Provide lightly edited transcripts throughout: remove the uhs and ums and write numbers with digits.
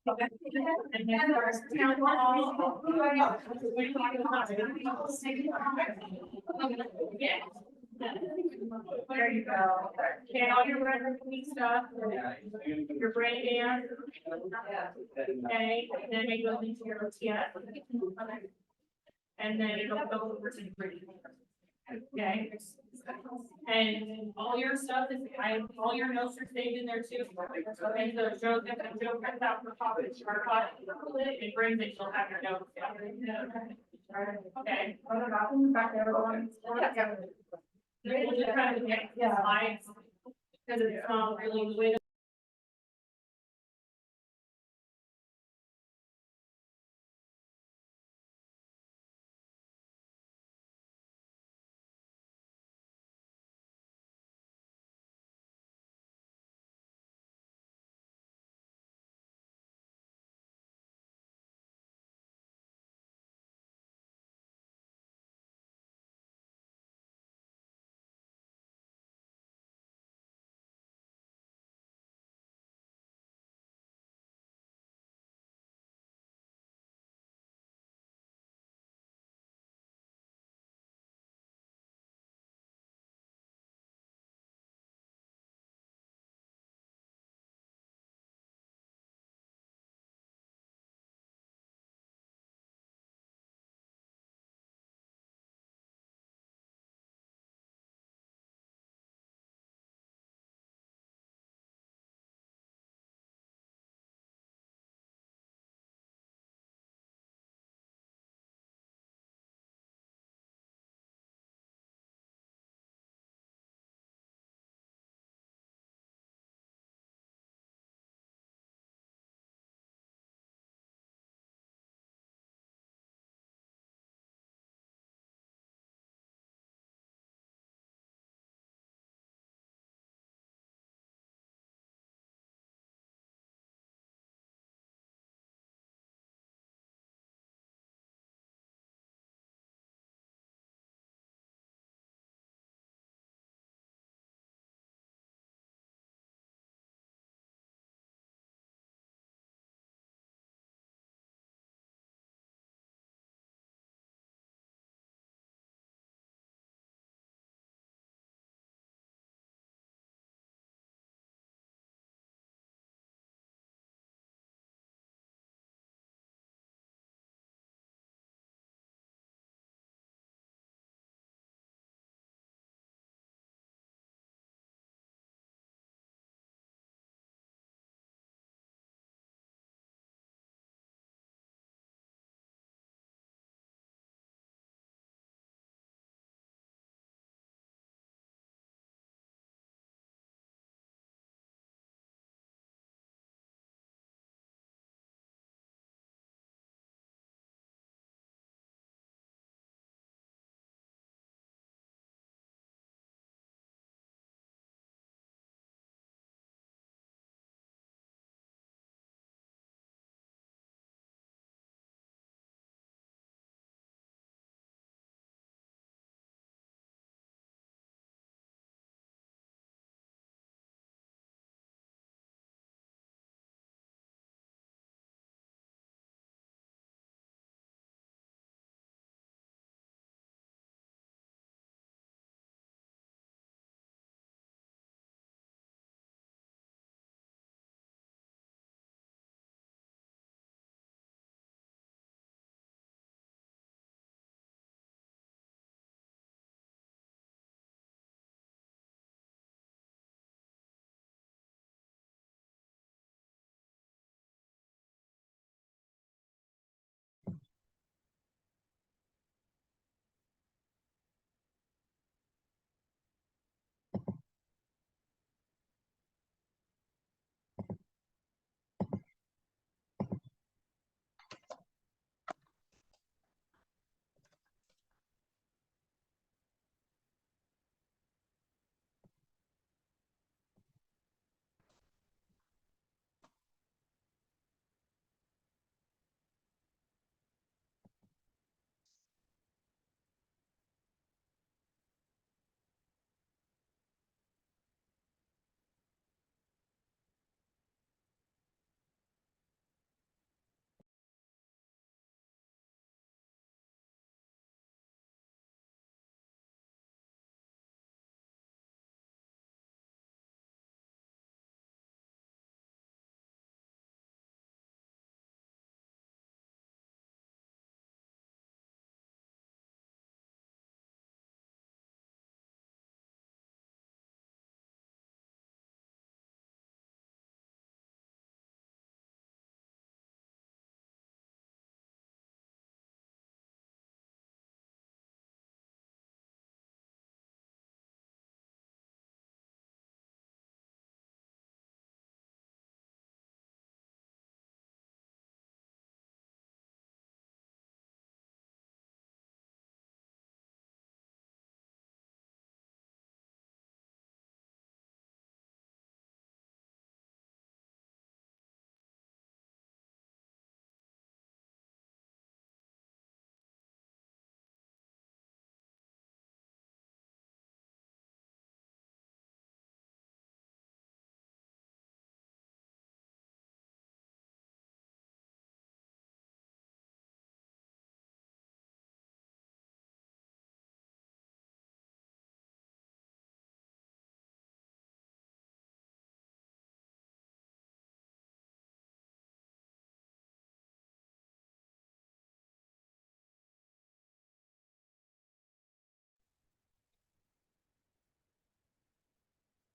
And then there's town hall. Yeah. There you go. Okay, all your referencing stuff, your brain dance. Okay, and then it goes into your OTS. And then it'll go over to the brain. Okay. And all your stuff is, all your notes are saved in there too. And so Joe prints out the copy, our copy, it brings it, you'll have your notes. Okay. Back there, everyone. We'll just kind of get slides, because it's not really the way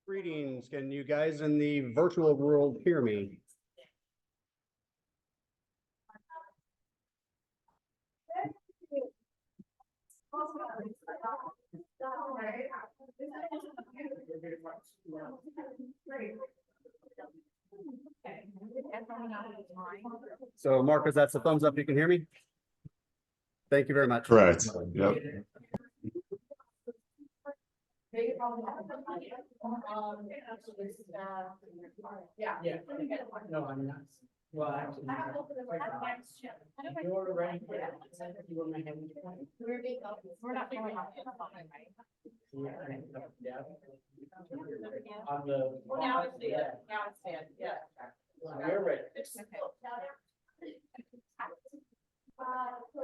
Greetings, can you guys in the virtual world hear me? So Marcus, that's a thumbs up, you can hear me? Thank you very much. Correct. Yep. Yeah. No, I'm not. Well, actually. You're right. We're not figuring out. On the. Now it's dead. Now it's dead. Yeah. You're right.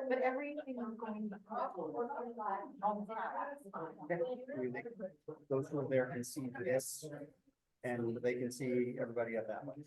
But everything is going. Those who are there can see this, and they can see everybody at that one.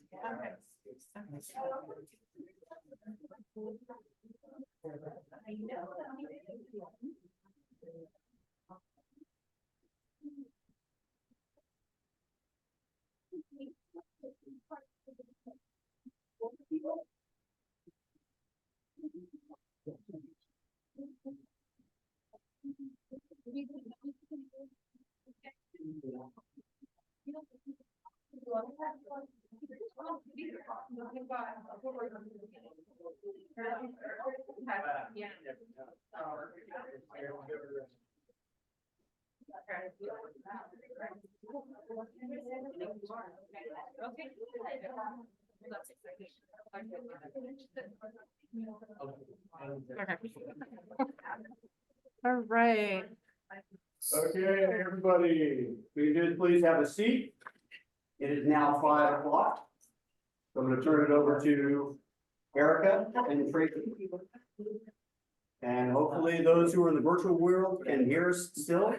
All right. Okay, everybody, will you please have a seat? It is now 5 o'clock. So I'm going to turn it over to Erica and Tracy. And hopefully those who are in the virtual world can hear us still.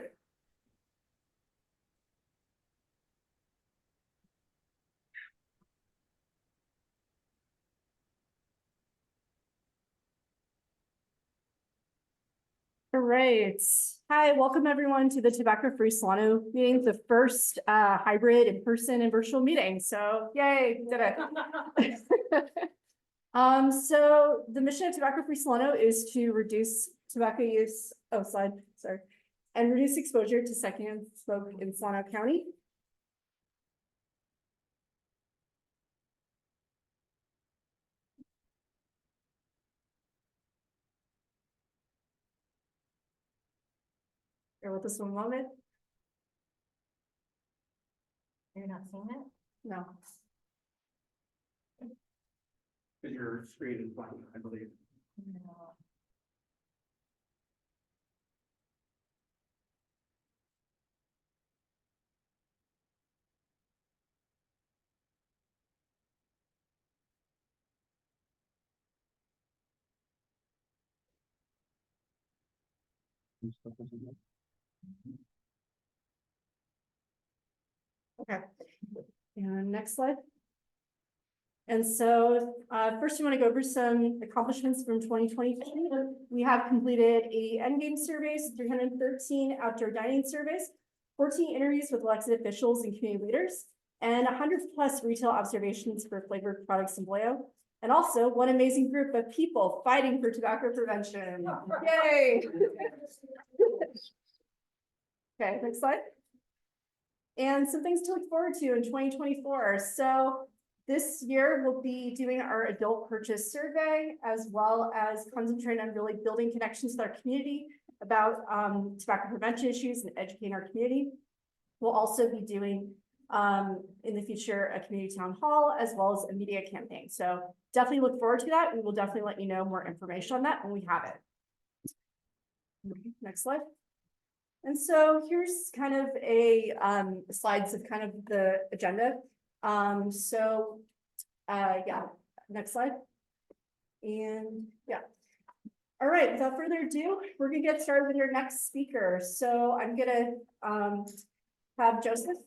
All right. Hi, welcome everyone to the Tobacco Free Solano meeting, the first hybrid in-person and virtual meeting. So yay, did it. So the mission of Tobacco Free Solano is to reduce tobacco use, and reduce exposure to secondhand smoke in Solano County. Bear with us one moment. You're not seeing it? No. Because your screen is blank, I believe. No. Okay. And next slide. And so first, you want to go over some accomplishments from 2022. We have completed 80 endgame surveys, 313 outdoor dining surveys, 14 interviews with elected officials and community leaders, and 100+ retail observations for flavored products in Boyo. And also one amazing group of people fighting for tobacco prevention. Yay! Okay, next slide. And some things to look forward to in 2024. So this year we'll be doing our adult purchase survey, as well as concentrating on really building connections with our community about tobacco prevention issues and educating our community. We'll also be doing in the future a community town hall, as well as a media campaign. So definitely look forward to that. We will definitely let you know more information on that when we have it. Okay, next slide. And so here's kind of a slides of kind of the agenda. Yeah, next slide. And yeah. All right, without further ado, we're gonna get started with your next speaker. So I'm gonna have Joseph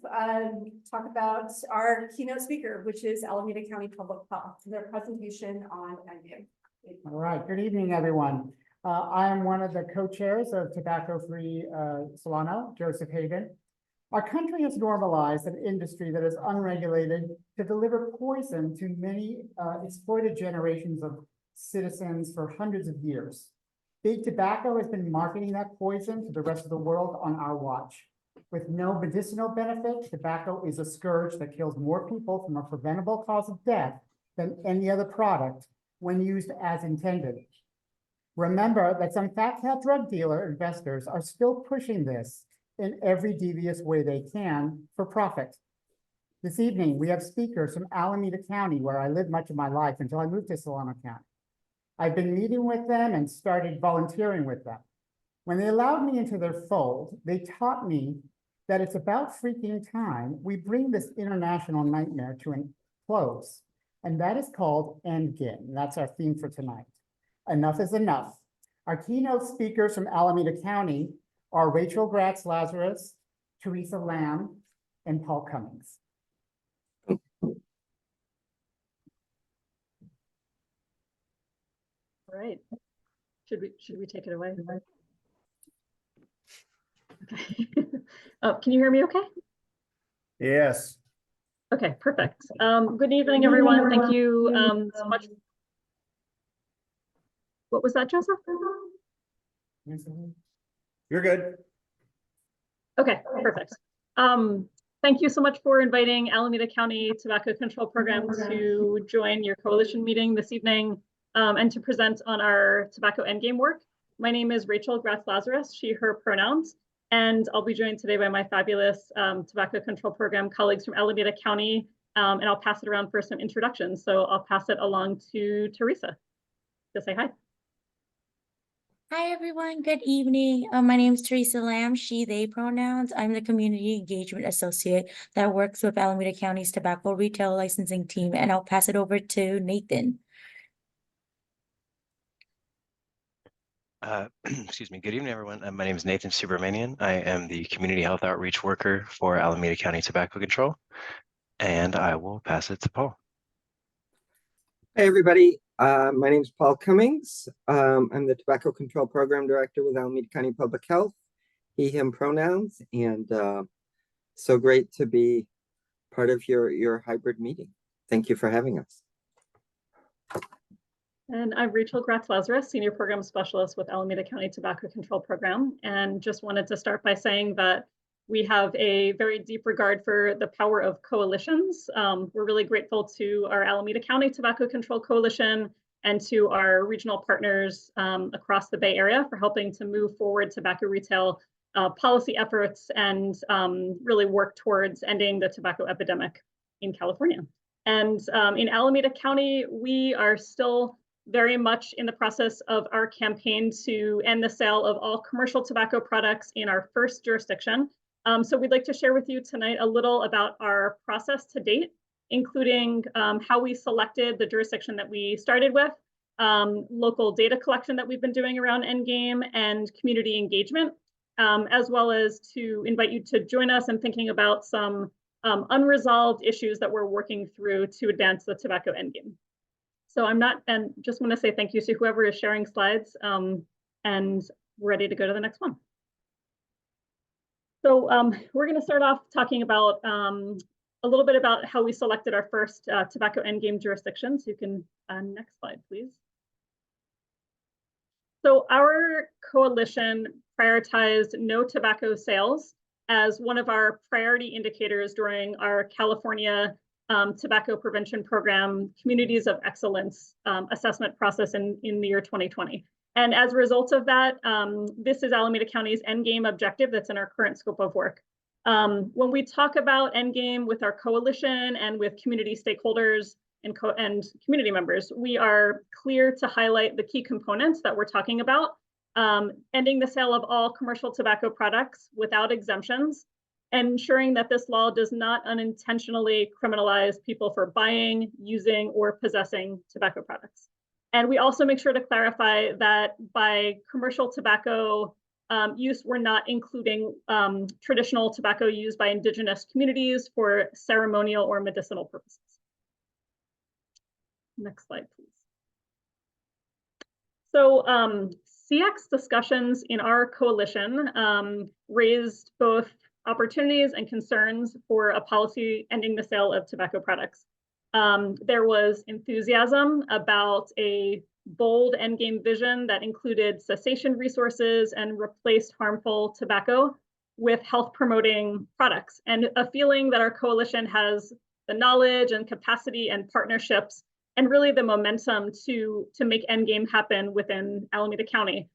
talk about our keynote speaker, which is Alameda County Public Health, their presentation on endgame. All right, good evening, everyone. I am one of the co-chairs of Tobacco Free Solano, Joseph Hagan. Our country has normalized an industry that is unregulated to deliver poison to many exploited generations of citizens for hundreds of years. Big Tobacco has been marketing that poison to the rest of the world on our watch. With no medicinal benefit, tobacco is a scourge that kills more people from a preventable cause of death than any other product when used as intended. Remember that some fat cat drug dealer investors are still pushing this in every devious way they can for profit. This evening, we have speakers from Alameda County, where I lived much of my life until I moved to Solano County. I've been meeting with them and started volunteering with them. When they allowed me into their fold, they taught me that it's about freaking time we bring this international nightmare to a close. And that is called Endgame. That's our theme for tonight. Enough is enough. Our keynote speakers from Alameda County are Rachel Gratz Lazarus, Teresa Lamb, and Paul Cummings. All right. Should we take it away? Okay. Can you hear me okay? Yes. Okay, perfect. Good evening, everyone. Thank you so much. What was that, Joseph? You're good. Okay, perfect. Thank you so much for inviting Alameda County Tobacco Control Program to join your coalition meeting this evening and to present on our tobacco endgame work. My name is Rachel Gratz Lazarus, she, her pronouns, and I'll be joined today by my fabulous tobacco control program colleagues from Alameda County, and I'll pass it around for some introductions. So I'll pass it along to Teresa to say hi. Hi, everyone. Good evening. My name is Teresa Lamb, she, they pronouns. I'm the Community Engagement Associate that works with Alameda County's Tobacco Retail Licensing Team, and I'll pass it over to Nathan. Excuse me. Good evening, everyone. My name is Nathan Subramanian. I am the Community Health Outreach Worker for Alameda County Tobacco Control, and I will pass it to Paul. Hey, everybody. My name is Paul Cummings. I'm the Tobacco Control Program Director with Alameda County Public Health, he, him pronouns, and so great to be part of your hybrid meeting. Thank you for having us. And I'm Rachel Gratz Lazarus, Senior Program Specialist with Alameda County Tobacco Control Program, and just wanted to start by saying that we have a very deep regard for the power of coalitions. We're really grateful to our Alameda County Tobacco Control Coalition and to our regional partners across the Bay Area for helping to move forward tobacco retail policy efforts and really work towards ending the tobacco epidemic in California. And in Alameda County, we are still very much in the process of our campaign to end the sale of all commercial tobacco products in our first jurisdiction. So we'd like to share with you tonight a little about our process to date, including how we selected the jurisdiction that we started with, local data collection that we've been doing around endgame, and community engagement, as well as to invite you to join us in thinking about some unresolved issues that we're working through to advance the tobacco endgame. So and just want to say thank you to whoever is sharing slides, and we're ready to go to the next one. So we're going to start off talking about a little bit about how we selected our first tobacco endgame jurisdiction. So you can, next slide, please. So our coalition prioritized no tobacco sales as one of our priority indicators during our California Tobacco Prevention Program Communities of Excellence assessment process in the year 2020. And as a result of that, this is Alameda County's endgame objective that's in our current scope of work. When we talk about endgame with our coalition and with community stakeholders and community members, we are clear to highlight the key components that we're talking about. Ending the sale of all commercial tobacco products without exemptions, ensuring that this law does not unintentionally criminalize people for buying, using, or possessing tobacco products. And we also make sure to clarify that by commercial tobacco use, we're not including traditional tobacco used by indigenous communities for ceremonial or medicinal purposes. Next slide, please. So CX discussions in our coalition raised both opportunities and concerns for a policy ending the sale of tobacco products. There was enthusiasm about a bold endgame vision that included cessation resources and replaced harmful tobacco with health promoting products, and a feeling that our coalition has the knowledge and capacity and partnerships and really the momentum to make endgame happen within Alameda County.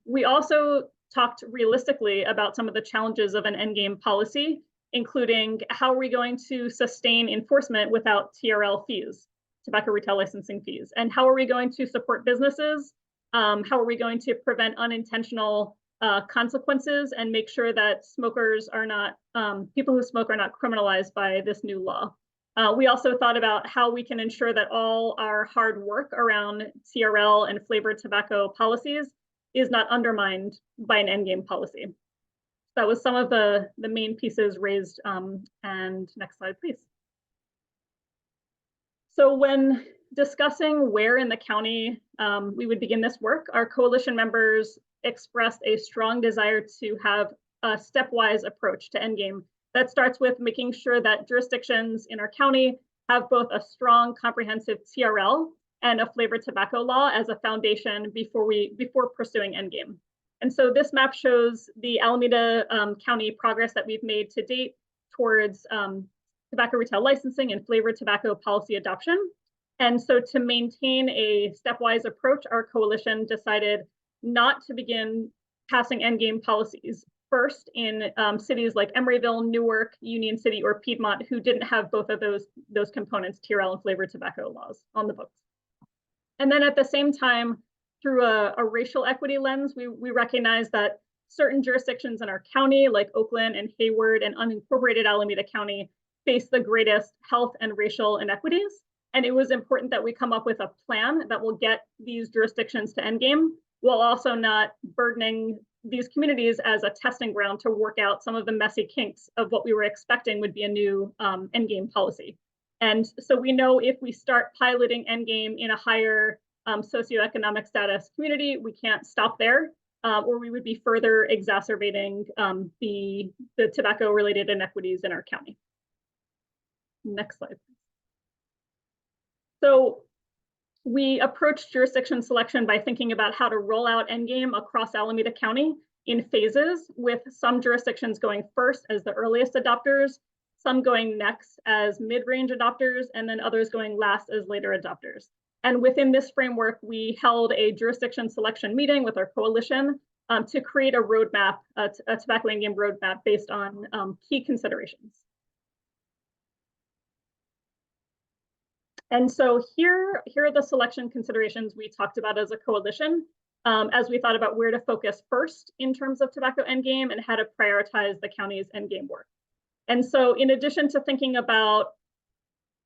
We also talked realistically about some of the challenges of an endgame policy, including how are we going to sustain enforcement without TRL fees, tobacco retail licensing fees, and how are we going to support businesses? How are we going to prevent unintentional consequences and make sure that smokers are not, people who smoke are not criminalized by this new law? We also thought about how we can ensure that all our hard work around TRL and flavored tobacco policies is not undermined by an endgame policy. That was some of the main pieces raised. And next slide, please. So when discussing where in the county we would begin this work, our coalition members expressed a strong desire to have a stepwise approach to endgame that starts with making sure that jurisdictions in our county have both a strong comprehensive TRL and a flavored tobacco law as a foundation before pursuing endgame. And so this map shows the Alameda County progress that we've made to date towards tobacco retail licensing and flavored tobacco policy adoption. And so to maintain a stepwise approach, our coalition decided not to begin passing endgame policies first in cities like Emeryville, Newark, Union City, or Piedmont, who didn't have both of those components, TRL and flavored tobacco laws on the books. And then at the same time, through a racial equity lens, we recognize that certain jurisdictions in our county, like Oakland and Hayward and unincorporated Alameda County, face the greatest health and racial inequities. And it was important that we come up with a plan that will get these jurisdictions to endgame, while also not burdening these communities as a testing ground to work out some of the messy kinks of what we were expecting would be a new endgame policy. And so we know if we start piloting endgame in a higher socioeconomic status community, we can't stop there, or we would be further exacerbating the tobacco-related inequities in our county. Next slide. So we approached jurisdiction selection by thinking about how to roll out endgame across Alameda County in phases, with some jurisdictions going first as the earliest adopters, some going next as mid-range adopters, and then others going last as later adopters. And within this framework, we held a jurisdiction selection meeting with our coalition to create a roadmap, a tobacco endgame roadmap based on key considerations. And so here are the selection considerations we talked about as a coalition as we thought about where to focus first in terms of tobacco endgame and how to prioritize the county's endgame work. And so in addition to thinking about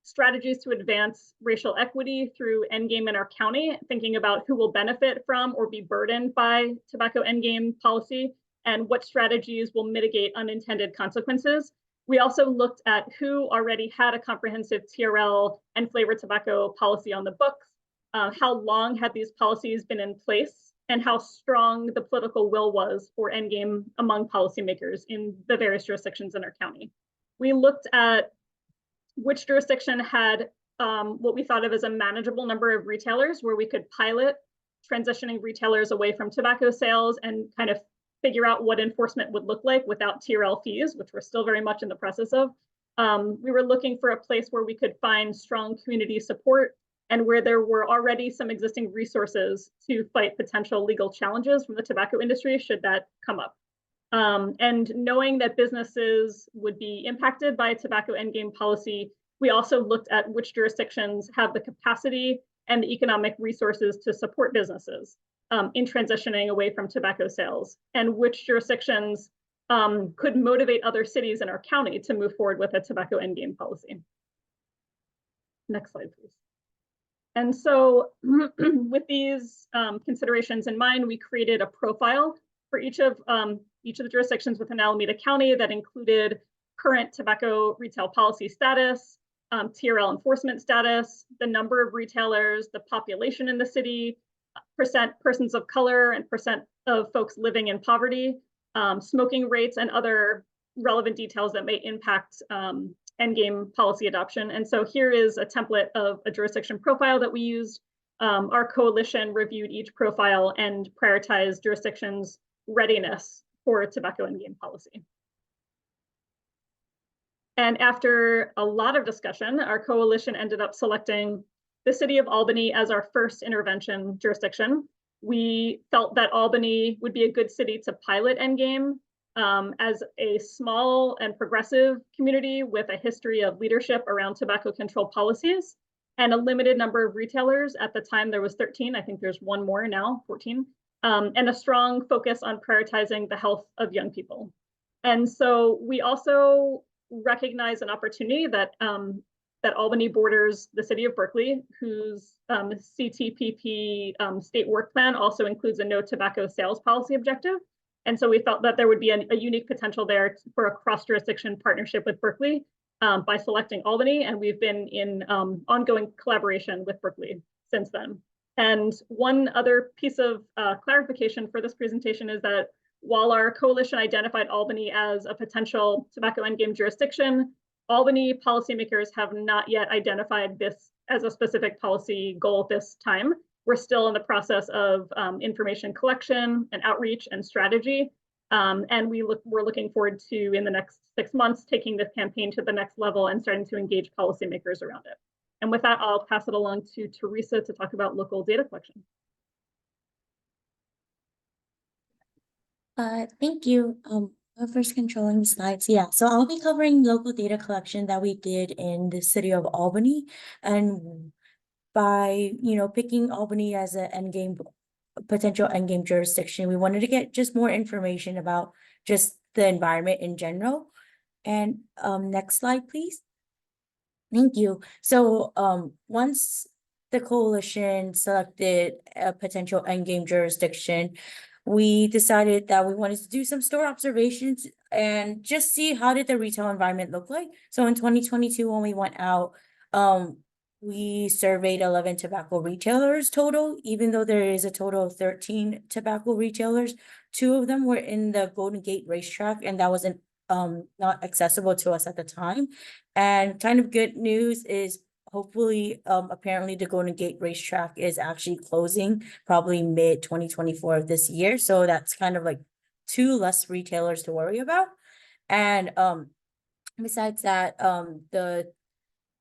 strategies to advance racial equity through endgame in our county, thinking about who will benefit from or be burdened by tobacco endgame policy and what strategies will mitigate unintended consequences, we also looked at who already had a comprehensive TRL and flavored tobacco policy on the books, how long had these policies been in place, and how strong the political will was for endgame among policymakers in the various jurisdictions in our county. We looked at which jurisdiction had what we thought of as a manageable number of retailers where we could pilot transitioning retailers away from tobacco sales and kind of figure out what enforcement would look like without TRL fees, which we're still very much in the process of. We were looking for a place where we could find strong community support and where there were already some existing resources to fight potential legal challenges from the tobacco industry should that come up. And knowing that businesses would be impacted by a tobacco endgame policy, we also looked at which jurisdictions have the capacity and the economic resources to support businesses in transitioning away from tobacco sales, and which jurisdictions could motivate other cities in our county to move forward with a tobacco endgame policy. Next slide, please. And so with these considerations in mind, we created a profile for each of the jurisdictions within Alameda County that included current tobacco retail policy status, TRL enforcement status, the number of retailers, the population in the city, persons of color and percent of folks living in poverty, smoking rates, and other relevant details that may impact endgame policy adoption. And so here is a template of a jurisdiction profile that we used. Our coalition reviewed each profile and prioritized jurisdictions' readiness for tobacco endgame policy. And after a lot of discussion, our coalition ended up selecting the city of Albany as our first intervention jurisdiction. We felt that Albany would be a good city to pilot endgame as a small and progressive community with a history of leadership around tobacco control policies and a limited number of retailers. At the time, there was 13. I think there's one more now, 14, and a strong focus on prioritizing the health of young people. And so we also recognize an opportunity that that Albany borders the city of Berkeley, whose CTPP state work plan also includes a no tobacco sales policy objective. And so we felt that there would be a unique potential there for a cross-jurisdiction partnership with Berkeley by selecting Albany. And we've been in ongoing collaboration with Berkeley since then. And one other piece of clarification for this presentation is that while our coalition identified Albany as a potential tobacco endgame jurisdiction, Albany policymakers have not yet identified this as a specific policy goal at this time. We're still in the process of information collection and outreach and strategy. And we're looking forward to, in the next 6 months, taking this campaign to the next level and starting to engage policymakers around it. And with that, I'll pass it along to Teresa to talk about local data collection. Thank you. First controlling the slides. Yeah, so I'll be covering local data collection that we did in the city of Albany. And by, picking Albany as a potential endgame jurisdiction, we wanted to get just more information about just the environment in general. And next slide, please. Thank you. So once the coalition selected a potential endgame jurisdiction, we decided that we wanted to do some store observations and just see how did the retail environment look like. So in 2022, when we went out, we surveyed 11 tobacco retailers total, even though there is a total of 13 tobacco retailers. 2 of them were in the Golden Gate racetrack, and that wasn't not accessible to us at the time. And kind of good news is hopefully, apparently the Golden Gate racetrack is actually closing probably mid 2024 of this year. So that's kind of like 2 less retailers to worry about. And besides that,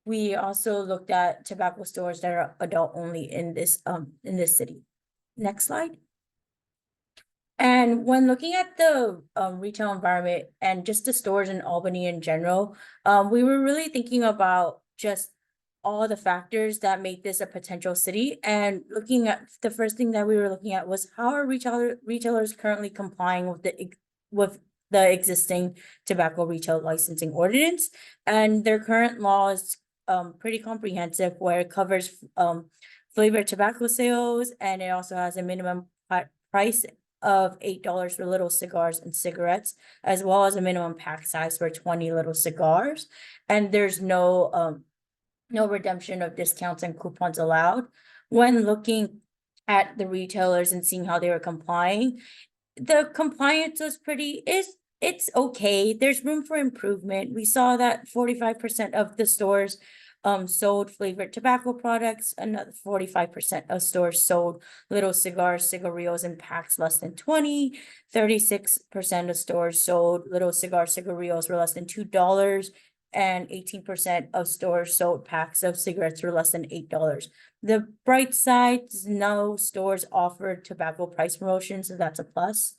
we also looked at tobacco stores that are adult only in this city. Next slide. And when looking at the retail environment and just the stores in Albany in general, we were really thinking about just all the factors that make this a potential city. And looking at the first thing that we were looking at was how are retailers currently complying with the existing tobacco retail licensing ordinance. And their current law is pretty comprehensive, where it covers flavored tobacco sales, and it also has a minimum price of $8 for little cigars and cigarettes, as well as a minimum pack size for 20 little cigars. And there's no redemption of discounts and coupons allowed. When looking at the retailers and seeing how they were complying, the compliance was it's okay. There's room for improvement. We saw that 45% of the stores sold flavored tobacco products, another 45% of stores sold little cigars, cigarillos, and packs less than 20. 36% of stores sold little cigars, cigarillos for less than $2. And 18% of stores sold packs of cigarettes for less than $8. The bright side is no stores offered tobacco price promotions, so that's a plus.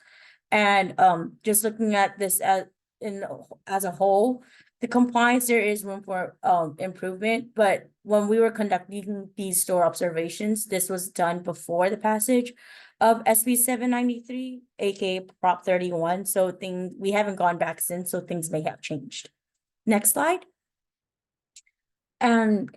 And just looking at this as a whole, the compliance, there is room for improvement. But when we were conducting these store observations, this was done before the passage of SB 793, aka Prop 31. So we haven't gone back since, so things may have changed. Next slide. And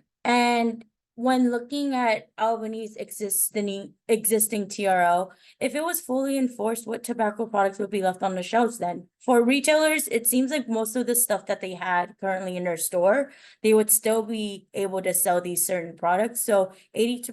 when looking at Albany's existing TRL, if it was fully enforced, what tobacco products would be left on the shelves then? For retailers, it seems like most of the stuff that they had currently in their store, they would still be able to sell these certain products. So 80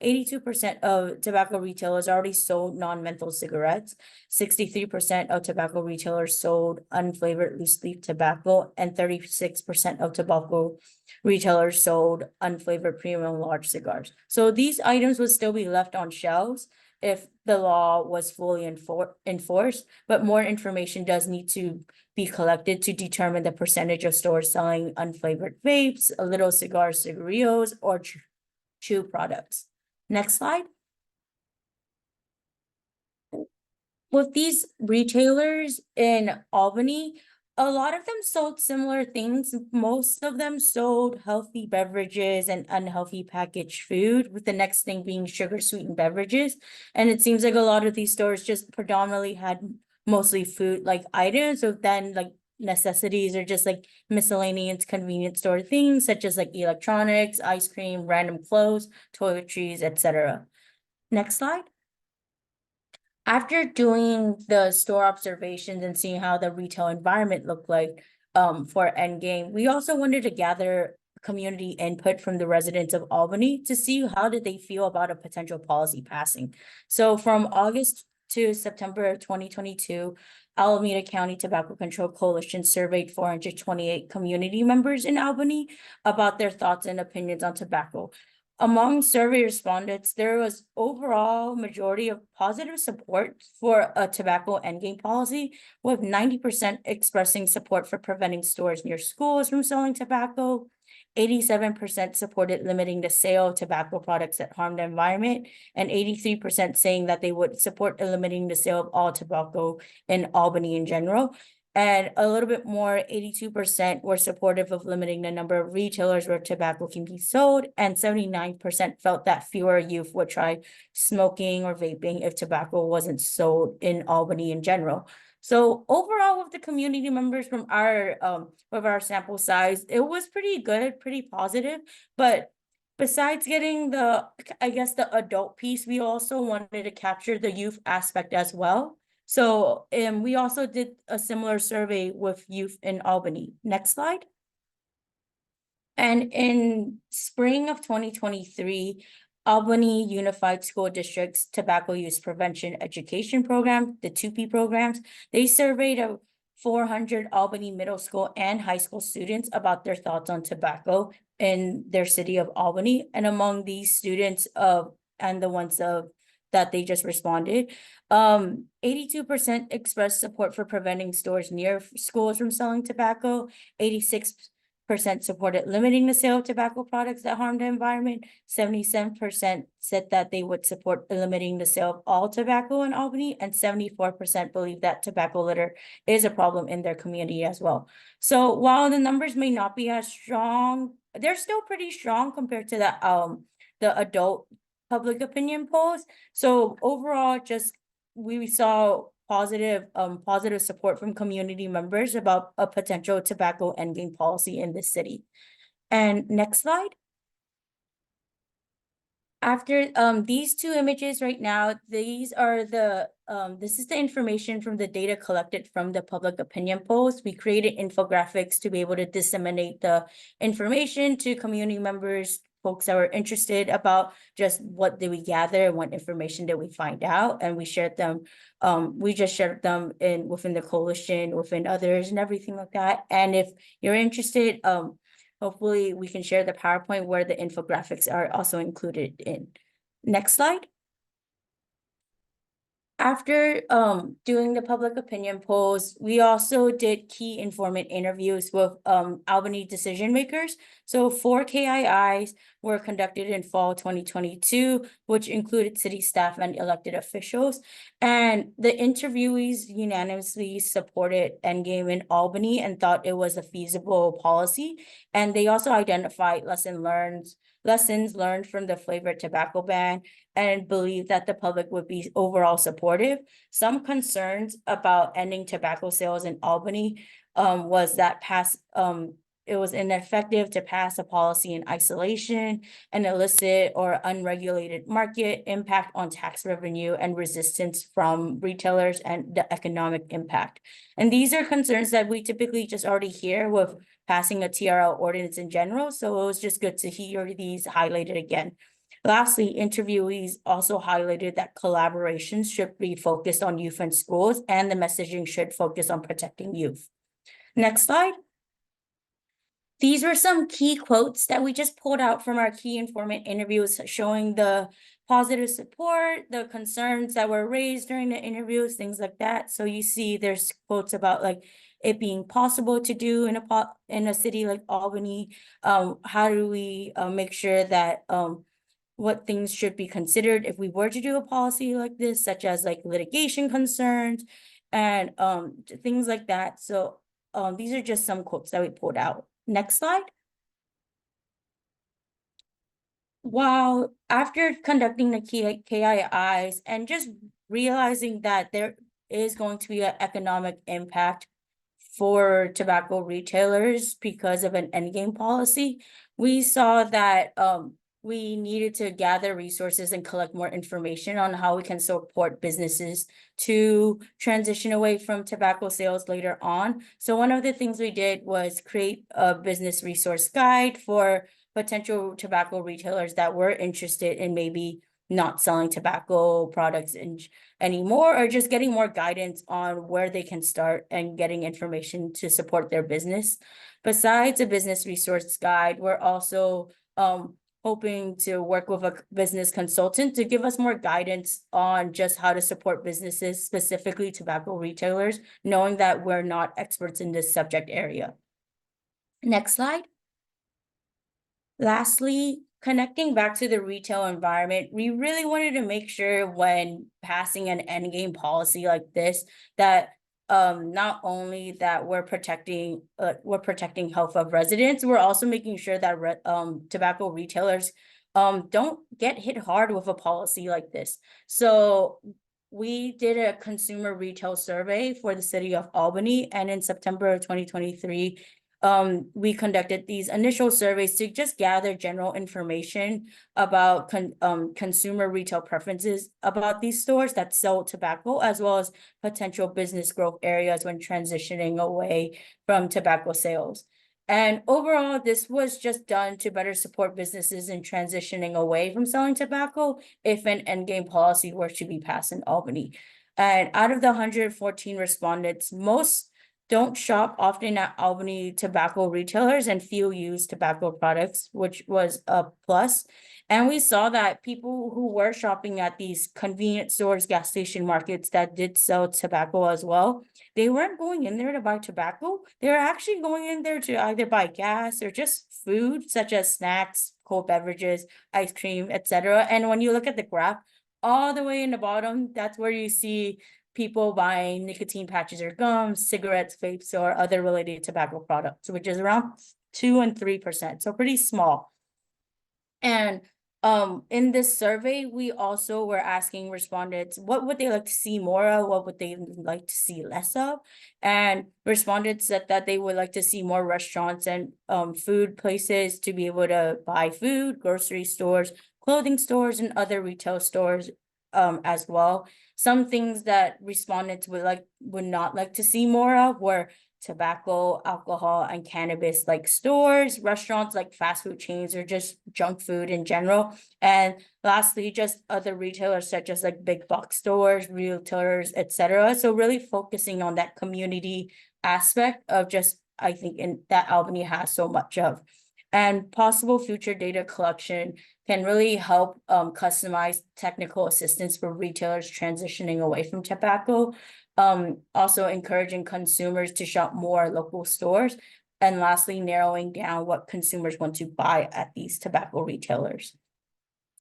82% of tobacco retailers already sold non-menthol cigarettes. 63% of tobacco retailers sold unflavored loose leaf tobacco, and 36% of tobacco retailers sold unflavored premium large cigars. So these items would still be left on shelves if the law was fully enforced, but more information does need to be collected to determine the percentage of stores selling unflavored vapes, little cigars, cigarillos, or chew products. Next slide. With these retailers in Albany, a lot of them sold similar things. Most of them sold healthy beverages and unhealthy packaged food, with the next thing being sugar sweetened beverages. And it seems like a lot of these stores just predominantly had mostly food like items, so then like necessities or just like miscellaneous convenience store things such as like electronics, ice cream, random clothes, toiletries, etc. Next slide. After doing the store observations and seeing how the retail environment looked like for Endgame, we also wanted to gather community input from the residents of Albany to see how did they feel about a potential policy passing. So from August to September 2022, Alameda County Tobacco Control Coalition surveyed 428 community members in Albany about their thoughts and opinions on tobacco. Among survey respondents, there was overall majority of positive support for a tobacco endgame policy, with 90% expressing support for preventing stores near schools from selling tobacco. 87% supported limiting the sale of tobacco products that harm the environment, and 83% saying that they would support limiting the sale of all tobacco in Albany in general. And a little bit more, 82% were supportive of limiting the number of retailers where tobacco can be sold, and 79% felt that fewer youth would try smoking or vaping if tobacco wasn't sold in Albany in general. So overall, with the community members from our of our sample size, it was pretty good, pretty positive. But besides getting the, I guess, the adult piece, we also wanted to capture the youth aspect as well. So we also did a similar survey with youth in Albany. Next slide. And in spring of 2023, Albany Unified School District's Tobacco Use Prevention Education Program, the 2P programs, they surveyed 400 Albany middle school and high school students about their thoughts on tobacco in their city of Albany. And among these students and the ones that they just responded, 82% expressed support for preventing stores near schools from selling tobacco. 86% supported limiting the sale of tobacco products that harm the environment. 77% said that they would support limiting the sale of all tobacco in Albany, and 74% believe that tobacco litter is a problem in their community as well. So while the numbers may not be as strong, they're still pretty strong compared to the adult public opinion polls. So overall, just we saw positive support from community members about a potential tobacco endgame policy in this city. And next slide. After these two images right now, these are the this is the information from the data collected from the public opinion polls. We created infographics to be able to disseminate the information to community members, folks that were interested about just what did we gather and what information did we find out, and we shared them. We just shared them within the coalition, within others, and everything like that. And if you're interested, hopefully we can share the PowerPoint where the infographics are also included in. Next slide. After doing the public opinion polls, we also did key informant interviews with Albany decision makers. So 4 KIIs were conducted in fall 2022, which included city staff and elected officials. And the interviewees unanimously supported Endgame in Albany and thought it was a feasible policy. And they also identified lessons learned from the flavored tobacco ban, and believe that the public would be overall supportive. Some concerns about ending tobacco sales in Albany was that it was ineffective to pass a policy in isolation, an illicit or unregulated market, impact on tax revenue, and resistance from retailers, and the economic impact. And these are concerns that we typically just already hear with passing a TRL ordinance in general. So it was just good to hear these highlighted again. Lastly, interviewees also highlighted that collaborations should be focused on youth and schools, and the messaging should focus on protecting youth. Next slide. These were some key quotes that we just pulled out from our key informant interviews, showing the positive support, the concerns that were raised during the interviews, things like that. So you see there's quotes about like it being possible to do in a city like Albany. How do we make sure that what things should be considered if we were to do a policy like this, such as like litigation concerns and things like that. So these are just some quotes that we pulled out. Next slide. While after conducting the KIIs and just realizing that there is going to be an economic impact for tobacco retailers because of an endgame policy, we saw that we needed to gather resources and collect more information on how we can support businesses to transition away from tobacco sales later on. So one of the things we did was create a business resource guide for potential tobacco retailers that were interested in maybe not selling tobacco products anymore, or just getting more guidance on where they can start and getting information to support their business. Besides a business resource guide, we're also hoping to work with a business consultant to give us more guidance on just how to support businesses, specifically tobacco retailers, knowing that we're not experts in this subject area. Next slide. Lastly, connecting back to the retail environment, we really wanted to make sure when passing an endgame policy like this that not only that we're protecting health of residents, we're also making sure that tobacco retailers don't get hit hard with a policy like this. So we did a consumer retail survey for the city of Albany, and in September of 2023, we conducted these initial surveys to just gather general information about consumer retail preferences about these stores that sell tobacco, as well as potential business growth areas when transitioning away from tobacco sales. And overall, this was just done to better support businesses in transitioning away from selling tobacco if an endgame policy were to be passed in Albany. And out of the 114 respondents, most don't shop often at Albany tobacco retailers and few use tobacco products, which was a plus. And we saw that people who were shopping at these convenience stores, gas station markets that did sell tobacco as well, they weren't going in there to buy tobacco. They were actually going in there to either buy gas or just food, such as snacks, cold beverages, ice cream, etc. And when you look at the graph, all the way in the bottom, that's where you see people buying nicotine patches or gums, cigarettes, vapes, or other related tobacco products, which is around 2 and 3%, so pretty small. And in this survey, we also were asking respondents what would they like to see more of, what would they like to see less of, and respondents said that they would like to see more restaurants and food places to be able to buy food, grocery stores, clothing stores, and other retail stores as well. Some things that respondents would not like to see more of were tobacco, alcohol, and cannabis like stores, restaurants like fast food chains, or just junk food in general. And lastly, just other retailers such as like big box stores, realtors, etc. So really focusing on that community aspect of just, I think, in that Albany has so much of. And possible future data collection can really help customize technical assistance for retailers transitioning away from tobacco. Also encouraging consumers to shop more local stores. And lastly, narrowing down what consumers want to buy at these tobacco retailers.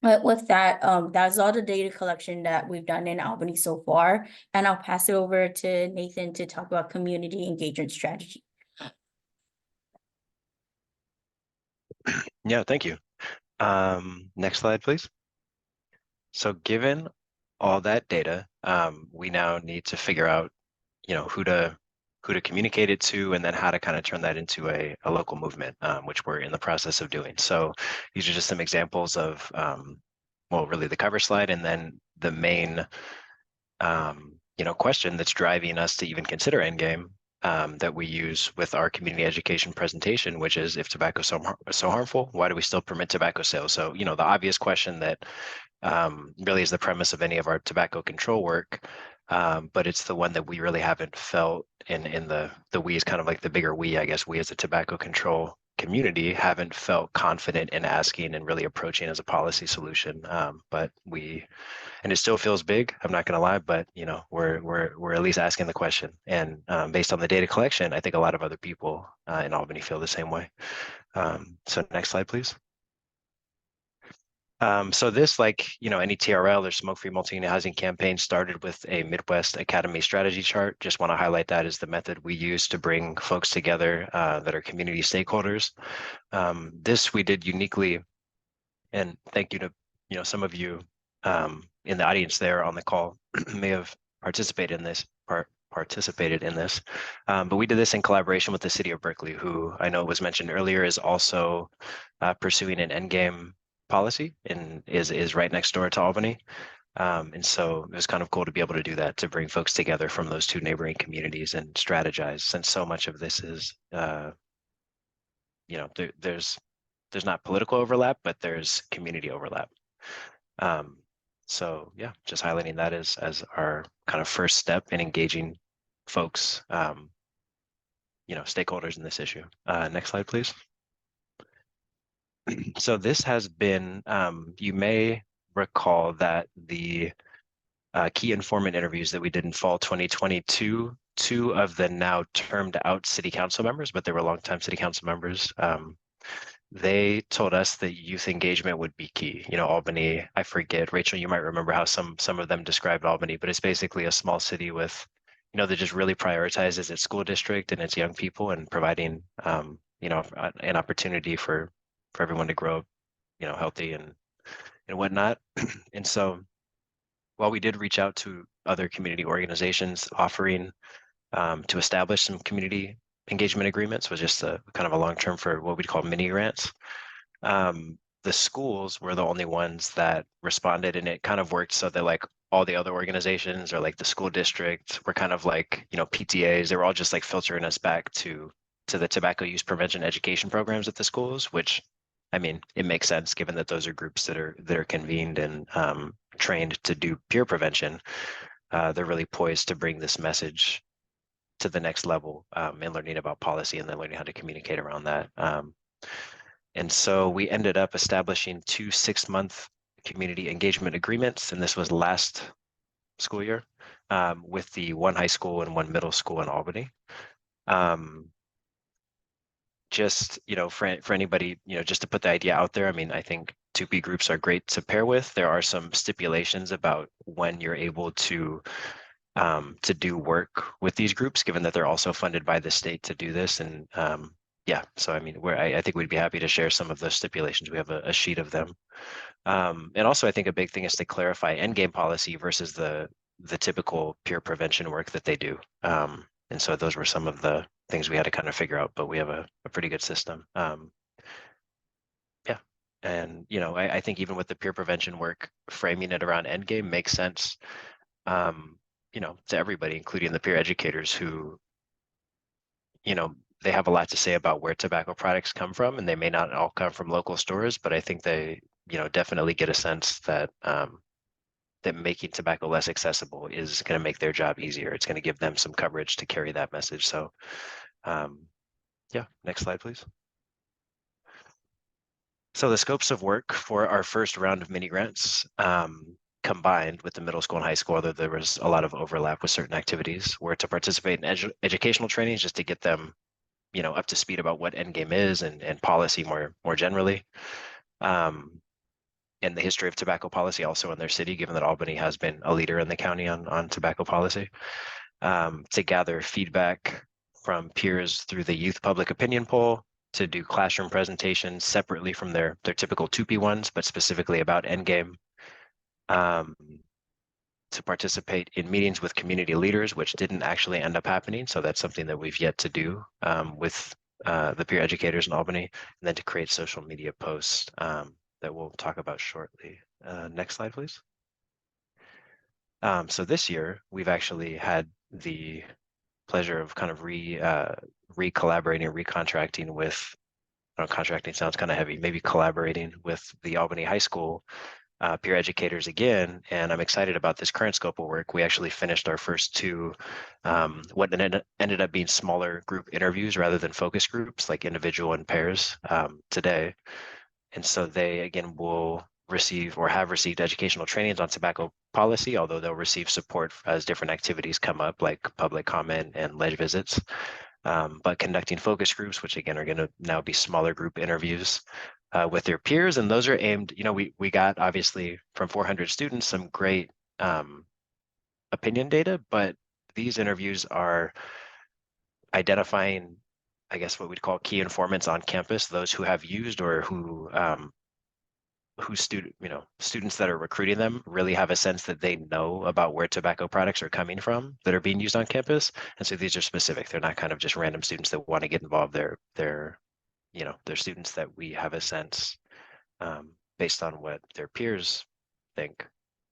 But with that, that's all the data collection that we've done in Albany so far. And I'll pass it over to Nathan to talk about community engagement strategy. Yeah, thank you. Next slide, please. So given all that data, we now need to figure out, who to communicate it to, and then how to kind of turn that into a local movement, which we're in the process of doing. So these are just some examples of, well, really the cover slide, and then the main, question that's driving us to even consider endgame, that we use with our community education presentation, which is, if tobacco is so harmful, why do we still permit tobacco sales? So, you know, the obvious question that really is the premise of any of our tobacco control work, but it's the one that we really haven't felt in the we is kind of like the bigger we, I guess, we as a tobacco control community haven't felt confident in asking and really approaching as a policy solution. But and it still feels big, I'm not going to lie, but you know, we're at least asking the question. And based on the data collection, I think a lot of other people in Albany feel the same way. So next slide, please. So this, like, you know, any TRL or smoke-free multi-unit housing campaign started with a Midwest Academy strategy chart. Just want to highlight that as the method we use to bring folks together that are community stakeholders. This we did uniquely, and thank you to, you know, some of you in the audience there on the call may have participated in this but we did this in collaboration with the city of Berkeley, who I know was mentioned earlier is also pursuing an endgame policy and is right next door to Albany. And so it was kind of cool to be able to do that, to bring folks together from those two neighboring communities and strategize, since so much of this is you know, there's not political overlap, but there's community overlap. So yeah, just highlighting that as our kind of first step in engaging folks, you know, stakeholders in this issue. Next slide, please. So this has been, you may recall that the key informant interviews that we did in fall 2022, two of the now termed out city council members, but they were longtime city council members, they told us that youth engagement would be key. You know, Albany, I forget, Rachel, you might remember how some of them described Albany, but it's basically a small city with, you know, that just really prioritizes its school district and its young people, and providing, you know, an opportunity for everyone to grow up, you know, healthy and whatnot. And so while we did reach out to other community organizations offering to establish some community engagement agreements, was just a kind of a long term for what we'd call mini grants. The schools were the only ones that responded, and it kind of worked so that like all the other organizations, or like the school district, were kind of like, you know, PTAs, they were all just like filtering us back to the tobacco use prevention education programs at the schools, which, I mean, it makes sense given that those are groups that are convened and trained to do peer prevention. They're really poised to bring this message to the next level, and learning about policy, and then learning how to communicate around that. And so we ended up establishing 2 6-month community engagement agreements, and this was last school year, with the one high school and one middle school in Albany. Just, you know, for anybody, you know, just to put the idea out there, I mean, I think 2P groups are great to pair with. There are some stipulations about when you're able to do work with these groups, given that they're also funded by the state to do this. And yeah, so I mean, I think we'd be happy to share some of those stipulations. We have a sheet of them. And also, I think a big thing is to clarify endgame policy versus the typical peer prevention work that they do. And so those were some of the things we had to kind of figure out, but we have a pretty good system. Yeah, and you know, I think even with the peer prevention work, framing it around endgame makes sense. You know, to everybody, including the peer educators who, you know, they have a lot to say about where tobacco products come from, and they may not all come from local stores, but I think they, you know, definitely get a sense that that making tobacco less accessible is going to make their job easier. It's going to give them some coverage to carry that message. So yeah, next slide, please. So the scopes of work for our first round of mini grants, combined with the middle school and high school, although there was a lot of overlap with certain activities, were to participate in educational trainings just to get them, you know, up to speed about what endgame is and policy more generally. And the history of tobacco policy also in their city, given that Albany has been a leader in the county on tobacco policy, to gather feedback from peers through the youth public opinion poll, to do classroom presentations separately from their typical 2P ones, but specifically about endgame, to participate in meetings with community leaders, which didn't actually end up happening. So that's something that we've yet to do with the peer educators in Albany, and then to create social media posts that we'll talk about shortly. Next slide, please. So this year, we've actually had the pleasure of kind of re-collaborating, recontracting with, I don't know, contracting sounds kind of heavy, maybe collaborating with the Albany High School peer educators again, and I'm excited about this current scope of work. We actually finished our first two, what ended up being smaller group interviews rather than focus groups, like individual and pairs today. And so they, again, will receive or have received educational trainings on tobacco policy, although they'll receive support as different activities come up, like public comment and ledge visits. But conducting focus groups, which again are going to now be smaller group interviews with their peers, and those are aimed, you know, we got obviously from 400 students some great opinion data, but these interviews are identifying, I guess, what we'd call key informants on campus, those who have used or who students that are recruiting them really have a sense that they know about where tobacco products are coming from that are being used on campus. And so these are specific. They're not kind of just random students that want to get involved. They're students that we have a sense based on what their peers think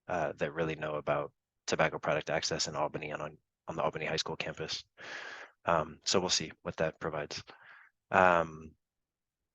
that really know about tobacco product access in Albany and on the Albany High School campus. So we'll see what that provides.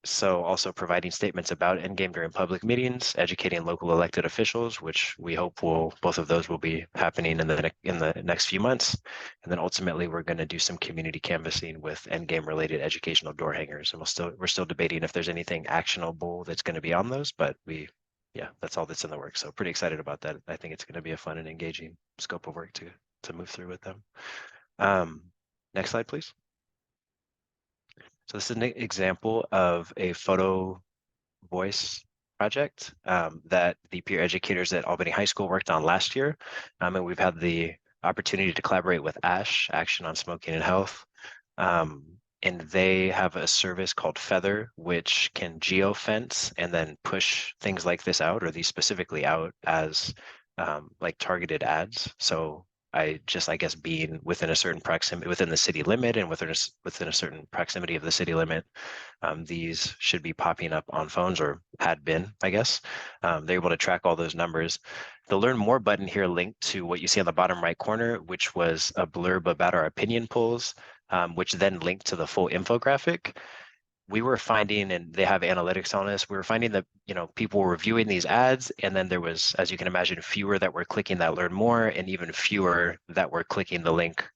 So also providing statements about Endgame during public meetings, educating local elected officials, which we hope both of those will be happening in the next few months. And then ultimately we're going to do some community canvassing with Endgame related educational door hangers. And we're still debating if there's anything actionable that's going to be on those, but that's all that's in the works. So pretty excited about that. I think it's going to be a fun and engaging scope of work to move through with them. Next slide, please. So this is an example of a photo voice project that the peer educators at Albany High School worked on last year. And we've had the opportunity to collaborate with ASH, Action on Smoking and Health. And they have a service called Feather, which can geofence and then push things like this out, or these specifically out as like targeted ads. So I guess being within a certain proximity, within the city limit and within a certain proximity of the city limit, these should be popping up on phones, or had been, I guess. They're able to track all those numbers. The Learn More button here linked to what you see on the bottom right corner, which was a blurb about our opinion polls, which then linked to the full infographic. We were finding, and they have analytics on this, we were finding that, people were reviewing these ads, and then there was, as you can imagine, fewer that were clicking that Learn More, and even fewer that were clicking the link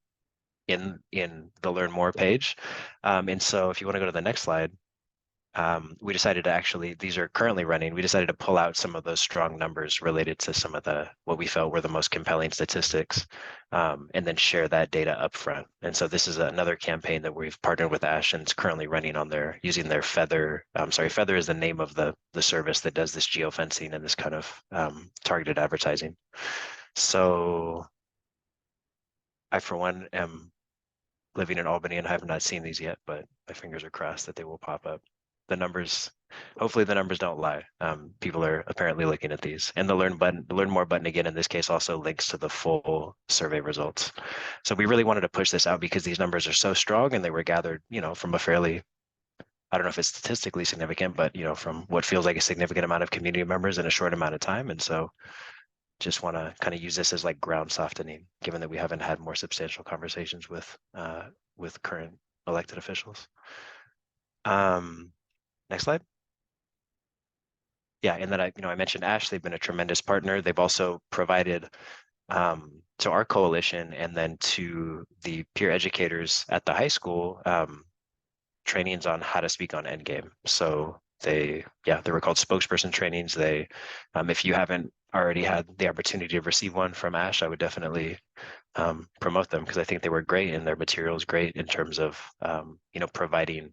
in the Learn More page. And so if you want to go to the next slide, we decided to actually, these are currently running, we decided to pull out some of those strong numbers related to some of what we felt were the most compelling statistics, and then share that data up front. And so this is another campaign that we've partnered with ASH, and it's currently running on using their Feather. Feather is the name of the service that does this geofencing and this kind of targeted advertising. So I, for one, am living in Albany and have not seen these yet, but my fingers are crossed that they will pop up. The numbers, hopefully the numbers don't lie. People are apparently looking at these, and the Learn More button again in this case also links to the full survey results. So we really wanted to push this out because these numbers are so strong, and they were gathered, from a fairly, I don't know if it's statistically significant, but from what feels like a significant amount of community members in a short amount of time. And so just want to kind of use this as like ground softening, given that we haven't had more substantial conversations with current elected officials. Next slide. Yeah, and then I mentioned ASH. They've been a tremendous partner. They've also provided to our coalition and then to the peer educators at the high school trainings on how to speak on Endgame. So they were called spokesperson trainings. They, if you haven't already had the opportunity to receive one from ASH, I would definitely promote them, because I think they were great, and their materials great in terms of providing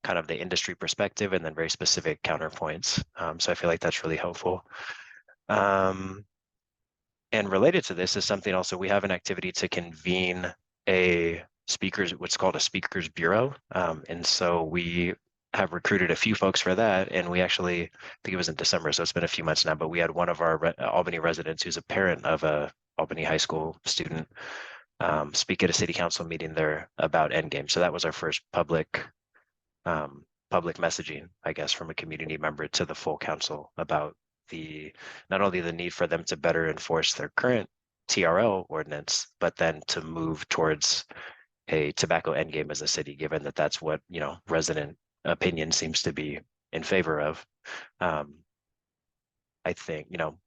kind of the industry perspective and then very specific counterpoints. So I feel like that's really helpful. And related to this is something also, we have an activity to convene what's called a speakers bureau. And so we have recruited a few folks for that. And we actually, I think it was in December, so it's been a few months now, but we had one of our Albany residents who's a parent of a Albany High School student speak at a city council meeting there about Endgame. So that was our first public messaging, I guess, from a community member to the full council about not only the need for them to better enforce their current TRL ordinance, but then to move towards a tobacco endgame as a city, given that that's what, you know, resident opinion seems to be in favor of. I think, you know,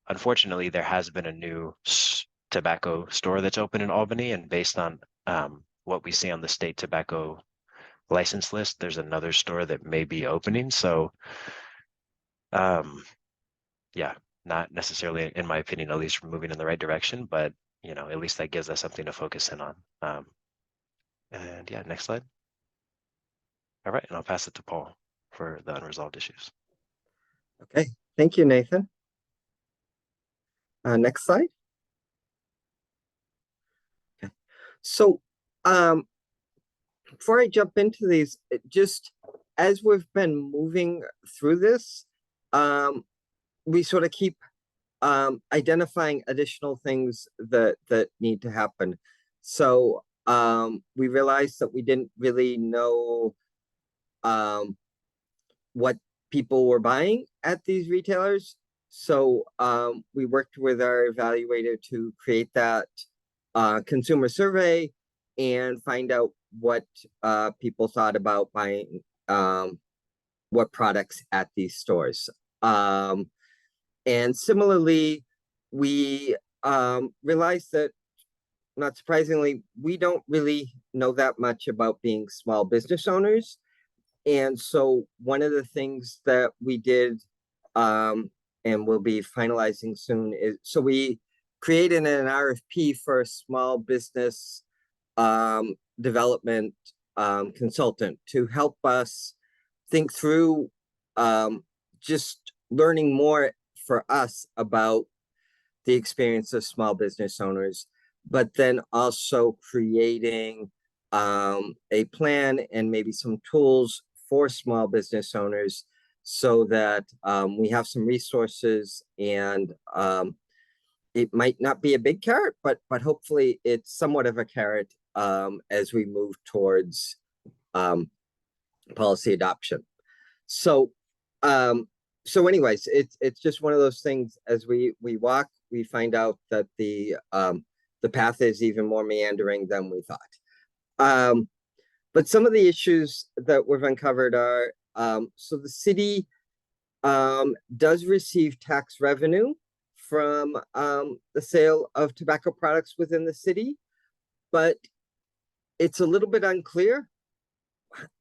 unfortunately, there has been a new tobacco store that's open in Albany, and based on what we see on the state tobacco license list, there's another store that may be opening. So, yeah, not necessarily, in my opinion, at least moving in the right direction, but you know, at least that gives us something to focus in on. And yeah, next slide. All right, and I'll pass it to Paul for the unresolved issues. Okay, thank you, Nathan. Next slide. Okay. So, before I jump into these, just as we've been moving through this, we sort of keep identifying additional things that need to happen. So we realized that we didn't really know what people were buying at these retailers. So we worked with our evaluator to create that consumer survey and find out what people thought about buying what products at these stores. And similarly, we realized that, not surprisingly, we don't really know that much about being small business owners. And so one of the things that we did, and we'll be finalizing soon, is so we created an RFP for a small business development consultant to help us think through just learning more for us about the experience of small business owners, but then also creating a plan and maybe some tools for small business owners so that we have some resources, and it might not be a big carrot, but hopefully it's somewhat of a carrot as we move towards policy adoption. So anyways, it's just one of those things. As we walk, we find out that the path is even more meandering than we thought. But some of the issues that we've uncovered are, so the city does receive tax revenue from the sale of tobacco products within the city, but it's a little bit unclear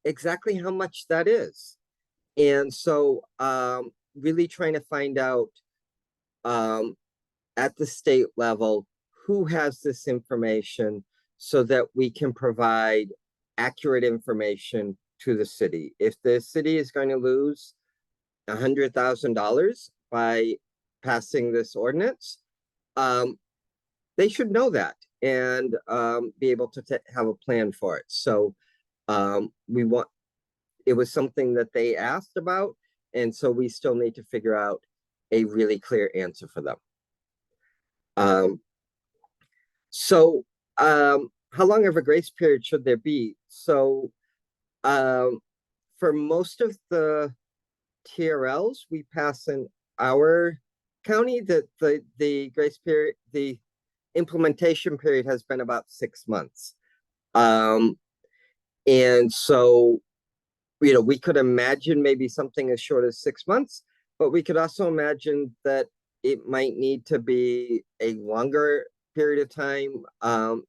exactly how much that is. And so really trying to find out at the state level who has this information so that we can provide accurate information to the city. If the city is going to lose $100,000 by passing this ordinance, they should know that and be able to have a plan for it. So it was something that they asked about, and so we still need to figure out a really clear answer for them. How long of a grace period should there be? So for most of the TRLs we pass in our county, that the grace period, the implementation period has been about 6 months. And so, you know, we could imagine maybe something as short as 6 months, but we could also imagine that it might need to be a longer period of time,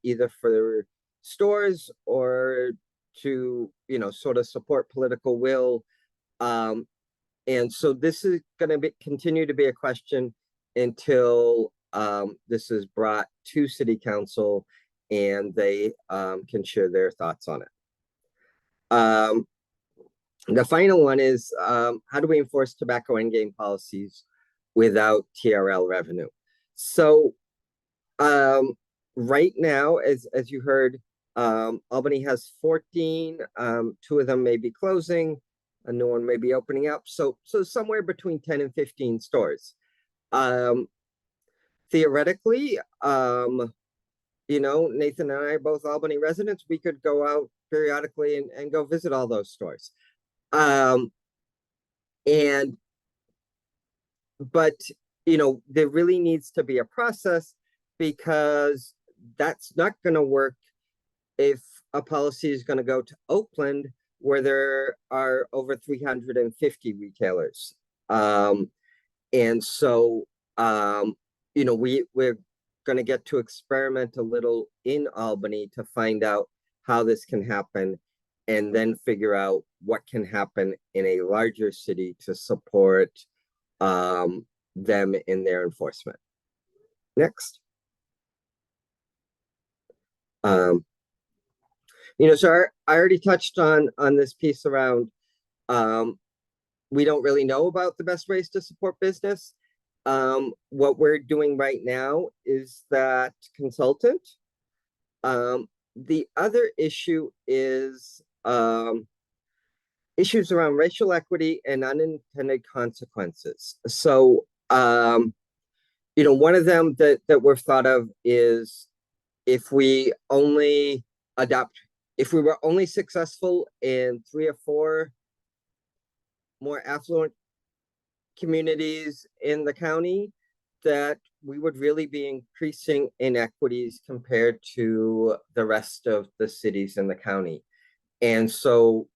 either for stores or to, you know, sort of support political will. And so this is going to continue to be a question until this is brought to city council and they can share their thoughts on it. The final one is, how do we enforce tobacco endgame policies without TRL revenue? So right now, as you heard, Albany has 14, 2 of them may be closing, a new one may be opening up. So somewhere between 10 and 15 stores. Theoretically, you know, Nathan and I are both Albany residents. We could go out periodically and go visit all those stores. But, you know, there really needs to be a process, because that's not going to work if a policy is going to go to Oakland, where there are over 350 retailers. And so, we're going to get to experiment a little in Albany to find out how this can happen, and then figure out what can happen in a larger city to support them in their enforcement. Next. So I already touched on this piece around we don't really know about the best ways to support business. What we're doing right now is that consultant. The other issue is issues around racial equity and unintended consequences. So, one of them that we've thought of is if we were only successful in 3 or 4 more affluent communities in the county, that we would really be increasing inequities compared to the rest of the cities in the county. And so,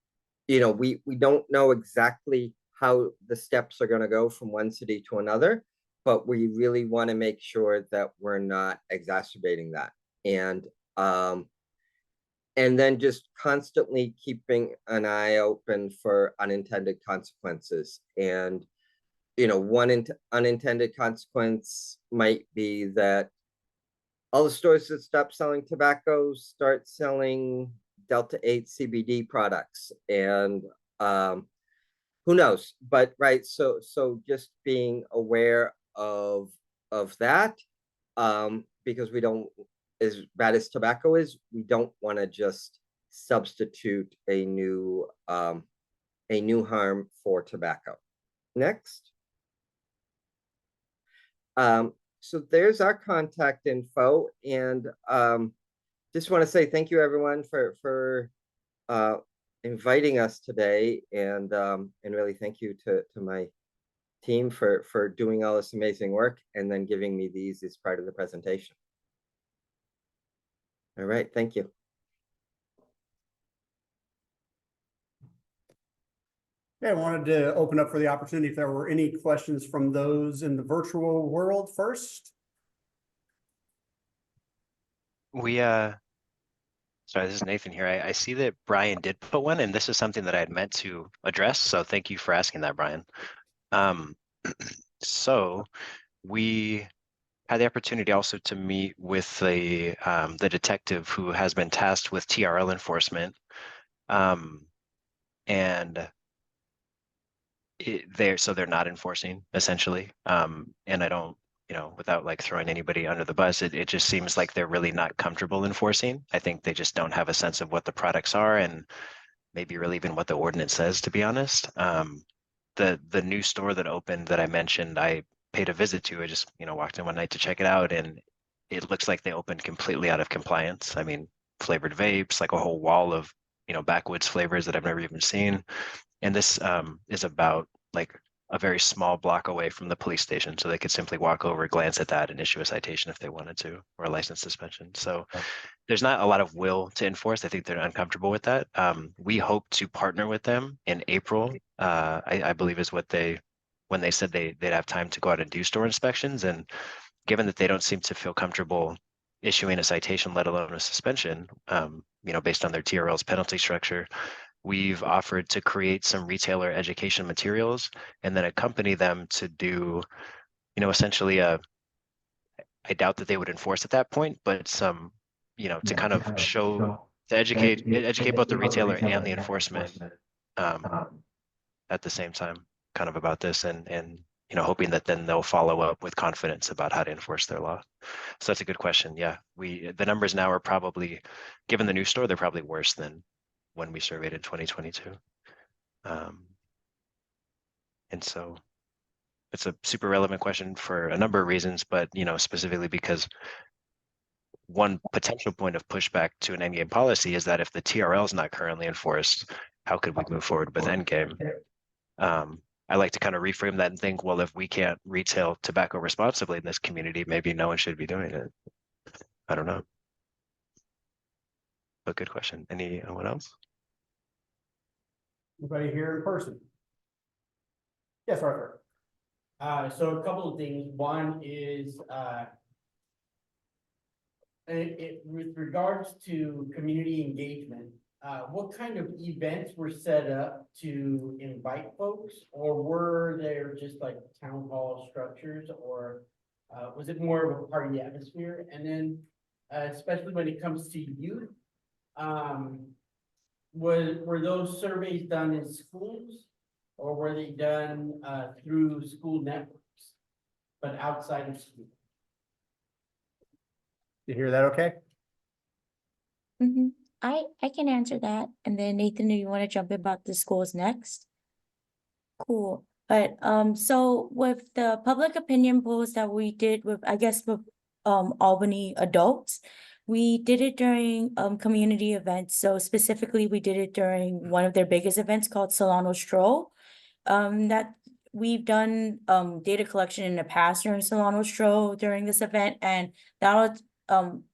we don't know exactly how the steps are going to go from one city to another, but we really want to make sure that we're not exacerbating that. And then just constantly keeping an eye open for unintended consequences. And, one unintended consequence might be that all the stores that stop selling tobacco start selling Delta 8 CBD products. And who knows? But right, so just being aware of that, because we don't, as bad as tobacco is, we don't want to just substitute a new harm for tobacco. Next. So there's our contact info, and just want to say thank you everyone for inviting us today, and really thank you to my team for doing all this amazing work and then giving me these as part of the presentation. All right, thank you. Okay, I wanted to open up for the opportunity if there were any questions from those in the virtual world first. Sorry, this is Nathan here. I see that Brian did put one, and this is something that I had meant to address. So thank you for asking that, Brian. So we had the opportunity also to meet with the detective who has been tasked with TRL enforcement, and they're not enforcing essentially. And I don't, without like throwing anybody under the bus, it just seems like they're really not comfortable enforcing. I think they just don't have a sense of what the products are, and maybe really even what the ordinance says, to be honest. The new store that opened that I mentioned, I paid a visit to. I just, walked in one night to check it out, and it looks like they opened completely out of compliance. I mean, flavored vapes, like a whole wall of, backwoods flavors that I've never even seen. And this is about like a very small block away from the police station. So they could simply walk over, glance at that, and issue a citation if they wanted to, or a license suspension. So there's not a lot of will to enforce. I think they're uncomfortable with that. We hope to partner with them in April, I believe is when they said they'd have time to go out and do store inspections. And given that they don't seem to feel comfortable issuing a citation, let alone a suspension, based on their TRL's penalty structure, we've offered to create some retailer education materials and then accompany them to do, essentially I doubt that they would enforce at that point, but some, to kind of to educate both the retailer and the enforcement at the same time, kind of about this, and hoping that then they'll follow up with confidence about how to enforce their law. So that's a good question. Yeah, the numbers now are probably, given the new store, they're probably worse than when we surveyed in 2022. And so it's a super relevant question for a number of reasons, but specifically because one potential point of pushback to an endgame policy is that if the TRL is not currently enforced, how could we move forward with endgame? I like to kind of reframe that and think, well, if we can't retail tobacco responsibly in this community, maybe no one should be doing it. I don't know. but good question. Anyone else? Anybody here in person? Yes, Arthur. So a couple of things. One is, with regards to community engagement, what kind of events were set up to invite folks? Or were there just like town hall structures, or was it more of a party atmosphere? And then, especially when it comes to youth, were those surveys done in schools? Or were they done through school networks, but outside of school? You hear that okay? I can answer that, and then Nathan, do you want to jump in about the schools next? Cool, but so with the public opinion polls that we did with, I guess, with Albany adults, we did it during community events. So specifically, we did it during one of their biggest events called Solano Stroll. That we've done data collection in the past during Solano Stroll during this event, and that was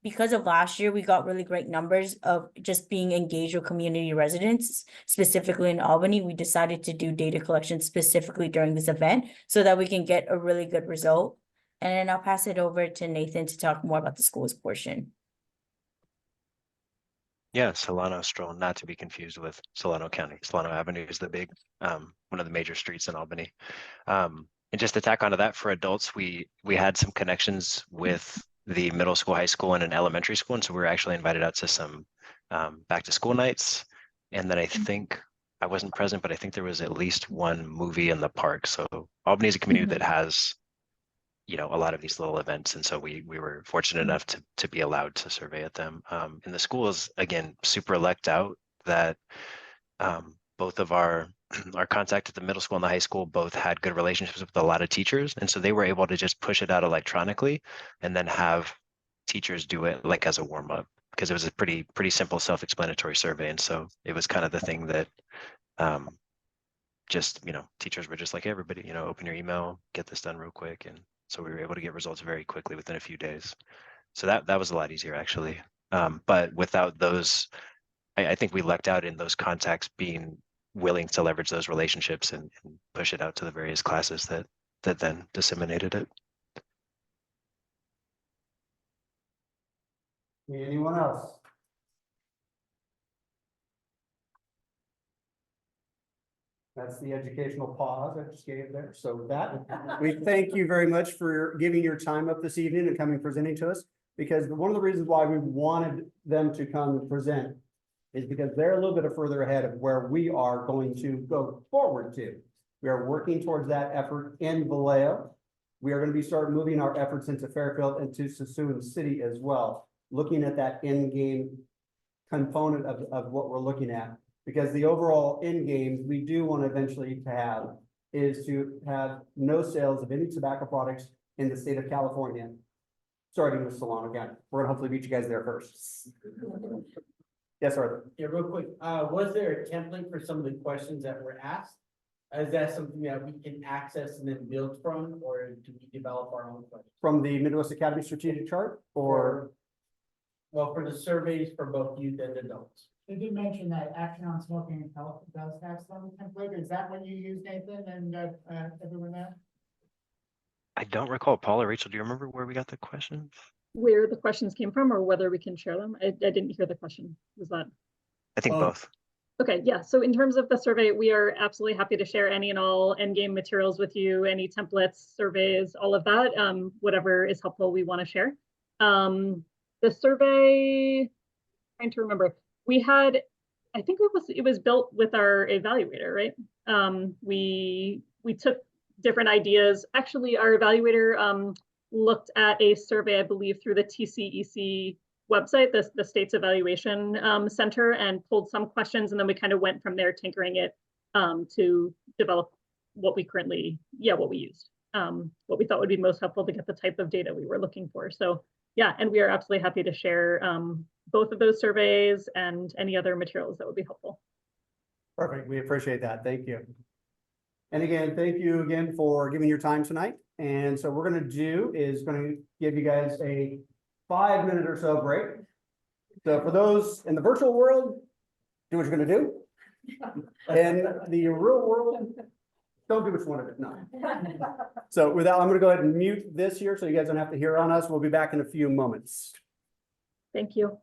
because of last year, we got really great numbers of just being engaged with community residents, specifically in Albany. We decided to do data collection specifically during this event so that we can get a really good result. And then I'll pass it over to Nathan to talk more about the schools portion. Yeah, Solano Stroll, not to be confused with Solano County. Solano Avenue is the big, one of the major streets in Albany. And just to tack onto that, for adults, we had some connections with the middle school, high school, and an elementary school, and so we were actually invited out to some back to school nights. And then I think I wasn't present, but I think there was at least one movie in the park. So Albany is a community that has, you know, a lot of these little events, and so we were fortunate enough to be allowed to survey at them. In the schools, again, super lucked out that both of our contact at the middle school and the high school both had good relationships with a lot of teachers, and so they were able to just push it out electronically and then have teachers do it like as a warm-up, because it was a pretty simple self-explanatory survey. And so it was kind of the thing that just, you know, teachers were just like, hey, everybody, you know, open your email, get this done real quick. And so we were able to get results very quickly within a few days. So that was a lot easier, actually. But without those, I think we lucked out in those contacts being willing to leverage those relationships and push it out to the various classes that then disseminated it. Anyone else? That's the educational pause I just gave there. So with that, we thank you very much for giving your time up this evening and coming presenting to us. Because one of the reasons why we wanted them to come and present is because they're a little bit further ahead of where we are going to go forward to. We are working towards that effort in Vallejo. We are going to be start moving our efforts into Fairfield and to Suisun City as well, looking at that end game component of what we're looking at. Because the overall end game we do want eventually to have is to have no sales of any tobacco products in the state of California, starting with Solano County. We're gonna hopefully meet you guys there first. Yes, Arthur. Yeah, real quick, was there a template for some of the questions that were asked? Is that something that we can access and then build from, or do we develop our own questions? From the Midwest Academy strategic chart, or Well, for the surveys for both youth and adults. They did mention that Action on Smoking and Health does have some template. Is that what you use, Nathan, and everyone there? I don't recall. Paul or Rachel, do you remember where we got the questions? Where the questions came from or whether we can share them? I didn't hear the question. Was that? I think both. Okay, yeah. So in terms of the survey, we are absolutely happy to share any and all endgame materials with you, any templates, surveys, all of that, whatever is helpful we want to share. The survey, trying to remember, we had, I think it was built with our evaluator, right? We took different ideas. Actually, our evaluator looked at a survey, I believe, through the TCEC website, the State's Evaluation Center, and pulled some questions, and then we kind of went from there, tinkering it to develop what we currently, what we used, what we thought would be most helpful to get the type of data we were looking for. So yeah, and we are absolutely happy to share both of those surveys and any other materials that would be helpful. Perfect, we appreciate that, thank you. And again, thank you again for giving your time tonight. And so what we're gonna do is gonna give you guys a 5-minute or so break. So for those in the virtual world, do what you're gonna do. In the real world, don't do what you want to do, no. So with that, I'm gonna go ahead and mute this here so you guys don't have to hear on us. We'll be back in a few moments. Thank you.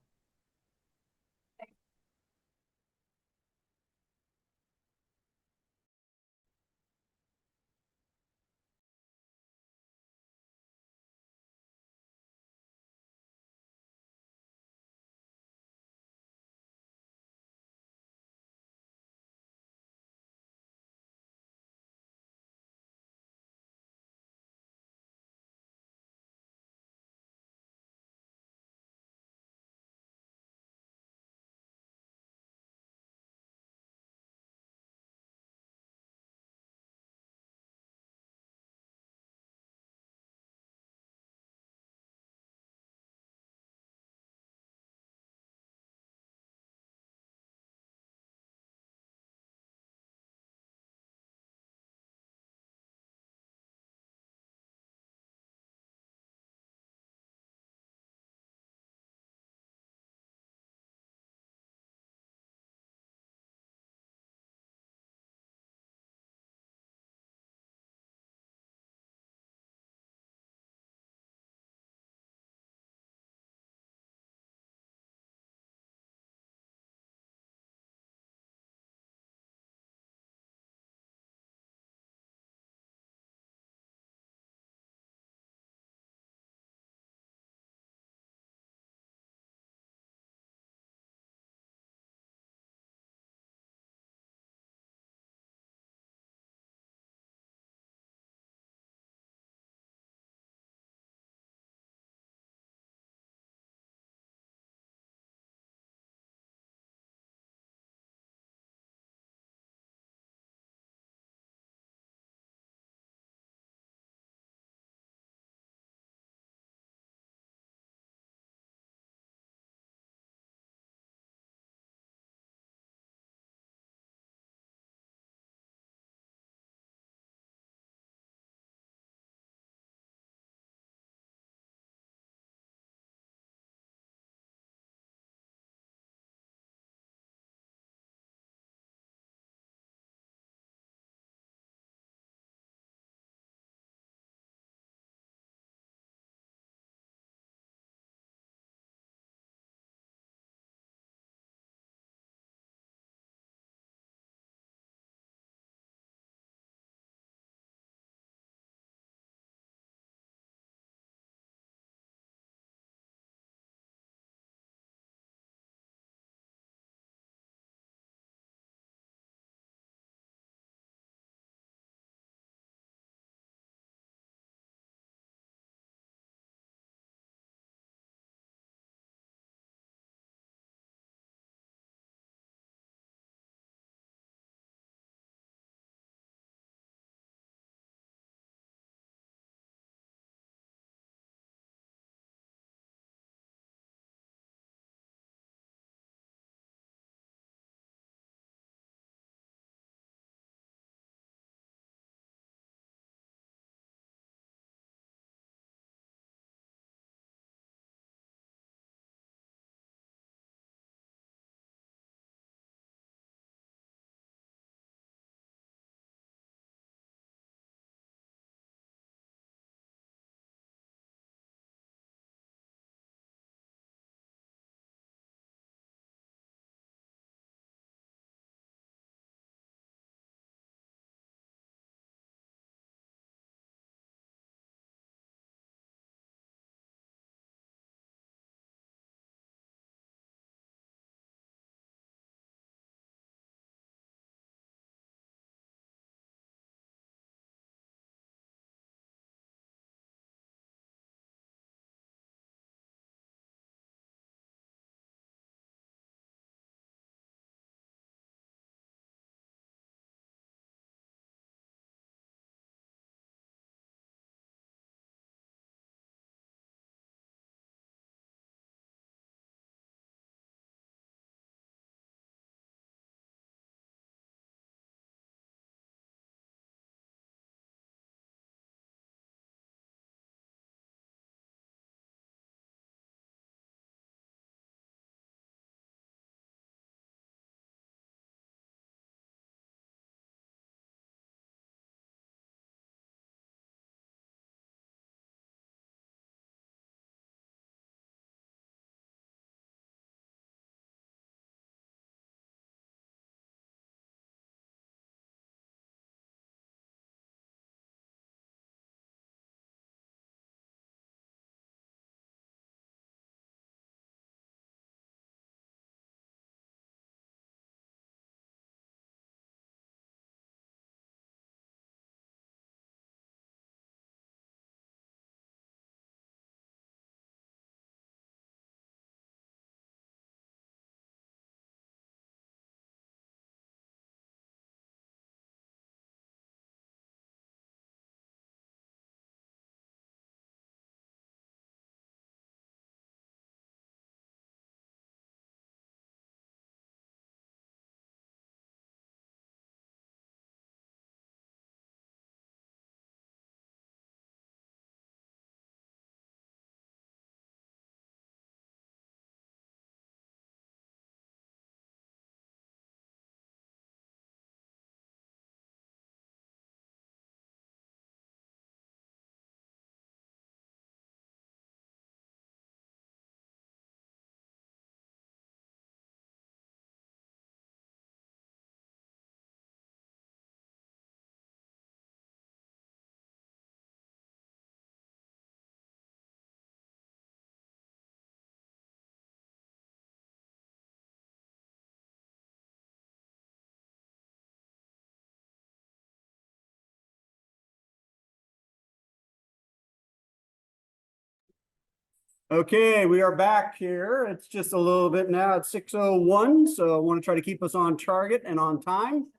Okay, we are back here. It's just a little bit now at 6:01, so I want to try to keep us on target and on time.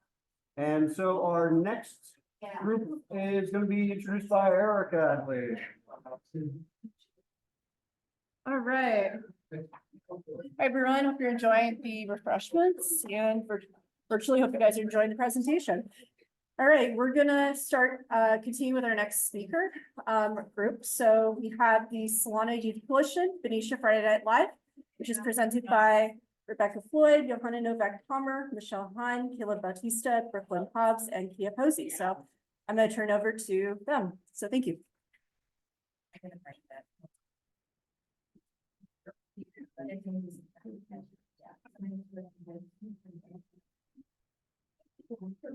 And so our next group is going to be introduced by Erica, I believe. All right. Hi, everyone. Hope you're enjoying the refreshments and virtually hope you guys are enjoying the presentation. All right, we're gonna continue with our next speaker group. So we have the Solano Youth Coalition, Benicia Friday Night Live, which is presented by Rebecca Floyd, Johanna Novak-Palmer, Michelle Hahn, Caleb Bautista, Brooklyn Hobbs, and Kia Posey. So I'm gonna turn over to them. So thank you.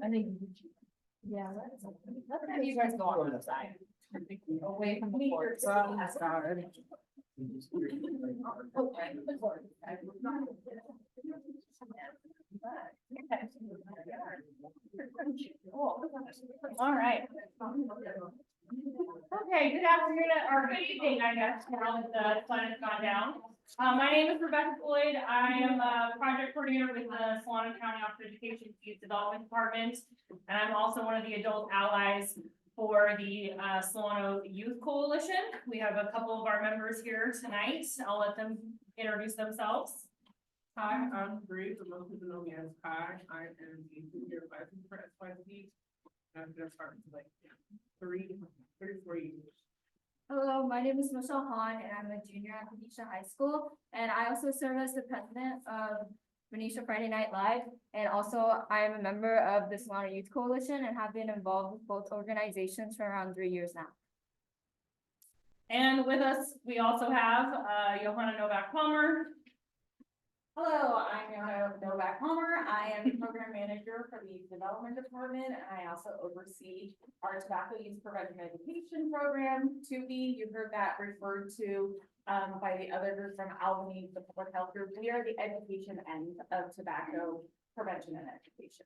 I think, yeah, let's have you guys go on the side. Away from me. All right. Okay, good afternoon or good evening, I guess, now that the sun has gone down. My name is Rebecca Floyd. I am a project coordinator with the Solano County Office of Education Youth Development Department. And I'm also one of the adult allies for the Solano Youth Coalition. We have a couple of our members here tonight. I'll let them introduce themselves. Hi, I'm Bree, for most people know me as Kai. I am the senior vice president. I've been part of like 34 years. Hello, my name is Michelle Hahn, and I'm a junior at Benicia High School. And I also serve as the president of Benicia Friday Night Live. And also I am a member of the Solano Youth Coalition and have been involved with both organizations for around 3 years now. And with us, we also have Johanna Novak-Palmer. Hello, I'm Johanna Novak-Palmer. I am the program manager for the development department, and I also oversee our tobacco use prevention education program. TUBE, you heard that referred to by the other group from Albany, the public health group. We are the education end of tobacco prevention and education.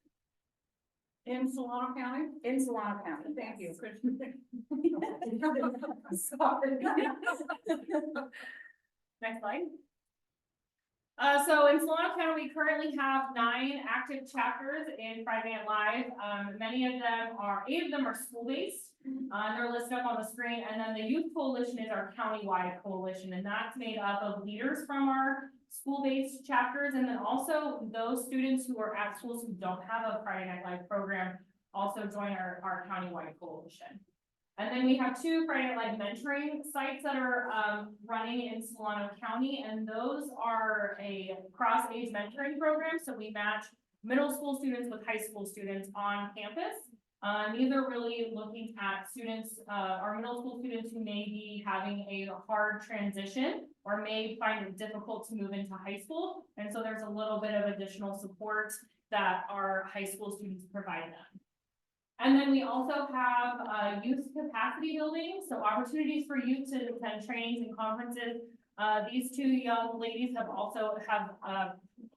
In Solano County? In Solano County. Thank you. Sorry. Next slide. So in Solano County, we currently have 9 active chapters in Friday Night Live. Many of them are, 8 of them are school-based. They're listed up on the screen. And then the Youth Coalition is our county-wide coalition. And that's made up of leaders from our school-based chapters. And then also those students who are at schools who don't have a Friday Night Live program also join our county-wide coalition. And then we have 2 Friday Night Live mentoring sites that are running in Solano County, and those are a cross-age mentoring program. So we match middle school students with high school students on campus. These are really looking at students, our middle school students who may be having a hard transition or may find it difficult to move into high school. And so there's a little bit of additional support that our high school students provide them. And then we also have youth capacity building, so opportunities for youth to attend trainings and conferences. These 2 young ladies have also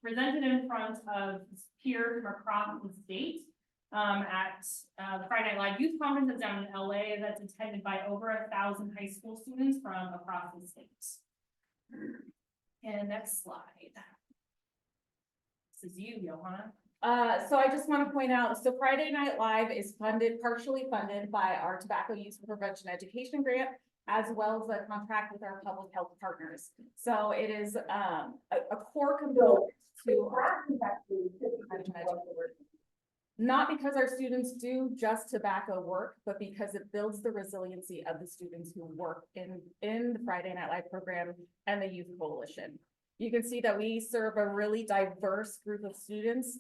presented in front of peers from across the state at the Friday Night Live Youth Conference that's down in LA that's attended by over 1,000 high school students from across the state. And next slide. This is you, Johanna. So I just want to point out, so Friday Night Live is partially funded by our tobacco use prevention education grant, as well as a contract with our public health partners. So it is a core component to our not because our students do just tobacco work, but because it builds the resiliency of the students who work in the Friday Night Live program and the Youth Coalition. You can see that we serve a really diverse group of students.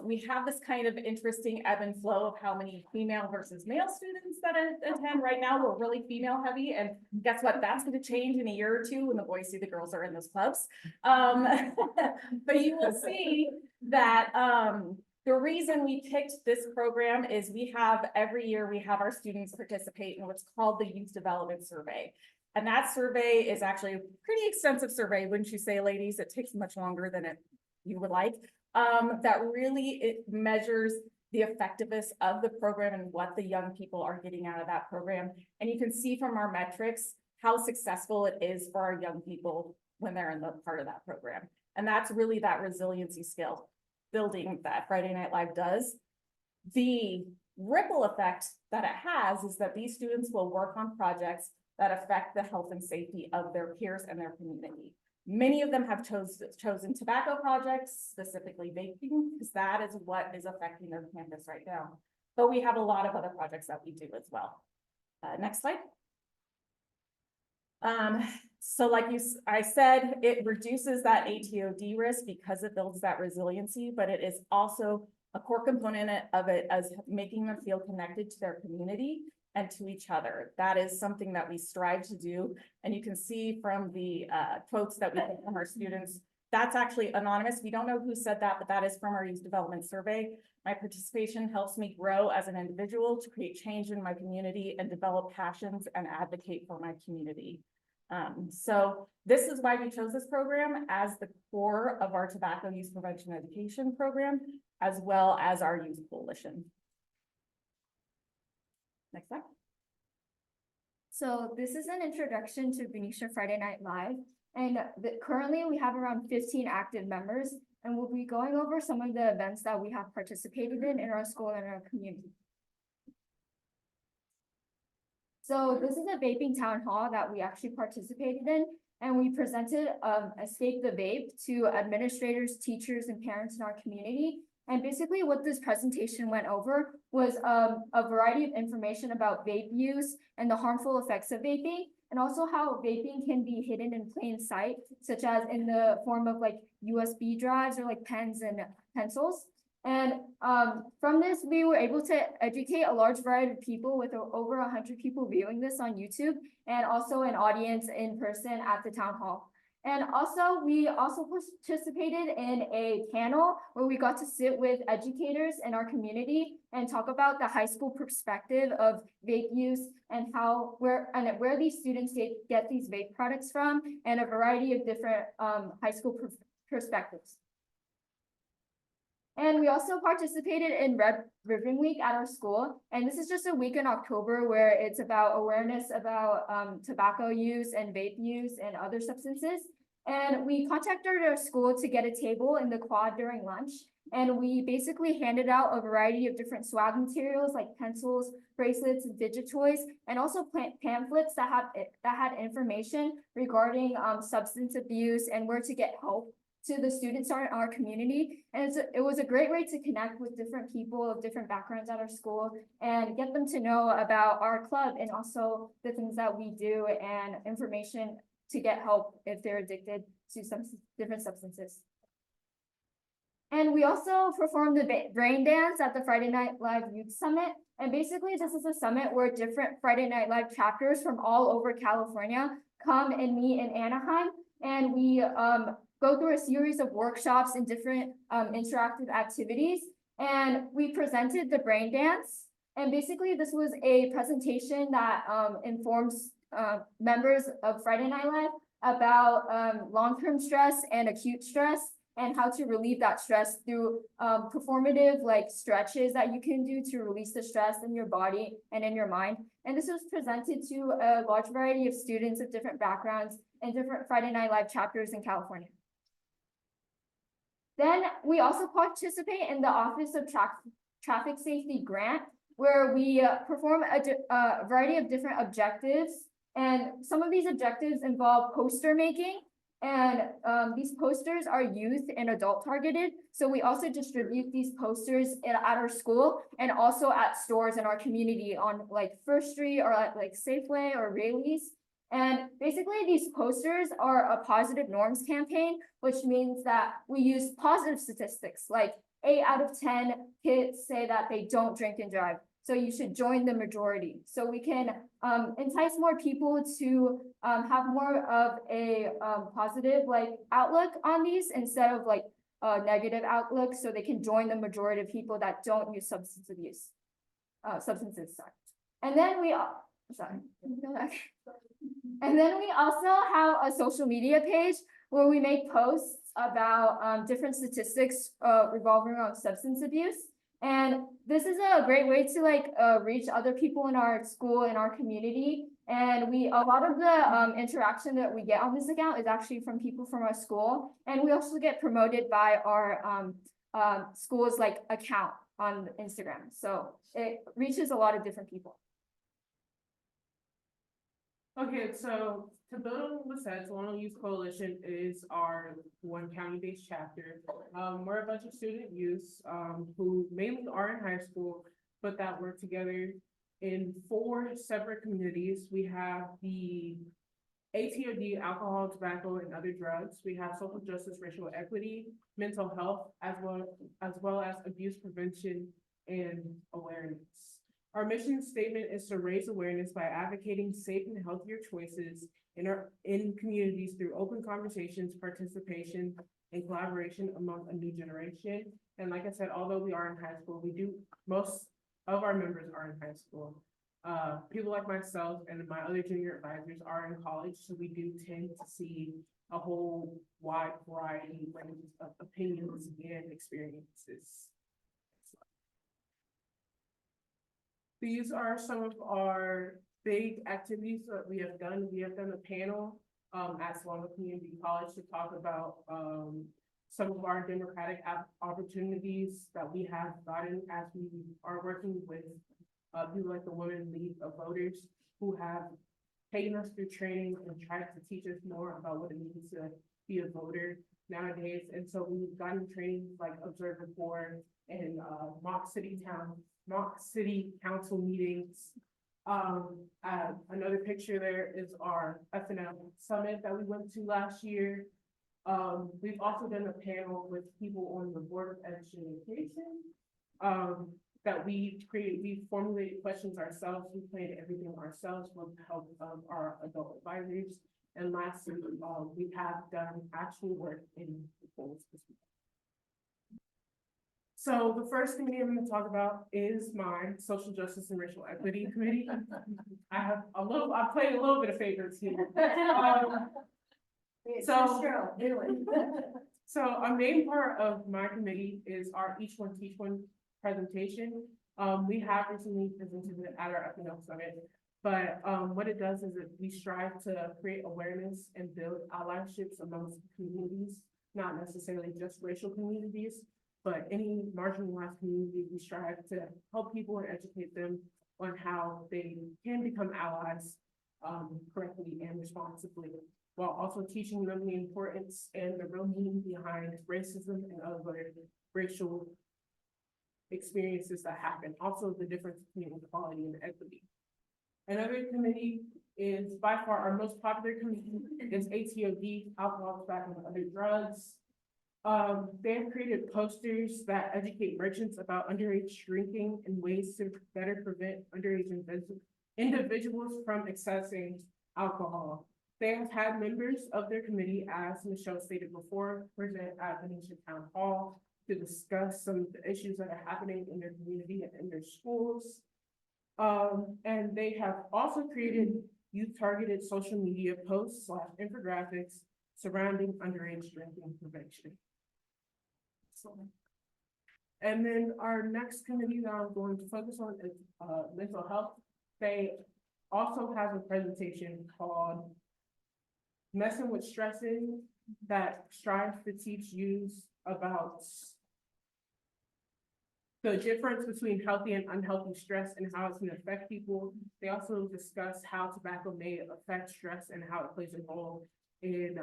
We have this kind of interesting ebb and flow of how many female versus male students that attend. Right now, we're really female heavy, and guess what? That's going to change in a year or 2 when the boys see the girls are in those clubs. But you will see that the reason we picked this program is every year we have our students participate in what's called the Youth Development Survey. And that survey is actually a pretty extensive survey, wouldn't you say, ladies? It takes much longer than you would like. That really it measures the effectiveness of the program and what the young people are getting out of that program. And you can see from our metrics how successful it is for our young people when they're in the part of that program. And that's really that resiliency skill building that Friday Night Live does. The ripple effect that it has is that these students will work on projects that affect the health and safety of their peers and their community. Many of them have chosen tobacco projects, specifically vaping, because that is what is affecting their campus right now. But we have a lot of other projects that we do as well. Next slide. So like I said, it reduces that ATOD risk because it builds that resiliency, but it is also a core component of it as making them feel connected to their community and to each other. That is something that we strive to do. And you can see from the quotes that we get from our students, that's actually anonymous. We don't know who said that, but that is from our youth development survey. My participation helps me grow as an individual to create change in my community and develop passions and advocate for my community. So this is why we chose this program as the core of our tobacco use prevention education program, as well as our youth coalition. Next slide. So this is an introduction to Benicia Friday Night Live. And currently we have around 15 active members, and we'll be going over some of the events that we have participated in our school and our community. So this is a vaping town hall that we actually participated in, and we presented Escape the Vape to administrators, teachers, and parents in our community. And basically what this presentation went over was a variety of information about vape use and the harmful effects of vaping, and also how vaping can be hidden in plain sight, such as in the form of like USB drives or like pens and pencils. And from this, we were able to educate a large variety of people with over 100 people viewing this on YouTube, and also an audience in person at the town hall. And also, we also participated in a panel where we got to sit with educators in our community and talk about the high school perspective of vape use and where these students get these vape products from, and a variety of different high school perspectives. And we also participated in Red Ribbon Week at our school. And this is just a week in October where it's about awareness about tobacco use and vape use and other substances. And we contacted our school to get a table in the quad during lunch. And we basically handed out a variety of different swag materials like pencils, bracelets, digitoys, and also pamphlets that had information regarding substance abuse and where to get help to the students in our community. And it was a great way to connect with different people of different backgrounds at our school and get them to know about our club and also the things that we do and information to get help if they're addicted to some different substances. And we also performed the brain dance at the Friday Night Live Youth Summit. And basically this is a summit where different Friday Night Live chapters from all over California come and meet in Anaheim. And we go through a series of workshops and different interactive activities. And we presented the brain dance. And basically this was a presentation that informs members of Friday Night Live about long-term stress and acute stress and how to relieve that stress through performative like stretches that you can do to release the stress in your body and in your mind. And this was presented to a large variety of students of different backgrounds and different Friday Night Live chapters in California. Then we also participate in the Office of Traffic Safety Grant, where we perform a variety of different objectives. And some of these objectives involve poster making. And these posters are youth and adult targeted. So we also distribute these posters at our school and also at stores in our community on like First Street or at like Safeway or Rayleigh's. And basically these posters are a positive norms campaign, which means that we use positive statistics, like 8 out of 10 kids say that they don't drink and drive. So you should join the majority. So we can entice more people to have more of a positive like outlook on these instead of like a negative outlook, so they can join the majority of people that don't use substances, sorry. And then we And then we also have a social media page where we make posts about different statistics revolving around substance abuse. And this is a great way to like reach other people in our school, in our community, And a lot of the interaction that we get on this account is actually from people from our school. And we also get promoted by our school's like account on Instagram. So it reaches a lot of different people. Okay, so to build on what was said, Solano Youth Coalition is our one county-based chapter. We're a bunch of student youths who mainly are in high school, but that work together in 4 separate communities. We have the ATOD, alcohol, tobacco, and other drugs. We have social justice, racial equity, mental health, as well as abuse prevention and awareness. Our mission statement is to raise awareness by advocating safe and healthier choices in communities through open conversations, participation, and collaboration among a new generation. And like I said, although we are in high school, most of our members are in high school. People like myself and my other junior advisors are in college, so we do tend to see a whole wide variety of opinions and experiences. These are some of our big activities that we have done. We have done a panel at Solano Community College to talk about some of our democratic opportunities that we have gotten as we are working with people like the Women League of Voters, who have taken us through training and tried to teach us more about what it means to be a voter nowadays. And so we've gotten training like Observer Board and mock city council meetings. Another picture there is our FNL summit that we went to last year. We've also done a panel with people on the Board of Education that we formulated questions ourselves. We planned everything ourselves with the help of our adult advisors. And lastly, we have done actual work in the polls this week. So the first committee I'm going to talk about is mine, Social Justice and Racial Equity Committee. I played a little bit of favorites here. So a main part of my committee is our Each One Teach One presentation. We have recently presented it at our FNL Summit, but what it does is that we strive to create awareness and build allyships amongst communities, not necessarily just racial communities, but any marginalized community. We strive to help people and educate them on how they can become allies correctly and responsibly, while also teaching them the importance and the real meaning behind racism and other racial experiences that happen. Also the difference between equality and equity. Another committee is by far our most popular committee is ATOD, alcohol, tobacco, and other drugs. They have created posters that educate merchants about underage drinking and ways to better prevent underage individuals from accessing alcohol. They have had members of their committee, as Michelle stated before, present at Benicia Town Hall to discuss some of the issues that are happening in their community and in their schools. And they have also created youth-targeted social media posts / infographics surrounding underage drinking prevention. And then our next committee that I'm going to focus on is mental health. They also have a presentation called Messing with Stressing that strives to teach youth about the difference between healthy and unhealthy stress and how it can affect people. They also discuss how tobacco may affect stress and how it plays a role in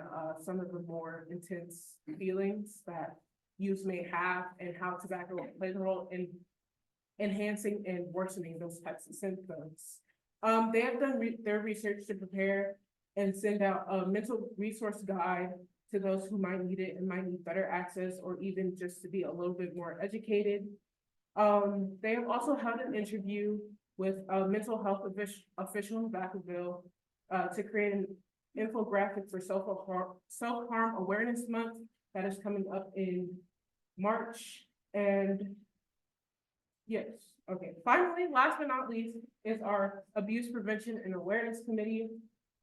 some of the more intense feelings that youth may have, and how tobacco plays a role in enhancing and worsening those types of symptoms. They have done their research to prepare and send out a mental resource guide to those who might need it and might need better access, or even just to be a little bit more educated. They have also held an interview with a mental health official in Vacaville to create an infographic for self-harm awareness month that is coming up in March. And yes, okay. Finally, last but not least, is our Abuse Prevention and Awareness Committee.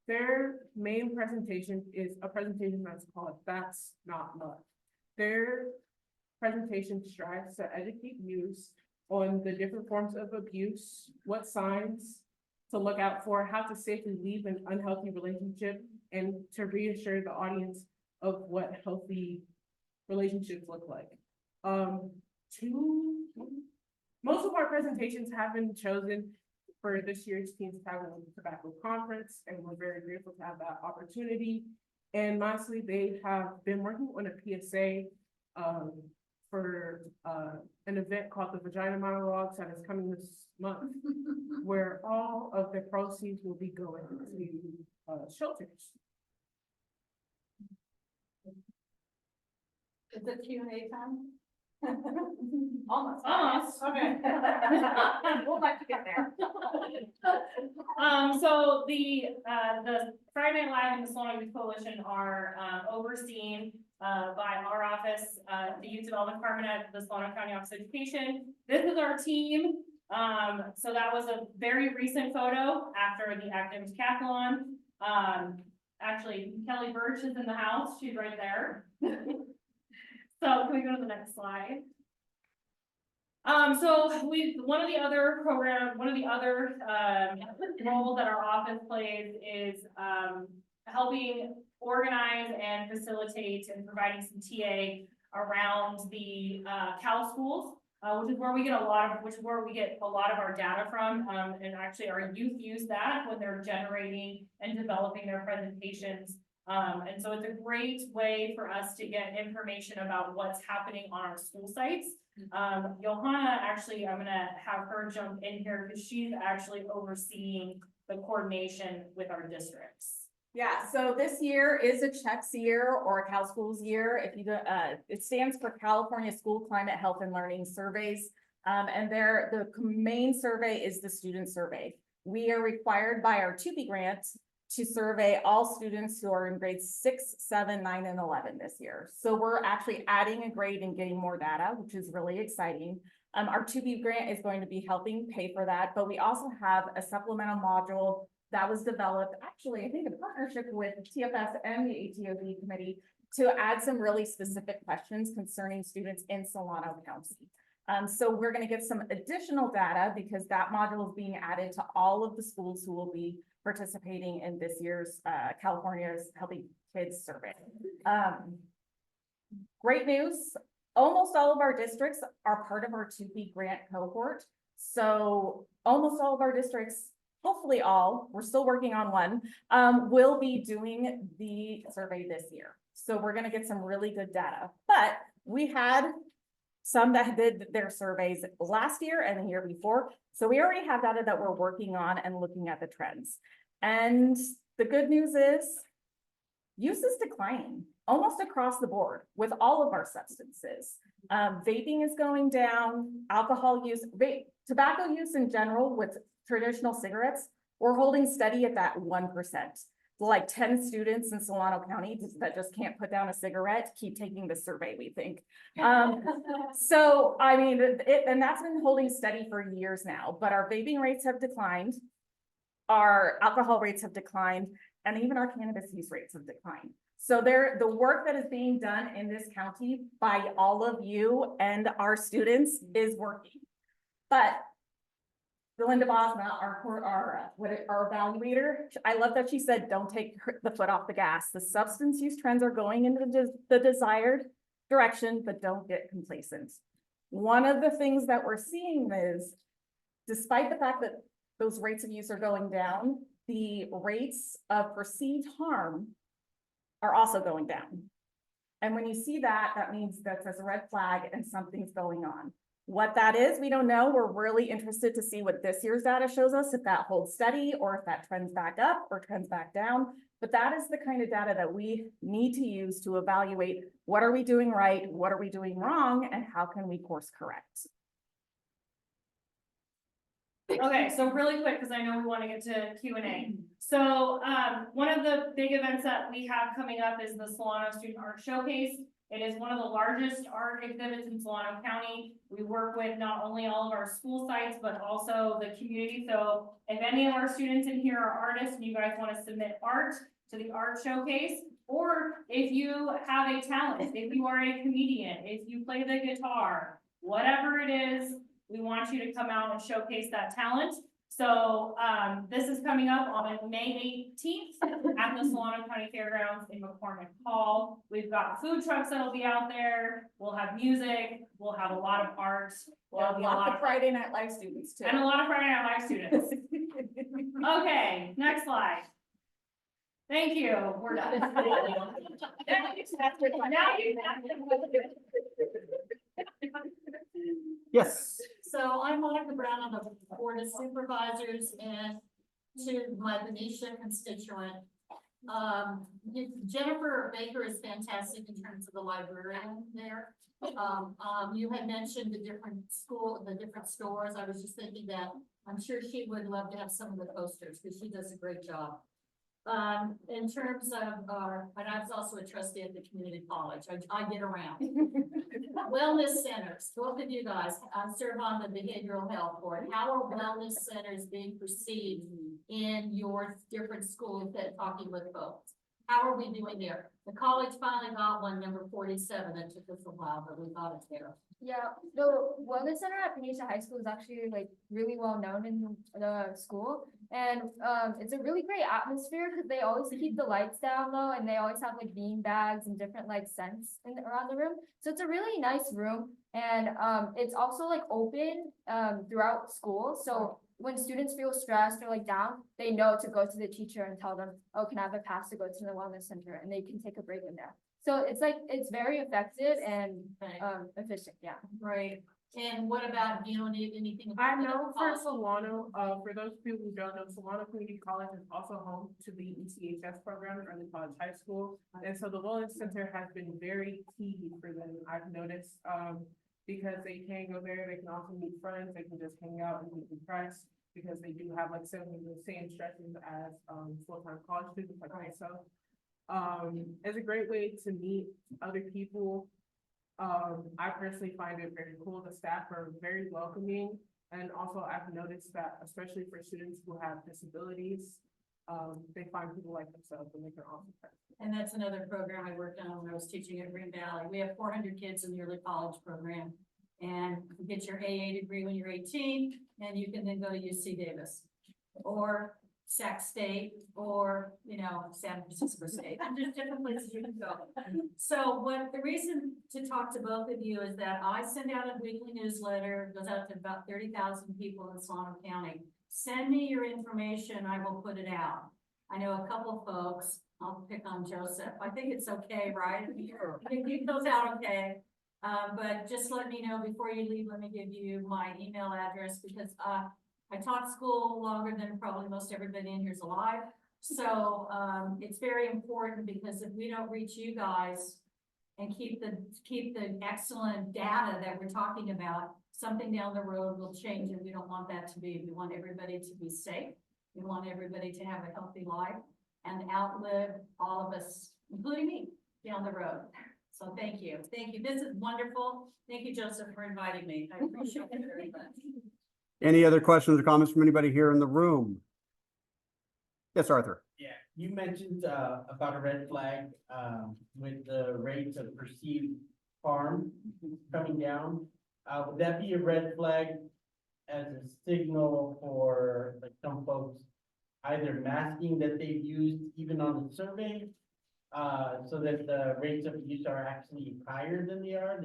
Their main presentation is a presentation that's called That's Not Love. Their presentation strives to educate youth on the different forms of abuse, what signs to look out for, how to safely leave an unhealthy relationship, and to reassure the audience of what healthy relationships look like. Most of our presentations have been chosen for this year's Teens Tavern Tobacco Conference, and we're very grateful to have that opportunity. And lastly, they have been working on a PSA for an event called the Vagina Monologues that is coming this month, where all of the proceeds will be going to shelters. Is it Q&A time? Almost, okay. We'll have to get there. So the Friday Night Live and the Solano Youth Coalition are overseen by our office, the Youth Development Department at the Solano County Office of Education. This is our team. So that was a very recent photo after the active decathlon. Actually, Kelly Birch is in the house. She's right there. So can we go to the next slide? So one of the other roles that our office plays is helping organize and facilitate and providing some TA around the Cal schools, which is where we get a lot of our data from. And actually our youth use that when they're generating and developing their presentations. And so it's a great way for us to get information about what's happening on our school sites. Johanna, actually, I'm gonna have her jump in here because she's actually overseeing the coordination with our districts. Yeah, so this year is a CHECS year or a Cal Schools year. If you do, it stands for California School Climate Health and Learning Surveys. And the main survey is the student survey. We are required by our 2B grant to survey all students who are in grades 6, 7, 9, and 11 this year. So we're actually adding a grade and getting more data, which is really exciting. Our 2B grant is going to be helping pay for that, but we also have a supplemental module that was developed, actually, I think in partnership with TFS and the ATOD committee, to add some really specific questions concerning students in Solano County. So we're going to get some additional data because that module is being added to all of the schools who will be participating in this year's California's Healthy Kids Survey. Great news, almost all of our districts are part of our 2B grant cohort. So almost all of our districts, hopefully all, we're still working on one, will be doing the survey this year. So we're gonna get some really good data, but we had some that did their surveys last year and the year before. So we already have data that we're working on and looking at the trends. And the good news is use is declining almost across the board with all of our substances. Vaping is going down, alcohol use, tobacco use in general with traditional cigarettes, we're holding steady at that 1%. Like 10 students in Solano County that just can't put down a cigarette, keep taking the survey, we think. So, I mean, and that's been holding steady for years now, but our vaping rates have declined, our alcohol rates have declined, and even our cannabis use rates have declined. So the work that is being done in this county by all of you and our students is working. But Belinda Bosma, our evaluator, I love that she said, don't take the foot off the gas. The substance use trends are going into the desired direction, but don't get complacent. One of the things that we're seeing is, despite the fact that those rates of use are going down, the rates of perceived harm are also going down. And when you see that, that means that's a red flag and something's going on. What that is, we don't know. We're really interested to see what this year's data shows us, if that holds steady or if that trends back up or trends back down. But that is the kind of data that we need to use to evaluate what are we doing right, what are we doing wrong, and how can we course correct. Okay, so really quick, because I know we want to get to Q&A. So one of the big events that we have coming up is the Solano Student Art Showcase. It is one of the largest art exhibits in Solano County. We work with not only all of our school sites, but also the community. So if any of our students in here are artists and you guys want to submit art to the art showcase, or if you have a talent, if you are a comedian, if you play the guitar, whatever it is, we want you to come out and showcase that talent. So, this is coming up on May 18th at the Solano County Fairgrounds in McCormick Hall. We've got food trucks that'll be out there. We'll have music. We'll have a lot of art. Well, There'll be a lots lot of Friday Night Live students too. and a lot of Friday Night Live students. Okay, next slide. Thank you. We're done. Now you have Yes. So I'm Monica Brown, I'm the Board of Supervisors, and to my Benicia constituent. Jennifer Baker is fantastic in terms of the librarian there. You had mentioned the different stores. I was just thinking that I'm sure she would love to have some of the posters, because she does a great job. In terms of, and I was also a trustee at the community college, I get around. Wellness centers, both of you guys, I serve on the behavioral health board. How are wellness centers being perceived in your different schools that talking with folks? How are we doing there? The college finally got one, number 47. It took us a while, but we got it there. Yeah, the wellness center at Benicia High School is actually like really well known in the school. And it's a really great atmosphere because they always keep the lights down low, and they always have like bean bags and different like scents around the room. So it's a really nice room, and it's also like open throughout school. So when students feel stressed or like down, they know to go to the teacher and tell them, oh, can I have a pass to go to the wellness center? And they can take a break in there. So it's like, it's very effective and efficient, yeah. Right. And what about, you don't need anything? I know for Solano, for those people who don't know, Solano Community College is also home to the ECHS program, Early College High School. And so the Wellness Center has been very key for them, I've noticed, because they can go there, they can also meet friends, they can just hang out and decompress, because they do have like some of the same stresses as full-time college students like myself. It's a great way to meet other people. I personally find it very cool. The staff are very welcoming, and also I've noticed that, especially for students who have disabilities, they find people like themselves and they can also. And that's another program I worked on when I was teaching at Green Valley. We have 400 kids in the early college program, and you get your AA degree when you're 18, and you can then go to UC Davis or Sac State or, you know, San Francisco State. There's different places you can go. So what the reason to talk to both of you is that I send out a weekly newsletter, goes out to about 30,000 people in Solano County. Send me your information, I will put it out. I know a couple folks, I'll pick on Joseph. I think it's okay, right? I think it goes out okay. But just let me know before you leave. Let me give you my email address, because I taught school longer than probably most everybody in here is alive. So it's very important, because if we don't reach you guys and keep the excellent data that we're talking about, something down the road will change, and we don't want that to be. We want everybody to be safe. We want everybody to have a healthy life and outlive all of us, including me, down the road. So thank you. Thank you. This is wonderful. Thank you, Joseph, for inviting me. I appreciate it very much. Any other questions or comments from anybody here in the room? Yes, Arthur. Yeah, you mentioned about a red flag with the rates of perceived harm coming down. Would that be a red flag as a signal for like some folks either masking that they've used even on the survey, so that the rates of use are actually higher than they are?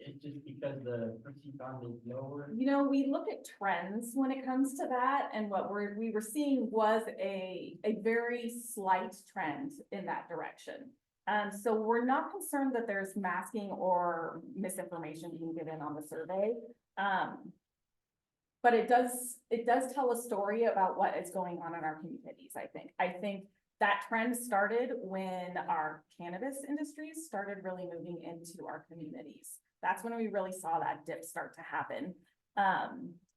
It's just because the perceived harm is lower? You know, we look at trends when it comes to that, and what we were seeing was a very slight trend in that direction. So we're not concerned that there's masking or misinformation being given on the survey. But it does tell a story about what is going on in our communities, I think. I think that trend started when our cannabis industries started really moving into our communities. That's when we really saw that dip start to happen.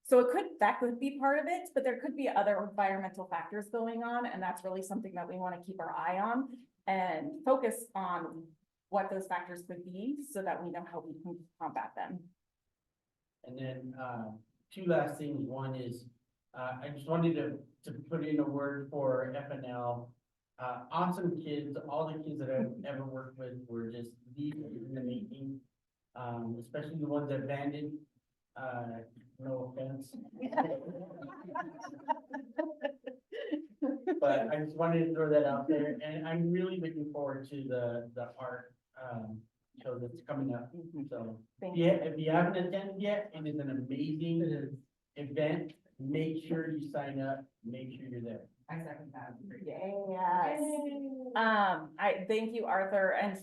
So that could be part of it, but there could be other environmental factors going on, and that's really something that we want to keep our eye on and focus on what those factors could be, so that we know how we can combat them. And then two last things. One is I just wanted to put in a word for FNL. Awesome kids. All the kids that I've ever worked with were just leaders in the making, especially the ones that abandoned. no offense. But I just wanted to throw that out there, and I'm really looking forward to the art, show that's coming up, so. Yeah, if you haven't attended yet, it is an amazing event, make sure you sign up, make sure you're there. I second that. Yes. I thank you, Arthur, and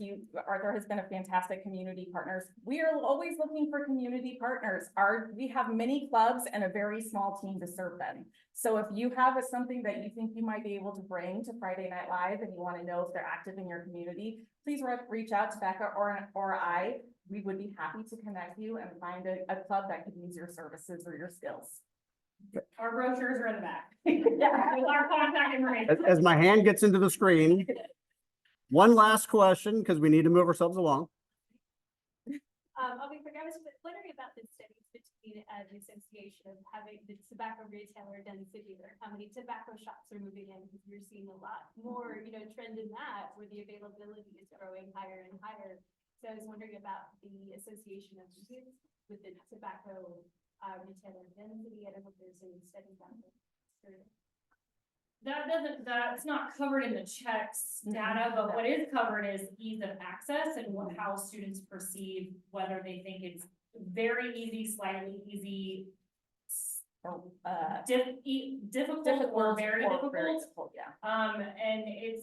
Arthur has been a fantastic community partner. We are always looking for community partners. We have many clubs and a very small team to serve them. So if you have something that you think you might be able to bring to Friday Night Live and you want to know if they're active in your community, please reach out to Becca or I. We would be happy to connect you and find a club that could use your services or your skills. Our brochures are in the back. With our contact information. As my hand gets into the screen, one last question, because we need to move ourselves along. I'll be quick. I was wondering about the studies between the association of having the tobacco retailer density there, how many tobacco shops are moving in, because you're seeing a lot more, trend in that where the availability is growing higher and higher. So I was wondering about the association of youth with the tobacco retailer density. I don't know if there's any studies out there. That's not covered in the checks data, but what is covered is ease of access and how students perceive whether they think it's very easy, slightly easy, difficult or very difficult. Yeah. And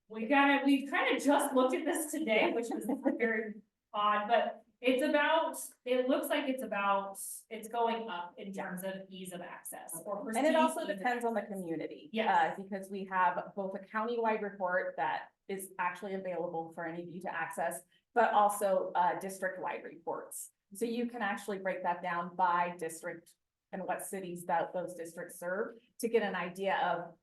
we've kind of just looked at this today, which is very odd, but it looks like it's going up in terms of ease of access or And it also perceived ease of depends on the access. community. Yes. Because we have both a countywide report that is actually available for any of you to access, but also district-wide reports. So you can actually break that down by district and what cities that those districts serve to get an idea of,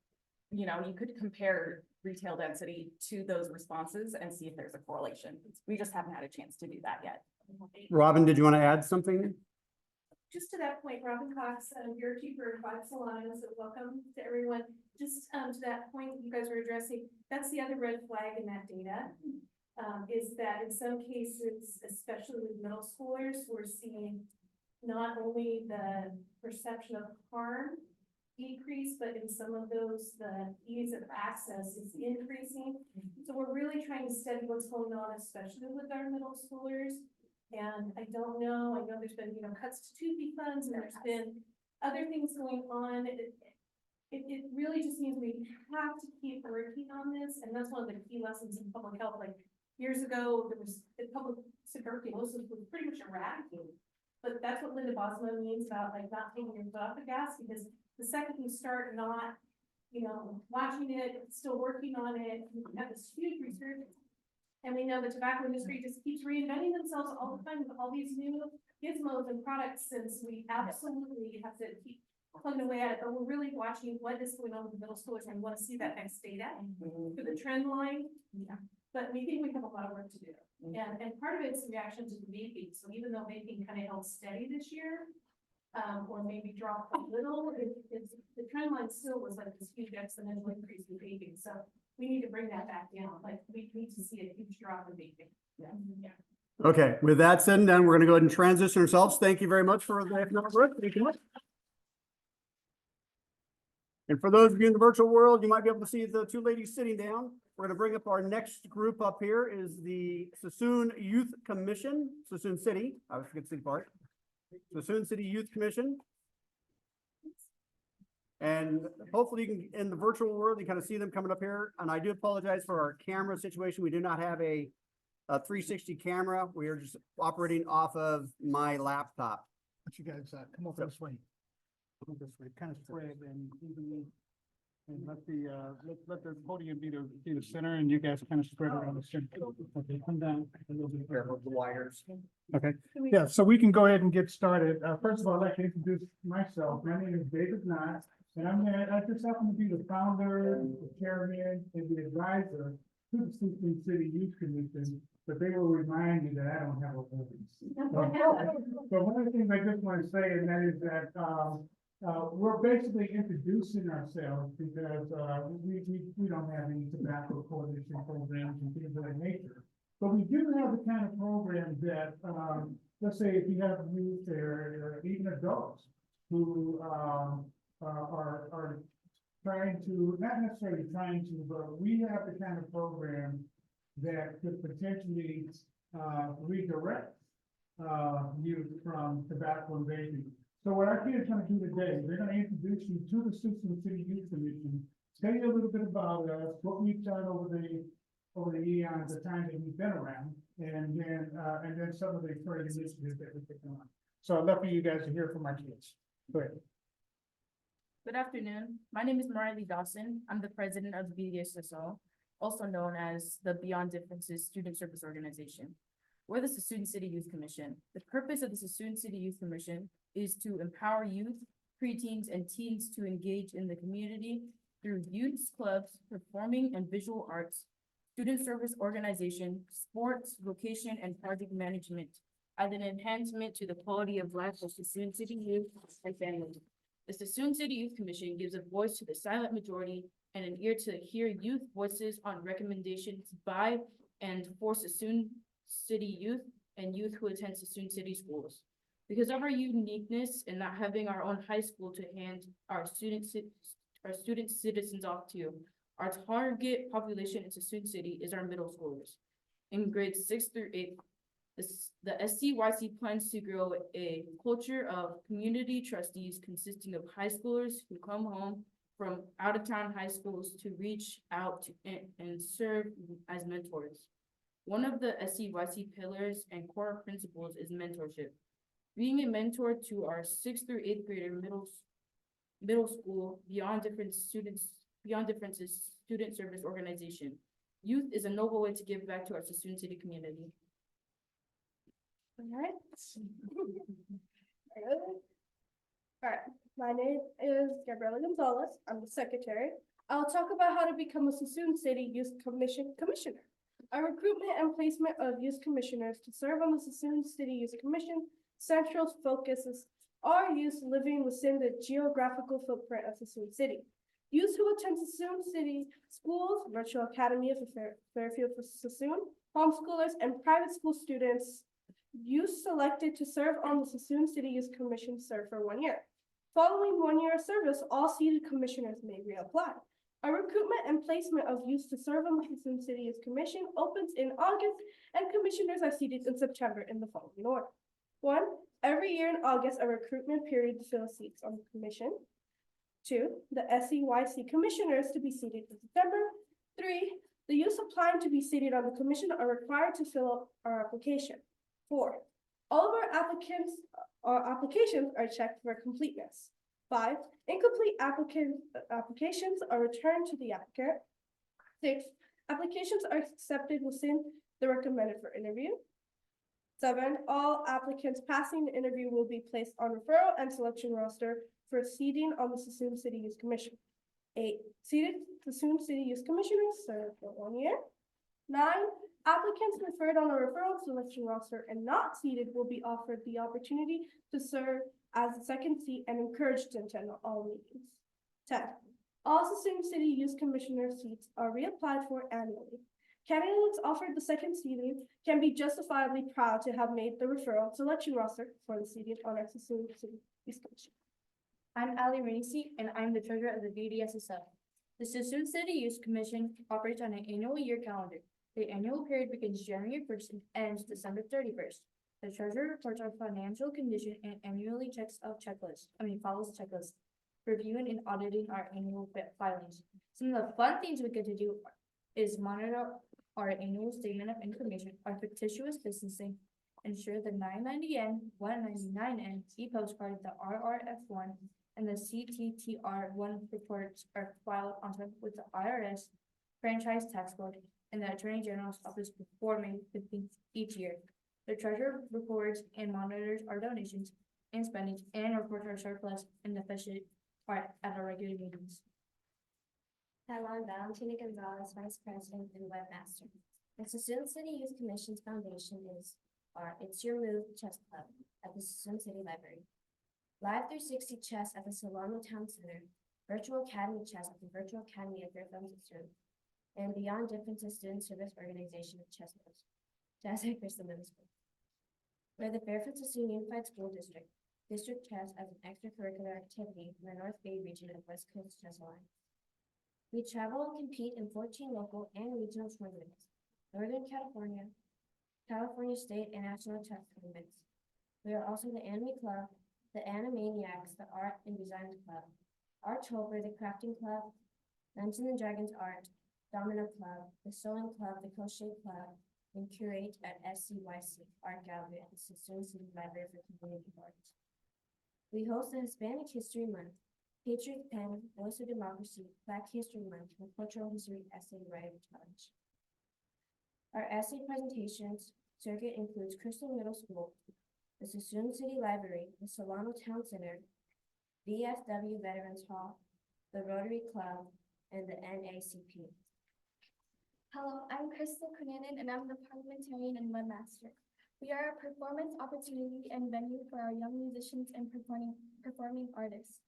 you could compare retail density to those responses and see if there's a correlation. We just haven't had a chance to do that yet. Robin, did you want to add something? Just to that point, Robin Cox, bureaukeeper of Five Salons, so welcome to everyone. Just to that point you guys were addressing, that's the other red flag in that data. Is that in some cases, especially with middle schoolers, we're seeing not only the perception of harm decrease, but in some of those, the ease of access is increasing. So we're really trying to study what's going on, especially with our middle schoolers. And I don't know, I know there's been, cuts to 2P funds and there's been other things going on. It really just means we have to keep working on this. And that's one of the key lessons in public health. Like years ago, there was the public tuberculosis was pretty much eradicated. But that's what Linda Bosma means about like not taking your foot off the gas, because the second you start not, watching it, still working on it, you have this huge resurgence. And we know the tobacco industry just keeps reinventing themselves all the time with all these new gizmos and products, since we absolutely have to keep plugging away at it. But we're really watching what is going on with the middle schoolers, and we want to see that next data for the trend line. But we think we have a lot of work to do. And part of it's reaction to the vaping. So even though vaping kind of held steady this year, or maybe dropped a little, the trend line still was like this huge exponential increase in vaping. So we need to bring that back down. Like we need to see a huge drop in vaping. Yeah. Okay, with that said and done, we're going to go ahead and transition ourselves. Thank you very much for the economic work. Thank you much. And for those of you in the virtual world, you might be able to see the two ladies sitting down. We're going to bring up our next group up here is the Sassoon Youth Commission, Sassoon City. I always forget the city part. Sassoon City Youth Commission. And hopefully you can, in the virtual world, you kind of see them coming up here. And I do apologize for our camera situation. We do not have a 360 camera. We are just operating off of my laptop. But you guys come over this way. Come over this way, kind of spread and evenly. And let the podium be the center, and you guys kind of spread around the center. Okay, come down a little bit. Careful with the wires. Okay, yeah, so we can go ahead and get started. First of all, I'd like to introduce myself. My name is David Knott, and I just happen to be the founder, the chairman, and the advisor to the Sassoon City Youth Commission, but they will remind me that I don't have a voice. So one of the things I just want to say, and that is that we're basically introducing ourselves because we don't have any tobacco coalition programs and things of that nature. But we do have the kind of programs that let's say if you have youth there, even adults who, are trying to, not necessarily trying to, but we have the kind of program that could potentially, redirect, youth from tobacco and vaping. So what our kids are gonna do today, they're gonna introduce you to the Citizen City Youth Commission, tell you a little bit about us, what we've done over the eons, the time that we've been around, and then some of the current initiatives that we're taking on. So I'd love for you guys to hear from our kids. Go ahead. Good afternoon. My name is Marley Dawson. I'm the president of the BDSSO, also known as the Beyond Differences Student Service Organization. We're the Sassoon City Youth Commission. The purpose of the Sassoon City Youth Commission is to empower youth, preteens, and teens to engage in the community through youth clubs, performing and visual arts, student service organization, sports, vocation, and project management as an enhancement to the quality of life of Sassoon City youth and families. The Sassoon City Youth Commission gives a voice to the silent majority and an ear to hear youth voices on recommendations by and for Sassoon City youth and youth who attend Sassoon City schools. Because of our uniqueness and not having our own high school to hand our student citizens off to, our target population in Sassoon City is our middle schoolers. In grades 6 through 8, the SCYC plans to grow a culture of community trustees consisting of high schoolers who come home from out-of-town high schools to reach out and serve as mentors. One of the SCYC pillars and core principles is mentorship. Being a mentor to our 6th through 8th grader middle school Beyond Differences Student Service Organization. Youth is a noble way to give back to our Sassoon City community. All right. All right, my name is Gabriela Gonzalez. I'm the secretary. I'll talk about how to become a Sassoon City Youth Commission commissioner. Our recruitment and placement of youth commissioners to serve on the Sassoon City Youth Commission central focuses are youth living within the geographical footprint of Sassoon City. Youth who attend Sassoon City schools, Virtual Academy of Fairfield for Sassoon, homeschoolers, and private school students. Youth selected to serve on the Sassoon City Youth Commission serve for 1 year. Following 1 year of service, all seated commissioners may reapply. Our recruitment and placement of youth to serve on the Sassoon City Youth Commission opens in August, and commissioners are seated in September in the following order. 1, every year in August, a recruitment period to fill seats on the commission. 2, the SCYC commissioners to be seated in September. 3, the youth applying to be seated on the commission are required to fill out our application. 4, all of our applications are checked for completeness. 5, incomplete applications are returned to the applicant. 6, applications are accepted within the recommended for interview. 7, all applicants passing the interview will be placed on referral and selection roster for seating on the Sassoon City Youth Commission. 8, seated Sassoon City Youth Commissioners serve for 1 year. 9, applicants referred on a referral selection roster and not seated will be offered the opportunity to serve as a second seat and encouraged to attend all meetings. 10, all Sassoon City Youth Commissioner seats are reapplied for annually. Candidates offered the second seating can be justifiably proud to have made the referral selection roster for the seating on our Sassoon City Youth Commission. I'm Ali Renisi, and I'm the treasurer of the BDSSO. The Sassoon City Youth Commission operates on an annual year calendar. The annual period begins January 1st and ends December 31st. The treasurer reports our financial condition and annually follows checklists, reviewing and auditing our annual filings. Some of the fun things we get to do is monitor our annual statement of information, our fictitious distancing, ensure the 990N, 199N e-postcard, the RRF1, and the CTTR1 reports are filed on time with the IRS, franchise tax code, and the Attorney General's office before May 15th each year. The treasurer records and monitors our donations and spendings and reports our surplus and deficit at our regular meetings. Hello, I'm Valentina Gonzalez, Vice President and Webmaster. The Sassoon City Youth Commission's foundation is our It's Your Move Chess Club at the Sassoon City Library, Live 360 Chess at the Solano Town Center, Virtual Academy Chess at the Virtual Academy of Fairfield Sassoon, and Beyond Differences Student Service Organization of Chess at Crystal Middle School. Where the Fairfield Sassoon Unified School District, District Chess as an extracurricular activity in the North Bay region of West Coast Chess Alliance. We travel and compete in 14 local and regional tournaments, Northern California, California State and National Chess tournaments. We are also the Anime Club, the Animaniacs, the Art and Design Club, Artober, the Crafting Club, Dungeons and Dragons Art, Domino Club, the Sewing Club, the Crochet Club, and curate at SCYC Art Gallery at the Sassoon City Library for Community Arts. We host the Hispanic History Month, Patriot Pen, Voice of Democracy, Black History Month, and Cultural History Essay Writing Challenge. Our essay presentations circuit includes Crystal Middle School, the Sassoon City Library, the Solano Town Center, VFW Veterans Hall, the Rotary Club, and the NACP. Hello, I'm Crystal Kunanen, and I'm the parliamentarian and webmaster. We are a performance opportunity and venue for our young musicians and performing artists.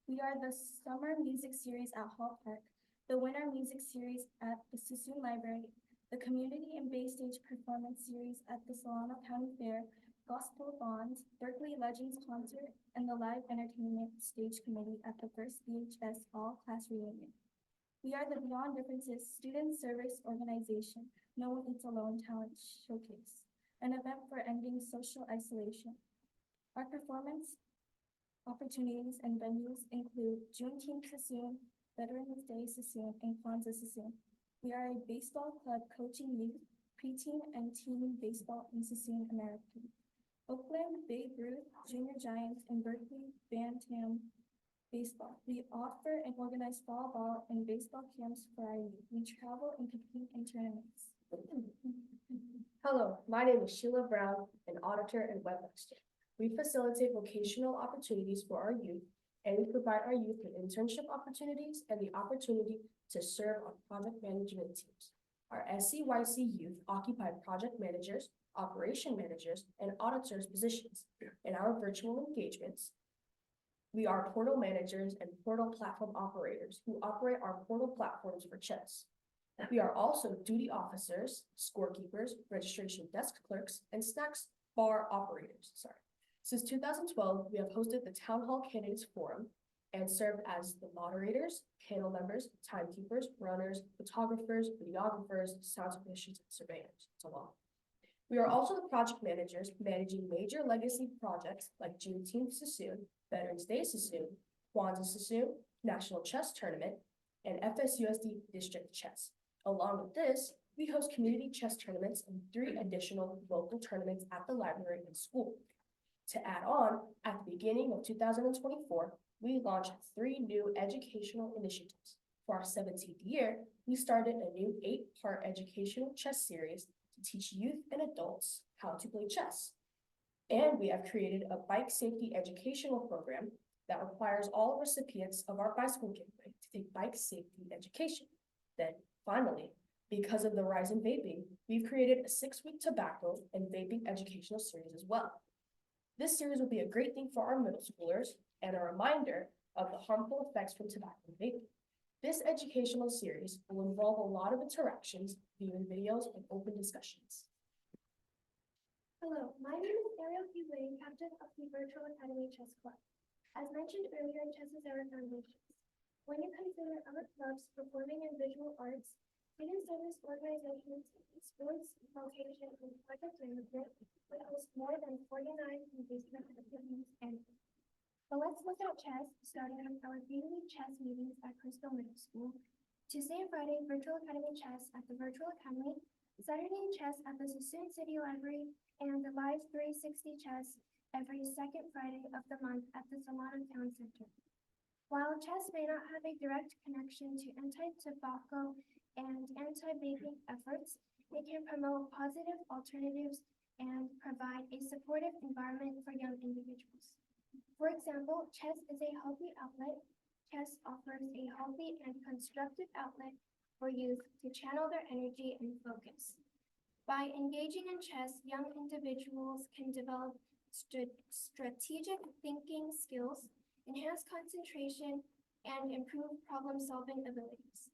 We are the Summer Music Series at Hall Park, the Winter Music Series at the Sassoon Library, the Community and Bay Stage Performance Series at the Solano County Fair, Gospel Bonds, Berkeley Legends Concert, and the Live Entertainment Stage Committee at the first VHS All-Class Reunion. We are the Beyond Differences Student Service Organization, No One Eats Alone Talent Showcase, an event for ending social isolation. Our performance opportunities and venues include Juneteenth Sassoon, Veterans Day Sassoon, and Kwanzaa Sassoon. We are a baseball club coaching youth, preteen, and teen baseball in Sassoon American. Oakland, Babe Ruth, Junior Giants, and Berkeley Bantam Baseball. We offer and organize fall ball and baseball camps for our youth. We travel and compete in tournaments. Hello, my name is Sheila Brown, an auditor and webmaster. We facilitate vocational opportunities for our youth, and we provide our youth with internship opportunities and the opportunity to serve on project management teams. Our SCYC youth occupy project managers, operation managers, and auditors positions. In our virtual engagements, we are portal managers and portal platform operators who operate our portal platforms for chess. We are also duty officers, scorekeepers, registration desk clerks, and snacks bar operators. Since 2012, we have hosted the Town Hall Candidates Forum and served as the moderators, panel members, timekeepers, runners, photographers, videographers, sound technicians, and surveyors. It's a lot. We are also the project managers managing major legacy projects like Juneteenth Sassoon, Veterans Day Sassoon, Kwanzaa Sassoon, National Chess Tournament, and FSUSD District Chess. Along with this, we host community chess tournaments and 3 additional local tournaments at the library and school. To add on, at the beginning of 2024, we launched 3 new educational initiatives. For our 17th year, we started a new 8-part educational chess series to teach youth and adults how to play chess. And we have created a bike safety educational program that requires all recipients of our bicycle giveaway to take bike safety education. Then, finally, because of the rise in vaping, we've created a 6-week tobacco and vaping educational series as well. This series will be a great thing for our middle schoolers and a reminder of the harmful effects from tobacco and vaping. This educational series will involve a lot of interactions, viewing videos, and open discussions. Hello, my name is Ariel Hughley, captain of the Virtual Academy Chess Club. As mentioned earlier, chess is our foundations. When you consider other clubs performing in visual arts, student service organizations, sports, vocation, and project management, we host more than 49 engagement activities annually. But let's look at chess, starting with our daily chess meetings at Crystal Middle School. Tuesday and Friday, Virtual Academy Chess at the Virtual Academy, Saturday Chess at the Sassoon City Library, and the Live 360 Chess every second Friday of the month at the Solano Town Center. While chess may not have a direct connection to anti-tobacco and anti-vaping efforts, it can promote positive alternatives and provide a supportive environment for young individuals. For example, chess is a healthy outlet. Chess offers a healthy and constructive outlet for youth to channel their energy and focus. By engaging in chess, young individuals can develop strategic thinking skills, enhance concentration, and improve problem-solving abilities.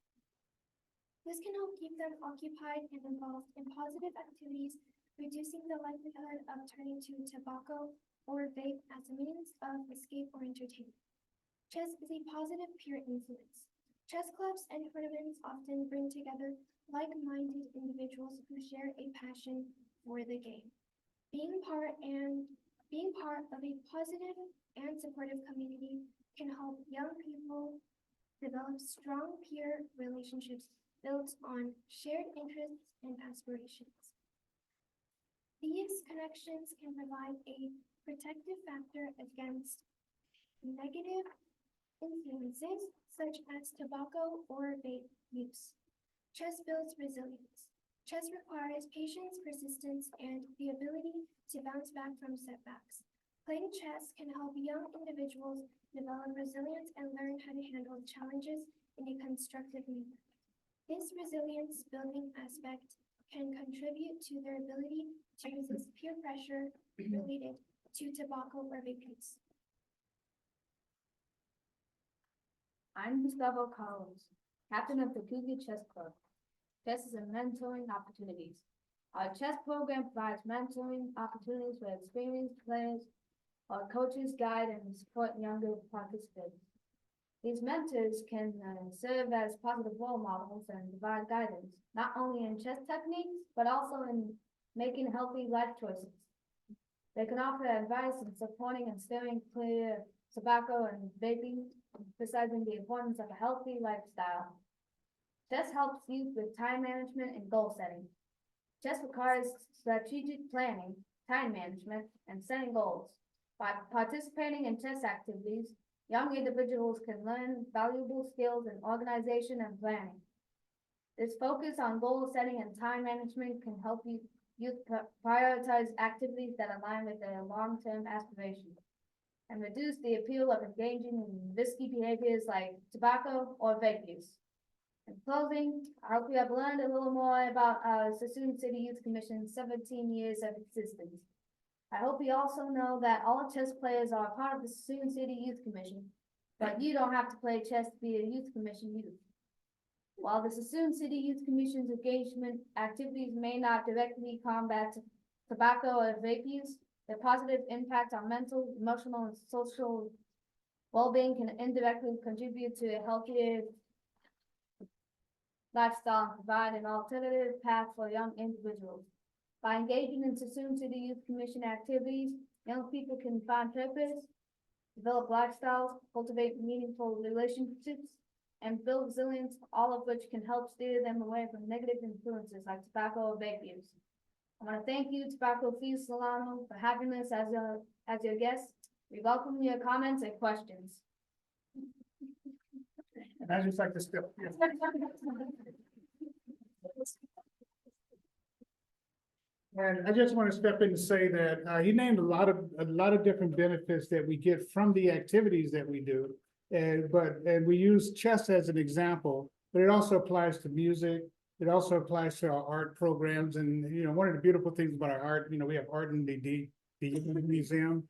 This can help keep them occupied and involved in positive activities reducing the likelihood of turning to tobacco or vape as a means of escape or entertainment. Chess is a positive peer influence. Chess clubs and tournaments often bring together like-minded individuals who share a passion for the game. Being part of a positive and supportive community can help young people develop strong peer relationships built on shared interests and aspirations. These connections can provide a protective factor against negative influences such as tobacco or vape use. Chess builds resilience. Chess requires patience, persistence, and the ability to bounce back from setbacks. Playing chess can help young individuals develop resilience and learn how to handle challenges in a constructive manner. This resilience building aspect can contribute to their ability to resist peer pressure related to tobacco or vape use. I'm Gustavo Collins, captain of the Cougar Chess Club. Chess is a mentoring opportunities. Our chess program provides mentoring opportunities for experienced players. Our coaches guide and support younger participants. These mentors can serve as positive role models and provide guidance, not only in chess techniques, but also in making healthy life choices. They can offer advice in supporting and steering clear tobacco and vaping, emphasizing the importance of a healthy lifestyle. Chess helps youth with time management and goal setting. Chess requires strategic planning, time management, and setting goals. By participating in chess activities, young individuals can learn valuable skills in organization and planning. This focus on goal setting and time management can help youth prioritize activities that align with their long-term aspirations and reduce the appeal of engaging in risky behaviors like tobacco or vape use. In closing, I hope you have learned a little more about our Sassoon City Youth Commission's 17 years of existence. I hope you also know that all chess players are part of the Sassoon City Youth Commission, but you don't have to play chess to be a Youth Commission youth. While the Sassoon City Youth Commission's engagement activities may not directly combat tobacco or vape use, their positive impact on mental, emotional, and social well-being can indirectly contribute to a healthier lifestyle and provide an alternative path for young individuals. By engaging in Sassoon City Youth Commission activities, young people can find purpose, develop lifestyles, cultivate meaningful relationships, and build resilience, all of which can help steer them away from negative influences like tobacco or vape use. I want to thank you, Tobacco Free Solano, for having us as your guest. We welcome your comments and questions. And I just like to step. And I just want to step in to say that he named a lot of different benefits that we get from the activities that we do. And we use chess as an example, but it also applies to music. It also applies to our art programs. And, one of the beautiful things about our art, we have art in the museum.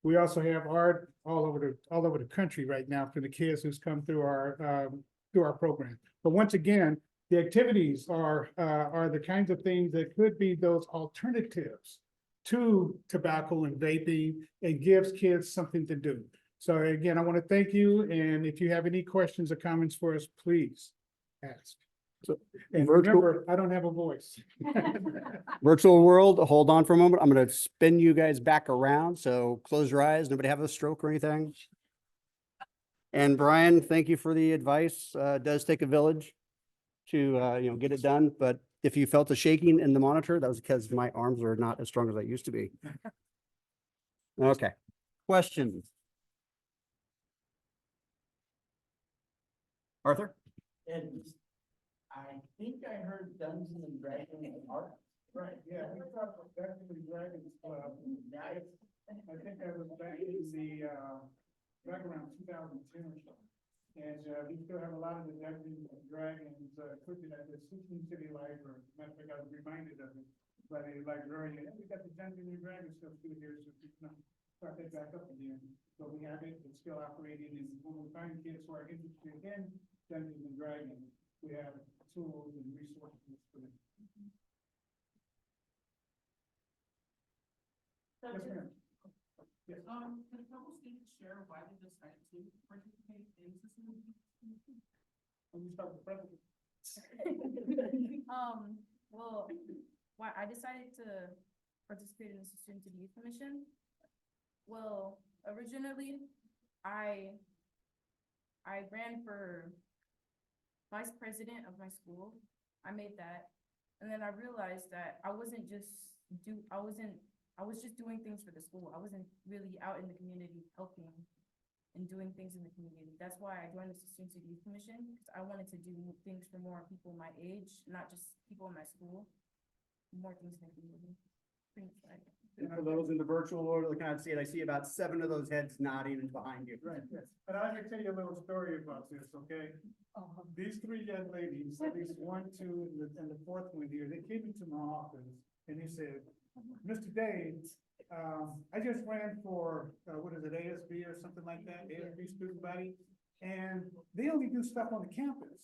We also have art all over the country right now for the kids who's come through our program. But once again, the activities are the kinds of things that could be those alternatives to tobacco and vaping and gives kids something to do. So again, I want to thank you. And if you have any questions or comments for us, please ask. So, and remember, I don't have a voice. Virtual world, hold on for a moment. I'm going to spin you guys back around. So close your eyes. Nobody have a stroke or anything. And Brian, thank you for the advice. It does take a village to get it done. But if you felt the shaking in the monitor, that was because my arms are not as strong as I used to be. Okay. Questions? Arthur? And I think I heard Dungeons and Dragons and art. Right, yeah, we talked about Dungeons and Dragons Club. I think that was back in the, back around 2010 or so. And we still have a lot of the Dungeons and Dragons cooking at the Sassoon City Library. Matter of fact, I was reminded of it by the librarian. We got the Dungeons and Dragons stuff through here, so we can start that back up again. But we have it, it's still operating, and when we find kids who are interested in Dungeons and Dragons, we have tools and resources for them. So Yes, just- ma'am. Yes. Can a couple students share why they decided to participate in sustainability? Let me start with the president. Well, why I decided to participate in the Student to the Youth Commission. Well, originally, I ran for vice president of my school. I made that. And then I realized that I was just doing things for the school. I wasn't really out in the community helping and doing things in the community. That's why I joined the Student to the Youth Commission, because I wanted to do things for more people my age, not just people in my school. More things in the community. Pretty exciting. And for those in the virtual world, looking out to see it, I see about 7 of those heads nodding and behind you. Right, yes. And I can tell you a little story about this, okay? These 3 young ladies, at least 1, 2, and the 4th one here, they came into my office and they said, Mr. Day, I just ran for, what is it, ASB or something like that, ASB student body, and they only do stuff on the campus.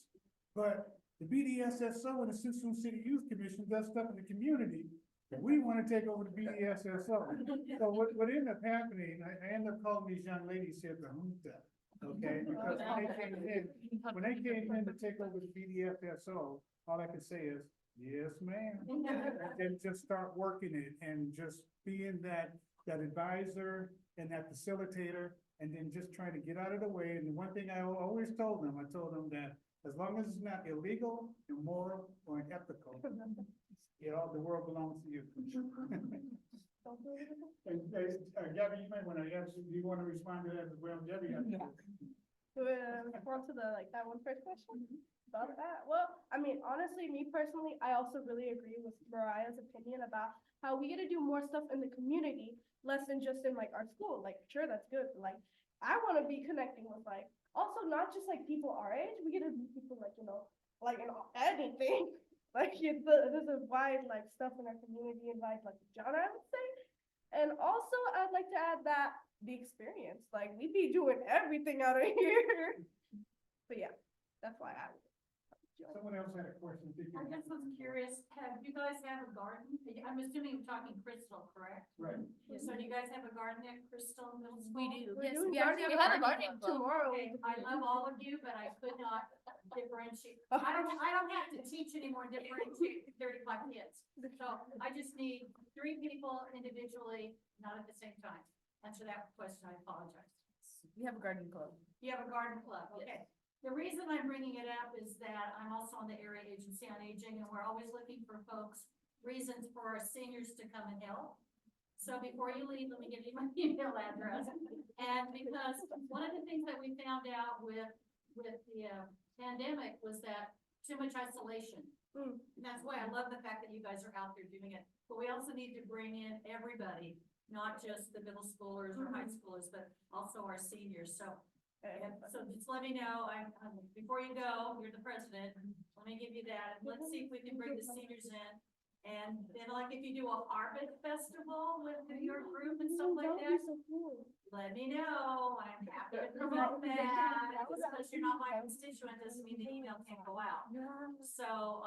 But the BDSSO and the Citizen City Youth Commission does stuff in the community. We want to take over the BDSSO. So what ended up happening, I ended up calling these young ladies here the junta, okay? Because when they came in to take over the BDSSO, all I could say is, yes, ma'am. And then just start working it and just being that advisor and that facilitator, and then just trying to get out of the way. And the one thing I always told them that as long as it's not illegal, immoral, or unethical, the world belongs to you. And Gabby, you might want to answer, do you want to respond to that as well? Gabby? Respond to that one first question about that. Well, I mean, honestly, me personally, I also really agree with Mariah's opinion about how we get to do more stuff in the community, less than just in like our school. Like, sure, that's good. But, like, I want to be connecting with also not just like people our age. We get to meet people like in anything. Like there's a wide stuff in our community and like genre, I would say. And also, I'd like to add that the experience, we be doing everything out of here. But yeah, that's why I would. Someone else had a question. I just was curious, have you guys have a garden? I'm assuming you're talking Crystal, correct? Right. So do you guys have a garden at Crystal Middle School? We do. We're Yes, doing we actually gardening have a gardening club. tomorrow. Okay, I love all of you, but I could not differentiate. I don't have to teach anymore, differentiate 35 kids. So I just need 3 people individually, not at the same time. Answer that question, I apologize. We have a gardening club. You have a garden club, okay. The reason I'm bringing it up is that I'm also on the Area Agency on Aging, and we're always looking for folks, reasons for our seniors to come and help. So before you leave, let me give you my email address. And because one of the things that we found out with the pandemic was that too much isolation. And that's why I love the fact that you guys are out there doing it. But we also need to bring in everybody, not just the middle schoolers or high schoolers, but also our seniors. So just let me know, before you go, you're the president, let me give you that, and let's see if we can bring the seniors in. And then if you do a harvest festival with your group and stuff like that, let me know, I'm happy to promote that. Because you're not my constituent, doesn't mean the email can't go out. So,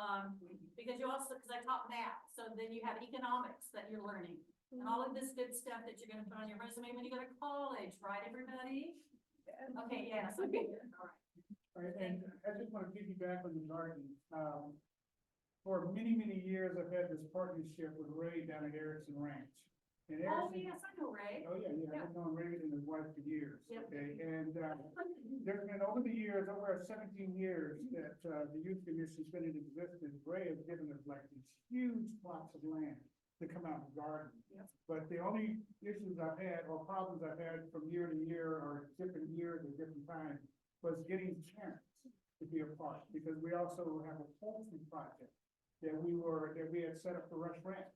because I taught math, so then you have economics that you're learning. And all of this good stuff that you're gonna put on your resume when you go to college, right, everybody? Okay, yes, okay, all right. All right, and I just want to piggyback on the garden. For many, many years, I've had this partnership with Ray down at Erickson Ranch. And Oh, Erickson- yes, I know Ray. Oh, yeah, I've known Ray and his wife for years, Yep. okay? And there's been over the years, over 17 years that the Youth Commission's been in existence. Ray has given us these huge plots of land to come out and garden. Yep. But the only issues I've had or problems I've had from year to year or different years at different times was getting parents to be a part, because we also have a poultry project that we had set up for Rush Ranch.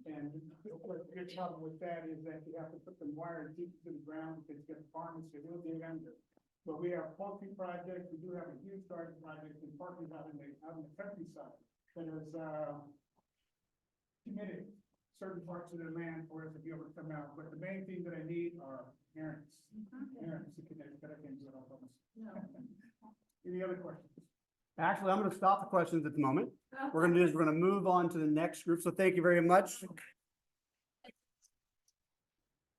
And the big problem with that is that you have to put the wire deep to the ground because the farmers say we'll dig under. But we have poultry projects, we do have a huge garden project in partners out in the countryside that is committed certain parts of the land for us to be able to come out. But the main thing that I need are parents. Parents to connect, but I can't do it all by myself. Any other questions? Actually, I'm going to stop the questions at the moment. We're going to move on to the next group. So thank you very much.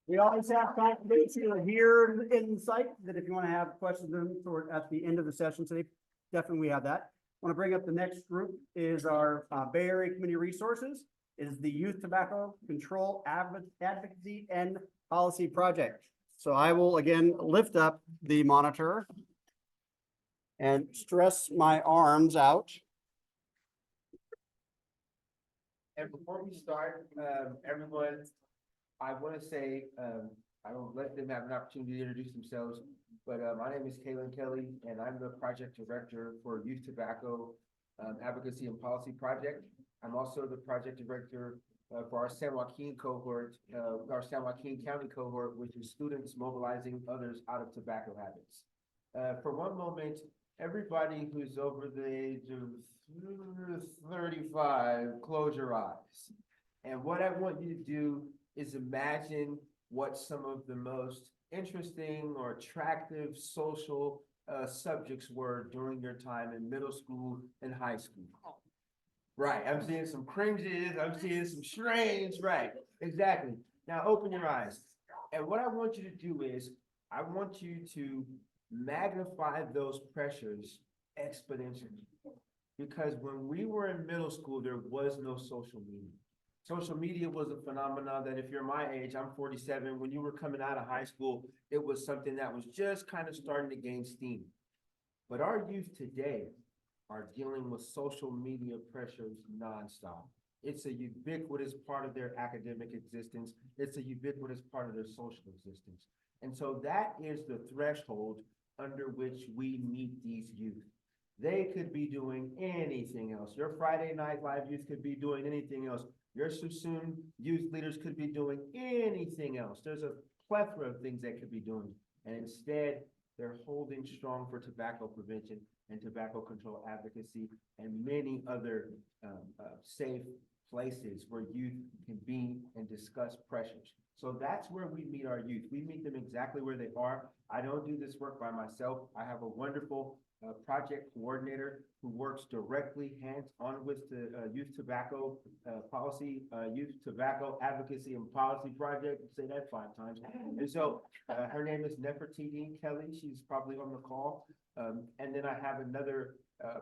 We always have faculty who are here in sight, that if you want to have questions at the end of the session today, definitely we have that. I want to bring up the next group is our Bay Area Community Resources, is the Youth Tobacco Control Advocacy and Policy Project. So I will again lift up the monitor and stress my arms out. And before we start, everyone, I want to say, I will let them have an opportunity to introduce themselves, but my name is Kaylin Kelly, and I'm the project director for Youth Tobacco Advocacy and Policy Project. I'm also the project director for our San Joaquin cohort, our San Joaquin County cohort, which is students mobilizing others out of tobacco habits. For one moment, everybody who's over the age of 35, close your eyes. And what I want you to do is imagine what some of the most interesting or attractive social subjects were during your time in middle school and high school. Right, I'm seeing some cringes, I'm seeing some strange, right, exactly. Now open your eyes. And what I want you to do is, I want you to magnify those pressures exponentially. Because when we were in middle school, there was no social media. Social media was a phenomenon that if you're my age, I'm 47, when you were coming out of high school, it was something that was just kind of starting to gain steam. But our youth today are dealing with social media pressures nonstop. It's a ubiquitous part of their academic existence. It's a ubiquitous part of their social existence. And so that is the threshold under which we meet these youth. They could be doing anything else. Your Friday Night Live youth could be doing anything else. Your Susun youth leaders could be doing anything else. There's a plethora of things they could be doing. And instead, they're holding strong for tobacco prevention and tobacco control advocacy and many other safe places where youth can be and discuss pressures. So that's where we meet our youth. We meet them exactly where they are. I don't do this work by myself. I have a wonderful project coordinator who works directly hands-on with the Youth Tobacco Policy, Youth Tobacco Advocacy and Policy Project. Say that 5 times. And so her name is Nefertiti Kelly. She's probably on the call. And then I have another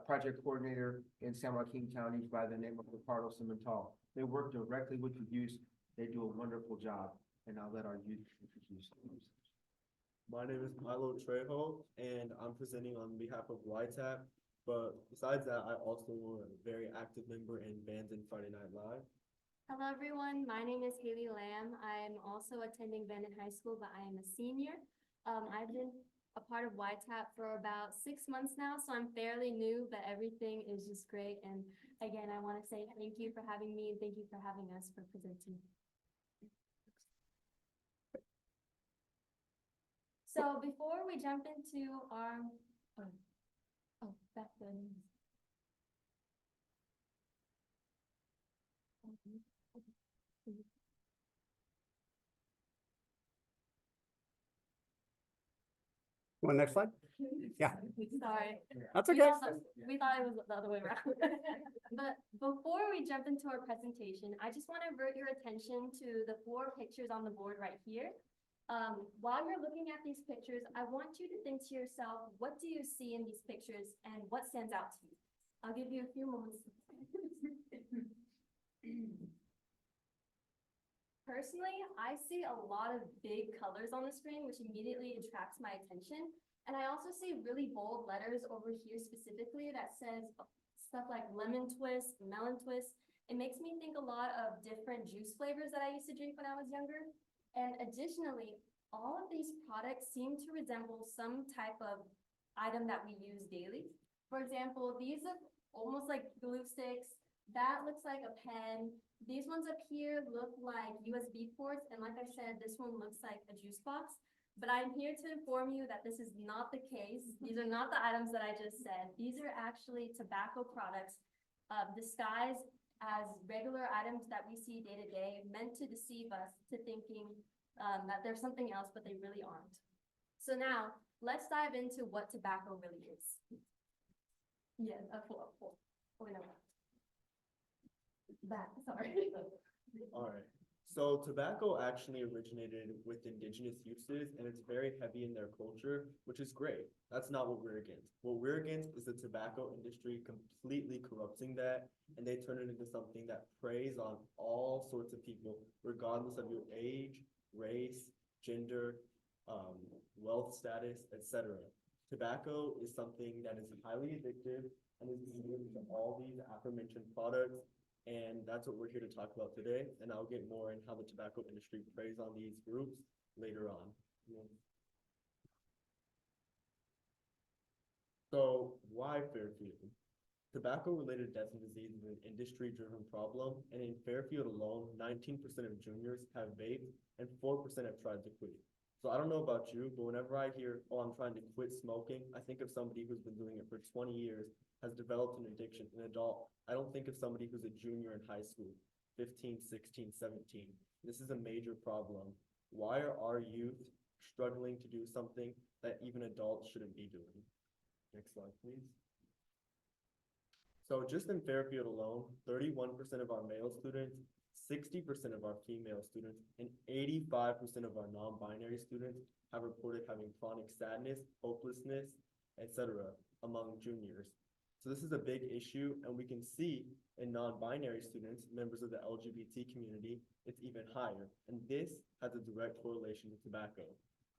project coordinator in San Joaquin County by the name of Ricardo Cimental. They work directly with the youth. They do a wonderful job. And I'll let our youth introduce themselves. My name is Milo Trejo, and I'm presenting on behalf of YTAP. But besides that, I also am a very active member in bands and Friday Night Live. Hello, everyone. My name is Haley Lamb. I'm also attending Bandon High School, but I am a senior. I've been a part of YTAP for about 6 months now, so I'm fairly new, but everything is just great. And again, I want to say thank you for having me and thank you for having us for presenting. So before we jump into our, back then. Want next slide? Yeah. Sorry. That's We okay. we thought it was the other way around. But before we jump into our presentation, I just want to avert your attention to the 4 pictures on the board right here. While you're looking at these pictures, I want you to think to yourself, what do you see in these pictures and what stands out to you? I'll give you a few moments. Personally, I see a lot of big colors on the screen, which immediately attracts my attention. And I also see really bold letters over here specifically that says stuff like lemon twist, melon twist. It makes me think a lot of different juice flavors that I used to drink when I was younger. And additionally, all of these products seem to resemble some type of item that we use daily. For example, these are almost like glue sticks. That looks like a pen. These ones up here look like USB ports. And like I said, this one looks like a juice box. But I'm here to inform you that this is not the case. These are not the items that I just said. These are actually tobacco products disguised as regular items that we see day to day, meant to deceive us to thinking that there's something else, but they really aren't. So now, let's dive into what tobacco really is. Yeah, sorry. All right. So tobacco actually originated with indigenous uses and it's very heavy in their culture, which is great. That's not what we're against. What we're against is the tobacco industry completely corrupting that, and they turn it into something that preys on all sorts of people, regardless of your age, race, gender, wealth status, etc. Tobacco is something that is highly addictive and is used in all these aforementioned products. And that's what we're here to talk about today. And I'll get more in how the tobacco industry preys on these groups later on. So why Fairfield? Tobacco-related deaths and disease is an industry-driven problem. And in Fairfield alone, 19% of juniors have vaped and 4% have tried to quit. So I don't know about you, but whenever I hear, oh, I'm trying to quit smoking, I think of somebody who's been doing it for 20 years, has developed an addiction, an adult. I don't think of somebody who's a junior in high school, 15, 16, 17. This is a major problem. Why are our youth struggling to do something that even adults shouldn't be doing? Next slide, please. So just in Fairfield alone, 31% of our male students, 60% of our female students, and 85% of our non-binary students have reported having chronic sadness, hopelessness, etc. among juniors. So this is a big issue, and we can see in non-binary students, members of the LGBT community, it's even higher. And this has a direct correlation to tobacco.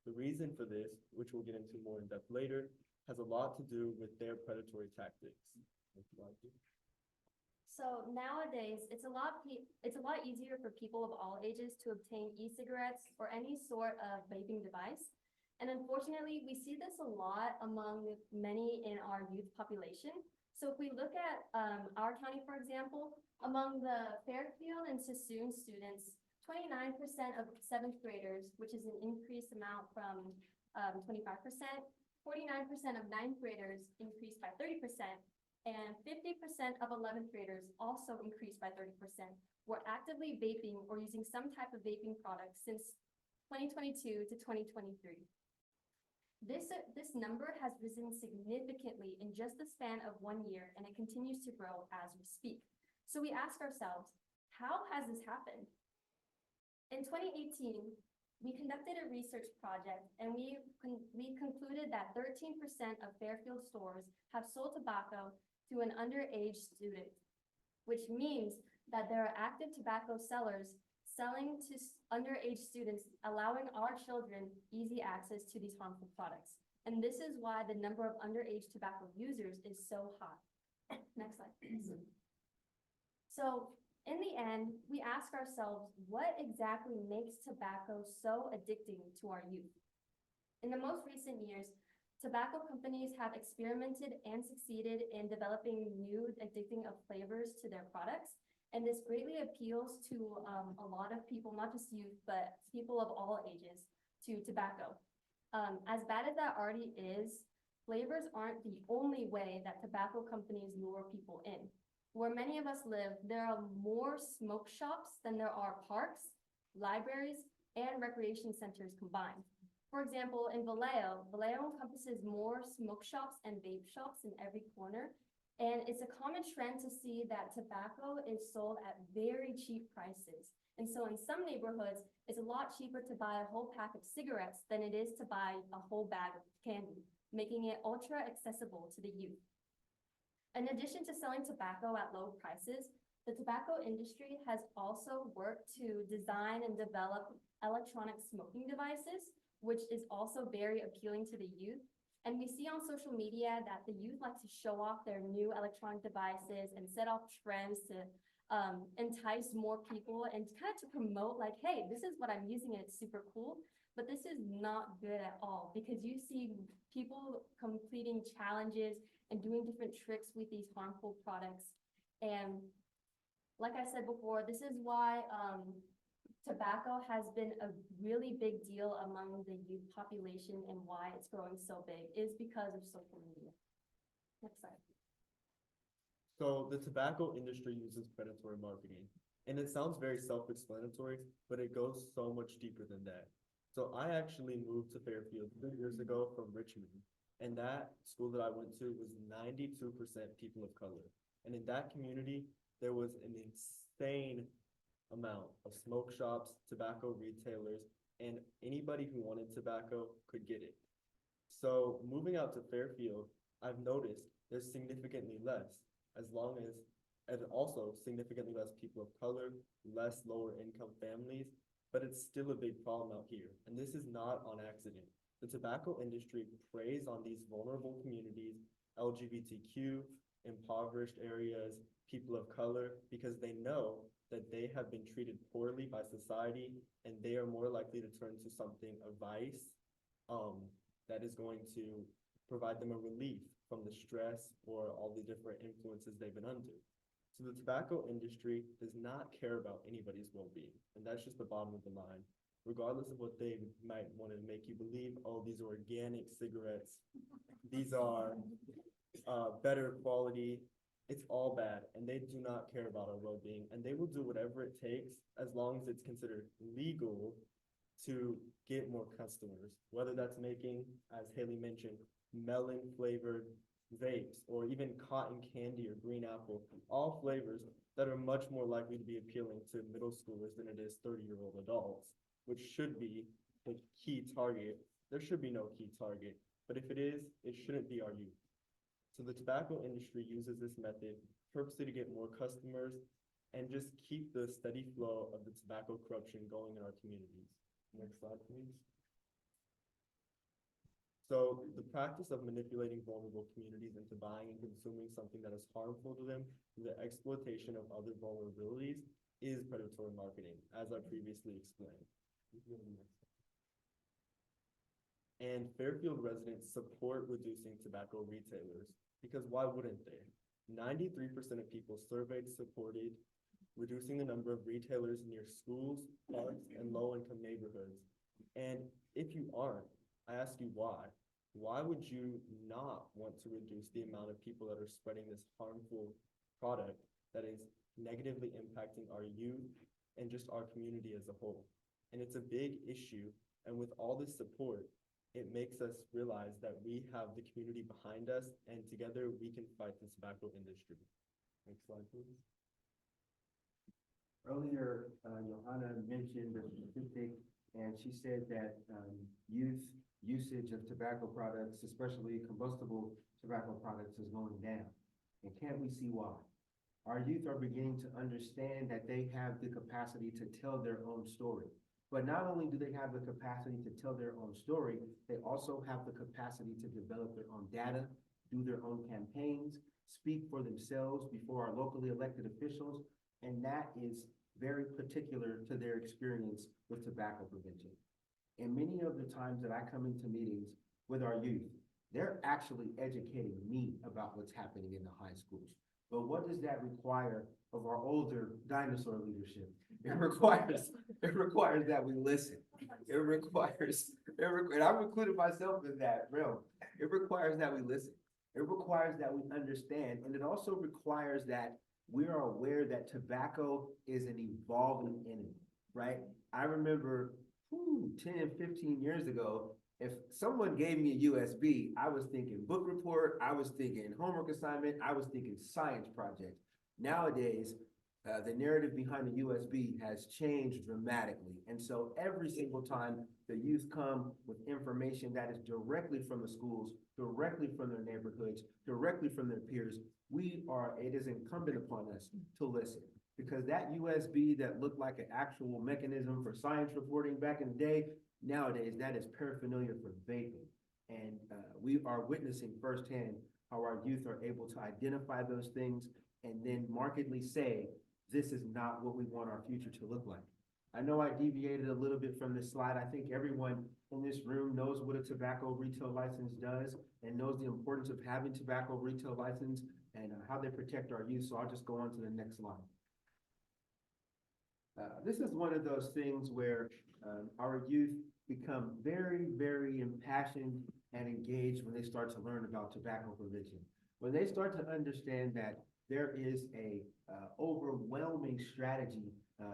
The reason for this, which we'll get into more in depth later, has a lot to do with their predatory tactics. So nowadays, it's a lot easier for people of all ages to obtain e-cigarettes or any sort of vaping device. And unfortunately, we see this a lot among many in our youth population. So if we look at our county, for example, among the Fairfield and Sassoon students, 29% of 7th graders, which is an increased amount from 25%, 49% of 9th graders increased by 30%, and 50% of 11th graders also increased by 30%, were actively vaping or using some type of vaping product since 2022 to 2023. This number has risen significantly in just the span of 1 year, and it continues to grow as we speak. So we ask ourselves, how has this happened? In 2018, we conducted a research project, and we concluded that 13% of Fairfield stores have sold tobacco to an underage student, which means that there are active tobacco sellers selling to underage students, allowing our children easy access to these harmful products. And this is why the number of underage tobacco users is so high. Next slide, please. So in the end, we ask ourselves, what exactly makes tobacco so addicting to our youth? In the most recent years, tobacco companies have experimented and succeeded in developing new addicting flavors to their products. And this greatly appeals to a lot of people, not just youth, but people of all ages, to tobacco. As bad as that already is, flavors aren't the only way that tobacco companies lure people in. Where many of us live, there are more smoke shops than there are parks, libraries, and recreation centers combined. For example, in Vallejo encompasses more smoke shops and vape shops in every corner. And it's a common trend to see that tobacco is sold at very cheap prices. And so in some neighborhoods, it's a lot cheaper to buy a whole pack of cigarettes than it is to buy a whole bag of candy, making it ultra accessible to the youth. In addition to selling tobacco at low prices, the tobacco industry has also worked to design and develop electronic smoking devices, which is also very appealing to the youth. And we see on social media that the youth like to show off their new electronic devices and set off trends to entice more people and kind of to promote like, hey, this is what I'm using and it's super cool. But this is not good at all because you see people completing challenges and doing different tricks with these harmful products. And like I said before, this is why tobacco has been a really big deal among the youth population, and why it's growing so big is because of social media. Next slide. So the tobacco industry uses predatory marketing, and it sounds very self-explanatory, but it goes so much deeper than that. So I actually moved to Fairfield 3 years ago from Richmond, and that school that I went to was 92% people of color. And in that community, there was an insane amount of smoke shops, tobacco retailers, and anybody who wanted tobacco could get it. So moving out to Fairfield, I've noticed there's significantly less, and also significantly less people of color, less lower income families, but it's still a big problem out here. And this is not on accident. The tobacco industry preys on these vulnerable communities, LGBTQ, impoverished areas, people of color, because they know that they have been treated poorly by society and they are more likely to turn to something, a vice, that is going to provide them a relief from the stress or all the different influences they've been under. So the tobacco industry does not care about anybody's well-being, and that's just the bottom of the line. Regardless of what they might want to make you believe, oh, these are organic cigarettes, these are better quality, it's all bad, and they do not care about our well-being, and they will do whatever it takes as long as it's considered legal to get more customers, whether that's making, as Haley mentioned, melon flavored vapes, or even cotton candy or green apple, all flavors that are much more likely to be appealing to middle schoolers than it is 30-year-old adults, which should be the key target. There should be no key target, but if it is, it shouldn't be our youth. So the tobacco industry uses this method purposely to get more customers and just keep the steady flow of the tobacco corruption going in our communities. Next slide, please. So the practice of manipulating vulnerable communities into buying and consuming something that is harmful to them through the exploitation of other vulnerabilities is predatory marketing, as I previously explained. And Fairfield residents support reducing tobacco retailers because why wouldn't they? 93% of people surveyed supported reducing the number of retailers near schools, parks, and low-income neighborhoods. And if you aren't, I ask you why. Why would you not want to reduce the amount of people that are spreading this harmful product that is negatively impacting our youth and just our community as a whole? And it's a big issue. And with all this support, it makes us realize that we have the community behind us and together we can fight the tobacco industry. Next slide, please. Earlier, Johanna mentioned the statistic, and she said that youth usage of tobacco products, especially combustible tobacco products, is going down. And can't we see why? Our youth are beginning to understand that they have the capacity to tell their own story. But not only do they have the capacity to tell their own story, they also have the capacity to develop their own data, do their own campaigns, speak for themselves before our locally elected officials, and that is very particular to their experience with tobacco prevention. And many of the times that I come into meetings with our youth, they're actually educating me about what's happening in the high schools. But what does that require of our older dinosaur leadership? It requires that we listen. And I've included myself in that realm. It requires that we listen. It requires that we understand, and it also requires that we are aware that tobacco is an evolving enemy, right? I remember 10, 15 years ago, if someone gave me a USB, I was thinking book report, I was thinking homework assignment, I was thinking science project. Nowadays, the narrative behind the USB has changed dramatically. And so every single time the youth come with information that is directly from the schools, directly from their neighborhoods, directly from their peers, it is incumbent upon us to listen. Because that USB that looked like an actual mechanism for science reporting back in the day, nowadays that is paraphernalia for vaping. And we are witnessing firsthand how our youth are able to identify those things and then markedly say, this is not what we want our future to look like. I know I deviated a little bit from this slide. I think everyone in this room knows what a tobacco retail license does and knows the importance of having tobacco retail license and how they protect our youth. So I'll just go on to the next slide. This is one of those things where our youth become very, very impassioned and engaged when they start to learn about tobacco prevention. When they start to understand that there is a overwhelming strategy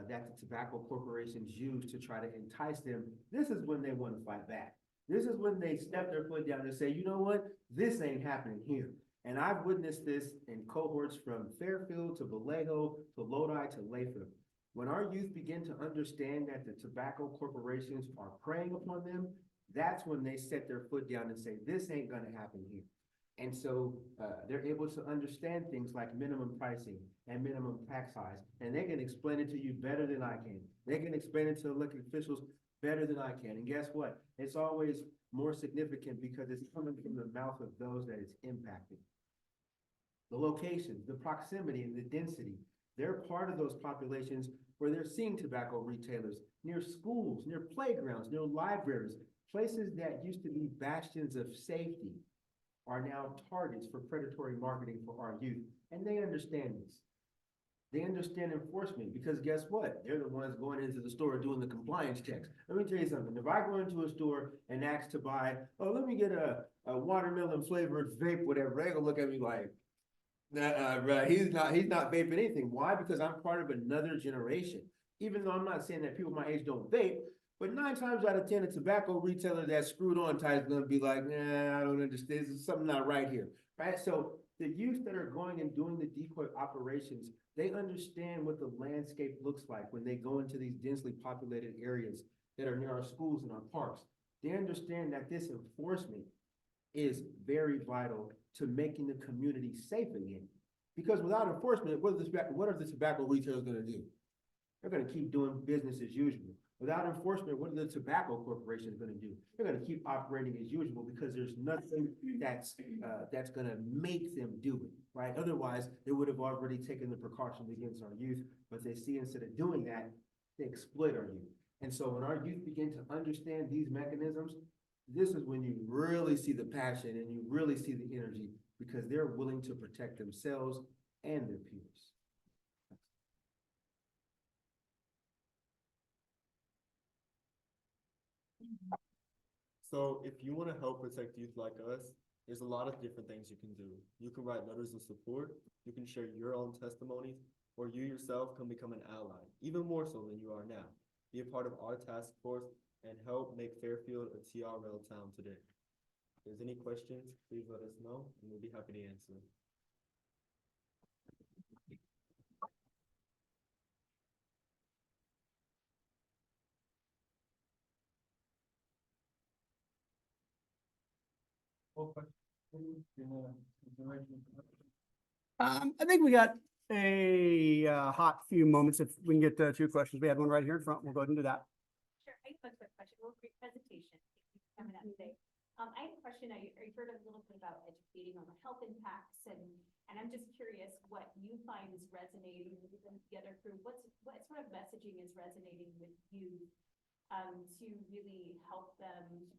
that the tobacco corporations use to try to entice them, this is when they want to fight back. This is when they step their foot down and say, you know what, this ain't happening here. And I've witnessed this in cohorts from Fairfield to Vallejo to Lodi to Lathrop. When our youth begin to understand that the tobacco corporations are preying upon them, that's when they set their foot down and say, this ain't gonna happen here. And so they're able to understand things like minimum pricing and minimum tax size, and they can explain it to you better than I can. They can explain it to elected officials better than I can. And guess what? It's always more significant because it's coming from the mouth of those that it's impacting. The locations, the proximity, and the density, they're part of those populations where they're seeing tobacco retailers near schools, near playgrounds, near libraries, places that used to be bastions of safety are now targets for predatory marketing for our youth. And they understand this. They understand enforcement because guess what? They're the ones going into the store doing the compliance checks. Let me tell you something. If I go into a store and ask to buy, oh, let me get a watermelon flavored vape, whatever, they're gonna look at me like, right, he's not vaping anything. Why? Because I'm part of another generation. Even though I'm not saying that people my age don't vape, but 9 times out of 10, a tobacco retailer that's screwed on tight is gonna be like, nah, I don't understand. There's something not right here, right? So the youth that are going and doing the decoy operations, they understand what the landscape looks like when they go into these densely populated areas that are near our schools and our parks. They understand that this enforcement is very vital to making the community safe again. Because without enforcement, what are the tobacco retailers gonna do? They're gonna keep doing business as usual. Without enforcement, what are the tobacco corporations gonna do? They're gonna keep operating as usual because there's nothing that's gonna make them do it, right? Otherwise, they would have already taken the precautions against our youth, but they see instead of doing that, they exploit our youth. And so when our youth begin to understand these mechanisms, this is when you really see the passion and you really see the energy because they're willing to protect themselves and their peers. So if you want to help protect youth like us, there's a lot of different things you can do. You can write letters of support, you can share your own testimonies, or you yourself can become an ally, even more so than you are now. Be a part of our task force and help make Fairfield a TRL town today. If there's any questions, please let us know and we'll be happy to answer. I think we got a hot few moments if we can get 2 questions. We had one right here in front. We'll go ahead and do that. Sure, I have a quick question, real quick presentation. Thank you for coming out today. I have a question. I heard a little bit about educating on the health impacts and I'm just curious what you find is resonating with the other crew. What sort of messaging is resonating with you to really help them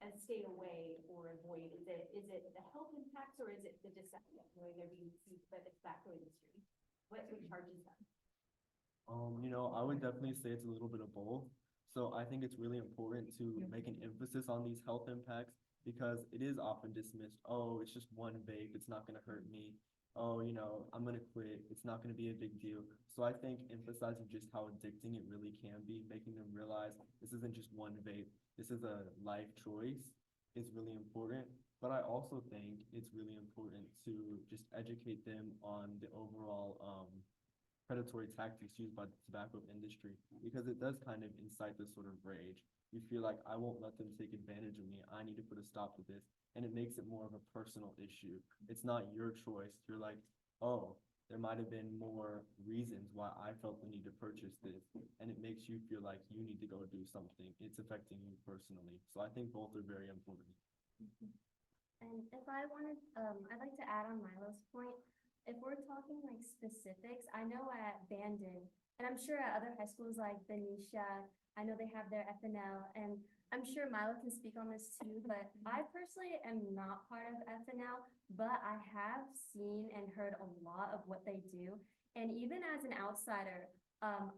and stay away or avoid? Is it the health impacts or is it the deception way they're being deceived by the tobacco industry? What charges them? I would definitely say it's a little bit of both. So I think it's really important to make an emphasis on these health impacts because it is often dismissed. Oh, it's just one vape. It's not going to hurt me. Oh, I'm going to quit. It's not going to be a big deal. So I think emphasizing just how addicting it really can be, making them realize this isn't just one vape. This is a life choice is really important. But I also think it's really important to just educate them on the overall predatory tactics used by the tobacco industry because it does kind of incite this sort of rage. You feel like I won't let them take advantage of me. I need to put a stop to this. And it makes it more of a personal issue. It's not your choice. You're like, oh, there might have been more reasons why I felt the need to purchase this. And it makes you feel like you need to go do something. It's affecting you personally. So I think both are very important. And if I wanted, I'd like to add on Milo's point. If we're talking like specifics, I know at Bandon, and I'm sure at other high schools like Benicia, I know they have their FNL, and I'm sure Milo can speak on this too, but I personally am not part of FNL, but I have seen and heard a lot of what they do. And even as an outsider,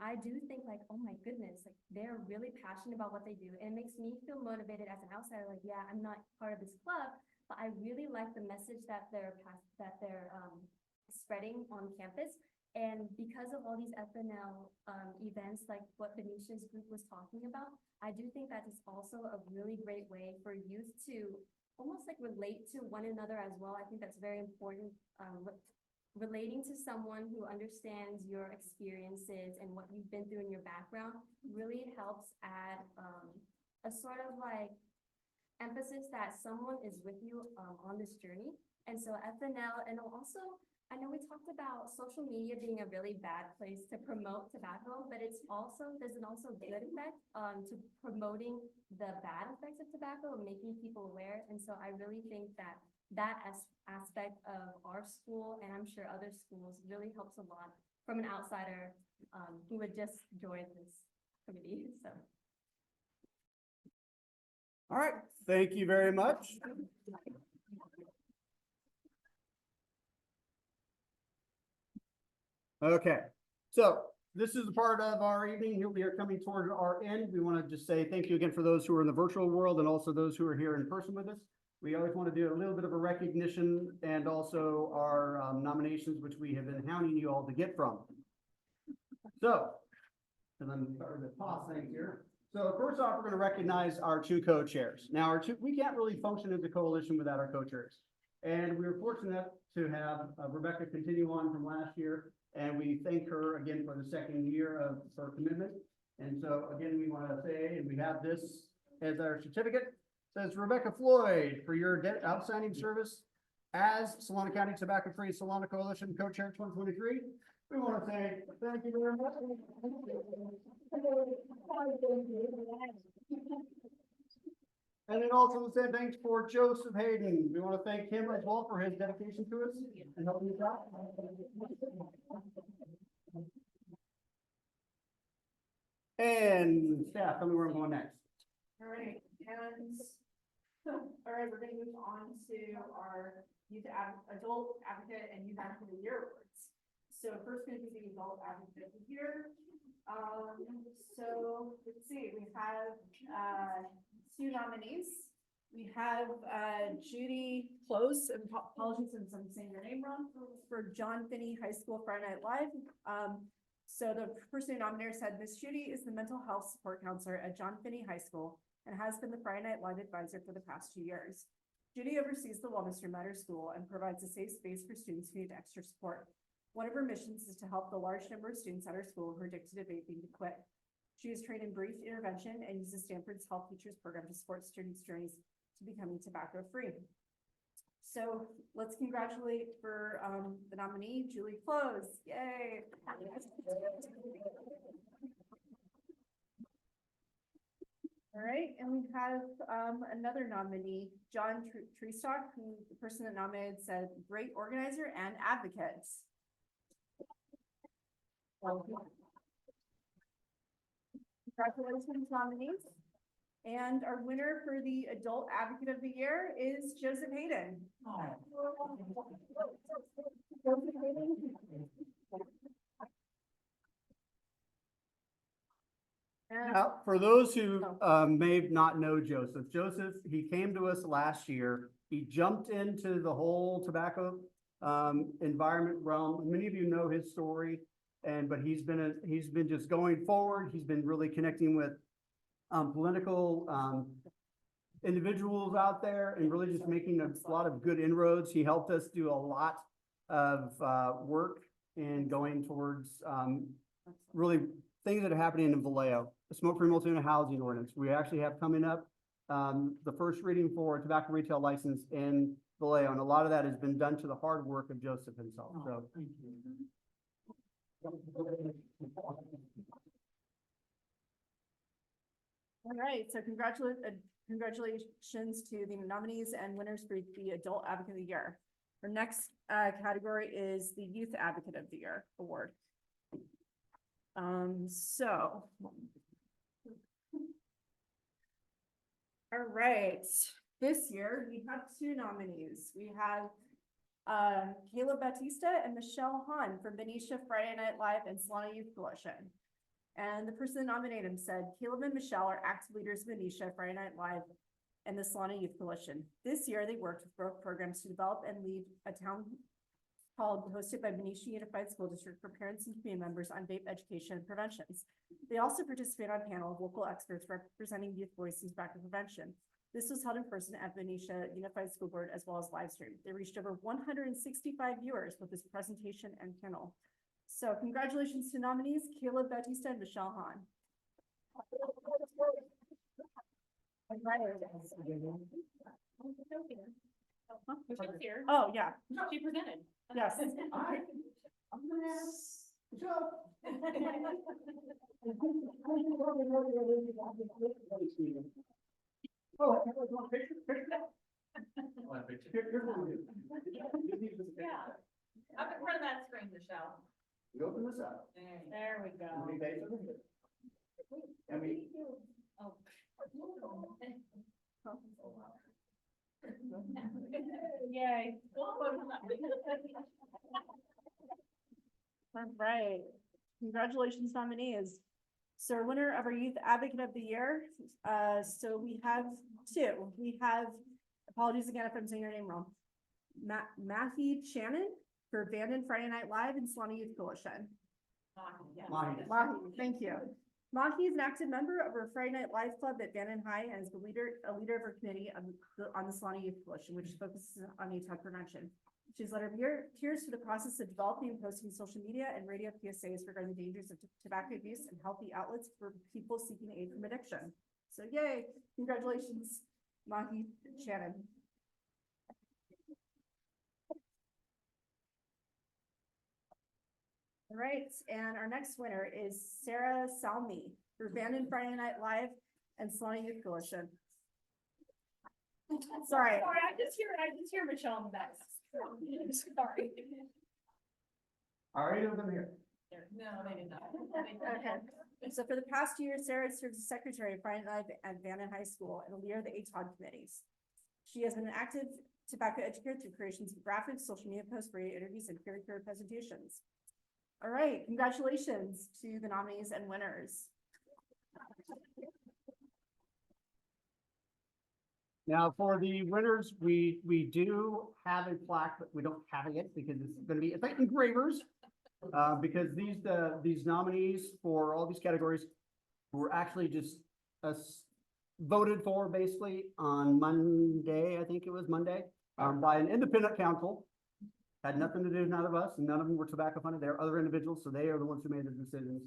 I do think like, oh my goodness, like they're really passionate about what they do. And it makes me feel motivated as an outsider, like, yeah, I'm not part of this club, but I really like the message that they're spreading on campus. And because of all these FNL events, like what Benicia's group was talking about, I do think that is also a really great way for youth to almost like relate to one another as well. I think that's very important relating to someone who understands your experiences and what you've been through in your background really helps add a sort of like emphasis that someone is with you on this journey. And so FNL, and also, I know we talked about social media being a really bad place to promote tobacco, but there's an also good effect to promoting the bad effects of tobacco and making people aware. And so I really think that aspect of our school, and I'm sure other schools, really helps a lot from an outsider who would just join this committee. So. All right, thank you very much. Okay, so this is the part of our evening. Here we are coming toward our end. We want to just say thank you again for those who are in the virtual world and also those who are here in person with us. We always want to do a little bit of a recognition and also our nominations, which we have been hounding you all to get from. So, and then start the pause thing here. So first off, we're going to recognize our two co-chairs. Now, we can't really function as a coalition without our co-chairs. And we were fortunate to have Rebecca continue on from last year. And we thank her again for the second year of her commitment. And so again, we want to say, and we have this as our certificate, it says Rebecca Floyd for your outstanding service as Solano County Tobacco Free Solano Coalition Co-Chair 2023. We want to say thank you very much. And then also the same thanks for Joseph Hayden. We want to thank him as well for his dedication to us and helping us out. And staff, tell me where I'm going next. All right, and all right, we're gonna move on to our adult advocate and youth advocate of the year awards. So first gonna be the adult advocate of the year. So let's see, we have two nominees. We have Judy Close, and apologies if I'm saying your name wrong, for John Finney High School Friday Night Live. So the person who nominated said, Miss Judy is the mental health support counselor at John Finney High School and has been the Friday Night Live advisor for the past 2 years. Judy oversees the wellness room at her school and provides a safe space for students who need extra support. One of her missions is to help the large number of students at her school who are addicted to vaping to quit. She is trained in brief intervention and uses Stanford's Health Teachers Program to support students' journeys to becoming tobacco-free. So let's congratulate for the nominee, Julie Close. Yay! All right, and we have another nominee, John Treestock, who the person that nominated said, great organizer and advocate. Congratulations, nominees. And our winner for the Adult Advocate of the Year is Joseph Hayden. Joseph Hayden. Now, for those who may not know Joseph, he came to us last year. He jumped into the whole tobacco environment realm. Many of you know his story, but he's been just going forward. He's been really connecting with political individuals out there and really just making a lot of good inroads. He helped us do a lot of work in going towards really things that are happening in Vallejo, the smoke-free multi-unit housing ordinance. We actually have coming up the first reading for tobacco retail license in Vallejo, and a lot of that has been done to the hard work of Joseph himself. So thank you. All right, so congratulations to the nominees and winners for the Adult Advocate of the Year. Our next category is the Youth Advocate of the Year award. All right, this year we have two nominees. We have Caleb Batista and Michelle Hahn from Benicia Friday Night Live and Solano Youth Coalition. And the person that nominated him said, Caleb and Michelle are active leaders of Benicia Friday Night Live and the Solano Youth Coalition. This year, they worked with both programs to develop and lead a town hall hosted by Benicia Unified School District for parents and community members on vape education and preventions. They also participate on a panel of local experts representing youth voices back in prevention. This was held in person at Benicia Unified School Board as well as live stream. They reached over 165 viewers with this presentation and panel. So congratulations to nominees, Caleb Bautista and Michelle Hahn. Michelle's here. Oh, yeah. She presented. Yes. I'm gonna ask Michelle. Oh, want a picture? Yeah. Up in front of that screen, Michelle. We open this up. There we go. We base it over here. And we, Oh. Yay. All right. Congratulations, nominees. So our winner of our Youth Advocate of the Year, so we have two. We have, apologies again if I'm saying your name wrong, Matthew Shannon for Abandoned Friday Night Live and Solana Youth Coalition. Mahi, thank you. Mahi is an active member of our Friday Night Live Club at Bannon High and is a leader of our committee on the Solana Youth Coalition, which focuses on ATOD prevention. She's led her peers through the process of developing and posting social media and radio PSAs regarding the dangers of tobacco use and healthy outlets for people seeking aid from addiction. So yay, congratulations, Mahi Shannon. All right, and our next winner is Sarah Salmi for Abandoned Friday Night Live and Solana Youth Coalition. Sorry. I just hear Michelle in the back. Sorry. all right, of them here. No, they did not. Okay, so for the past year, Sarah serves as secretary of Friday Night Live at Bannon High School and a leader of the ATOD committees. She has been an active tobacco educator through creations of graphics, social media posts, radio interviews, and peer-to-peer presentations. All right, congratulations to the nominees and winners. Now, for the winners, we do have a plaque, but we don't have it yet because it's going to be, it's like engravers. Because these nominees for all these categories were actually just voted for basically on Monday, I think it was Monday, by an independent council. Had nothing to do with none of us, and none of them were tobacco funded. They're other individuals, so they are the ones who made the decisions,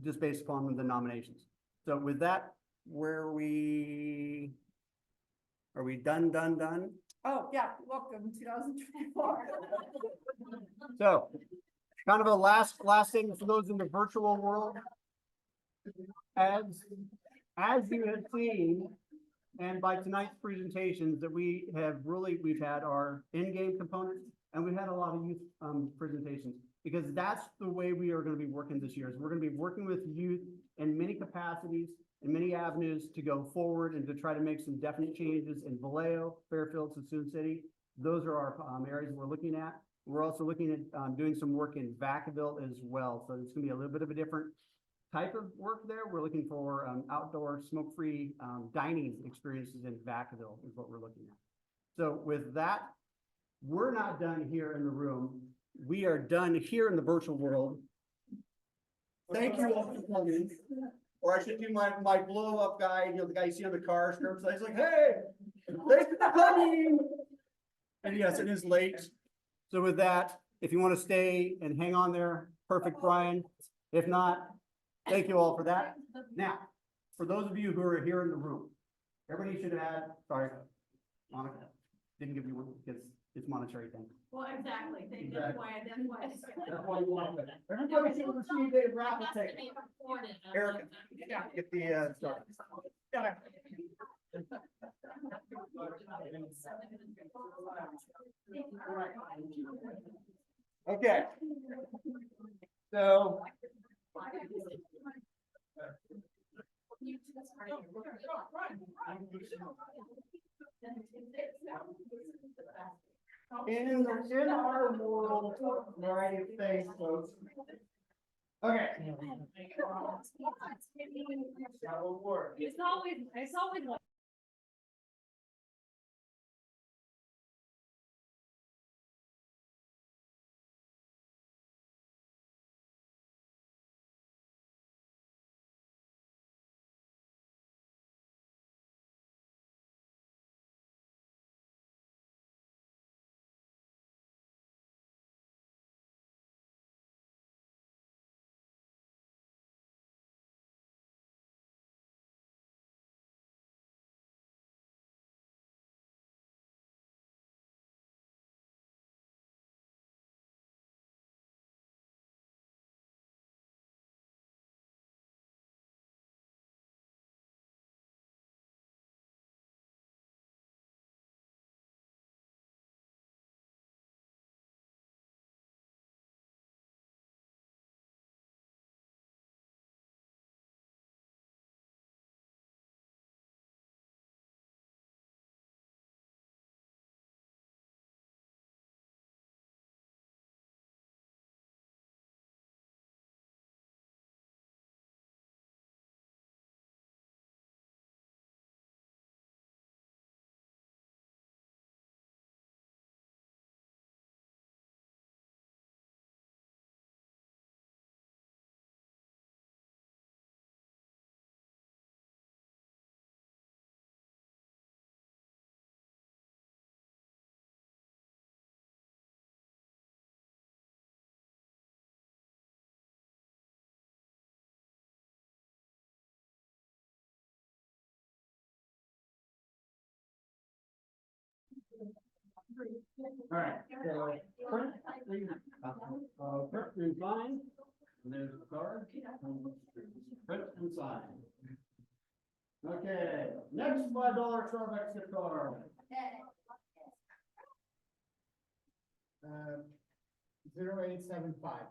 just based upon the nominations. So with that, are we done? Oh, yeah, welcome 2024. So, kind of a last thing for those in the virtual world. As you have seen, and by tonight's presentations, that we've had our in-game components, and we've had a lot of youth presentations, because that's the way we are going to be working this year. Is we're going to be working with youth in many capacities, in many avenues to go forward and to try to make some definite changes in Vallejo, Fairfield, Suisun City. Those are our areas we're looking at. We're also looking at doing some work in Vacaville as well. So it's going to be a little bit of a different type of work there. We're looking for outdoor smoke-free dining experiences in Vacaville is what we're looking at. So with that, we're not done here in the room. We are done here in the virtual world. Thank you all for coming. Or I should do my blow up guy, the guy you see on the car, he's like, hey, thanks for coming. And yes, it is late. So with that, if you want to stay and hang on there, perfect, Brian. If not, thank you all for that. Now, for those of you who are here in the room, everybody should add, sorry, Monica, didn't give you one because it's monetary thing. Well, exactly. Exactly. That's why you want that. Everybody should receive a raffle ticket. Erica, get the start. Okay. So. In our world, variety of things, folks. Okay. It's always All right, so print, and sign. And there's the card. Print and sign. Okay, next $5 Starbucks gift card. 0875.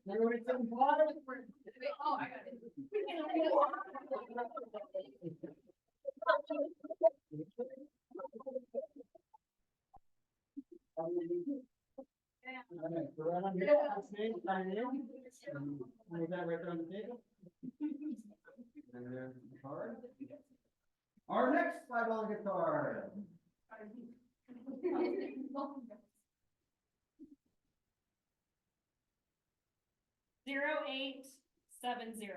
0875? Oh, I got it. Move that right there on the table. And there's the card. Our next $5 gift card. 0870.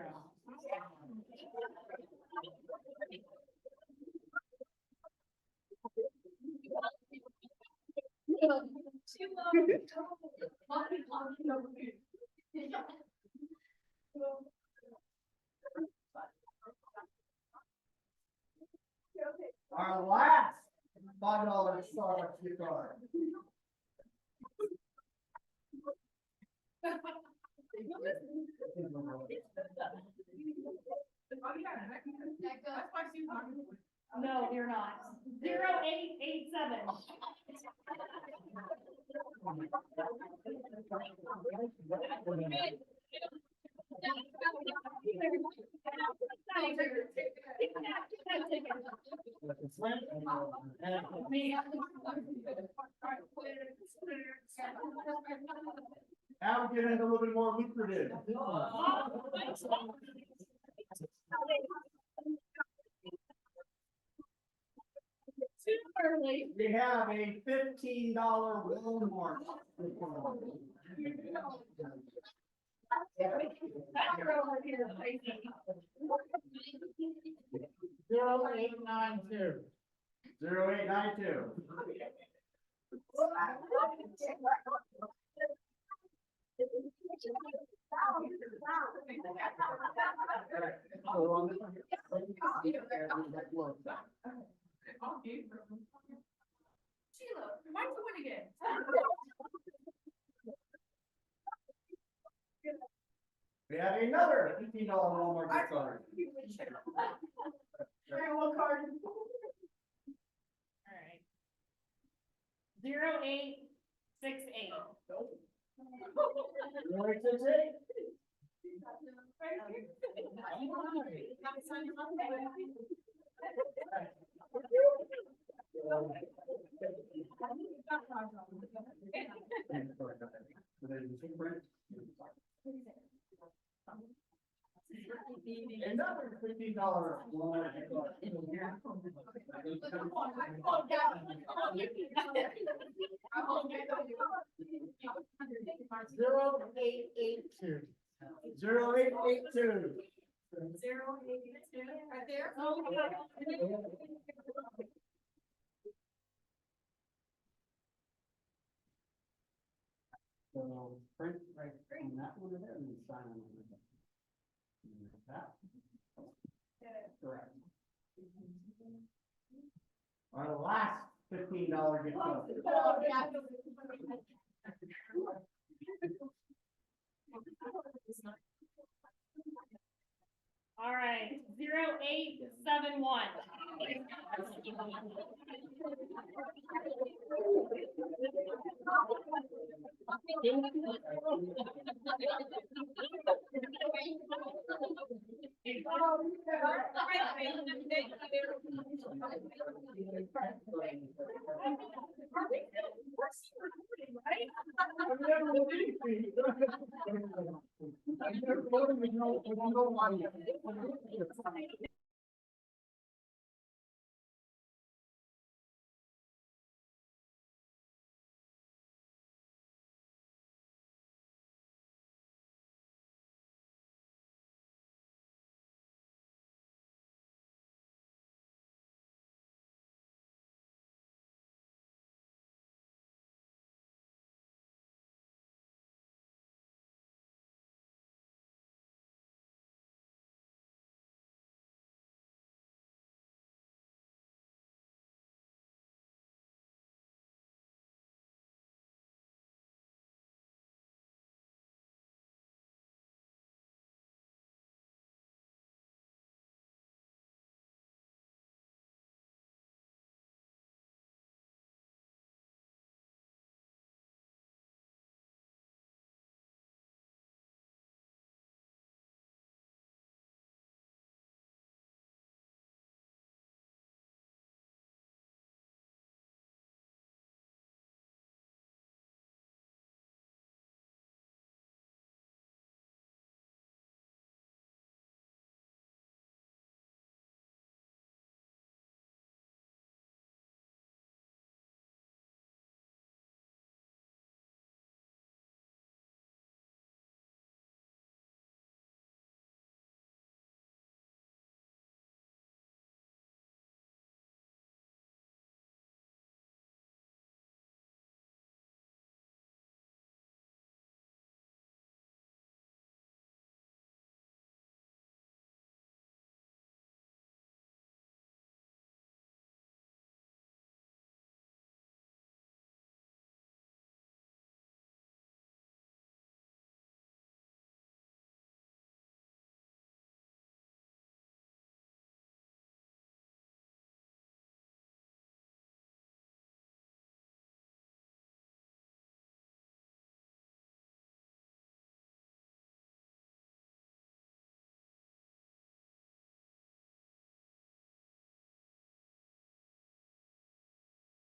Our last $5 Starbucks gift card. No, you're not. 0887. Now we're getting a little bit more lucrative. We have a $15 Walmart. Zero 0892. 0892. Sheila, why'd you win again? We have another $15 Walmart gift card. What card? All right. 0868. 0868. Another $15 Walmart gift card. 0882. 0882. 0882, right there. So print right on that one there and then sign on it. That. Correct. Our last $15 gift card. All right, 0871.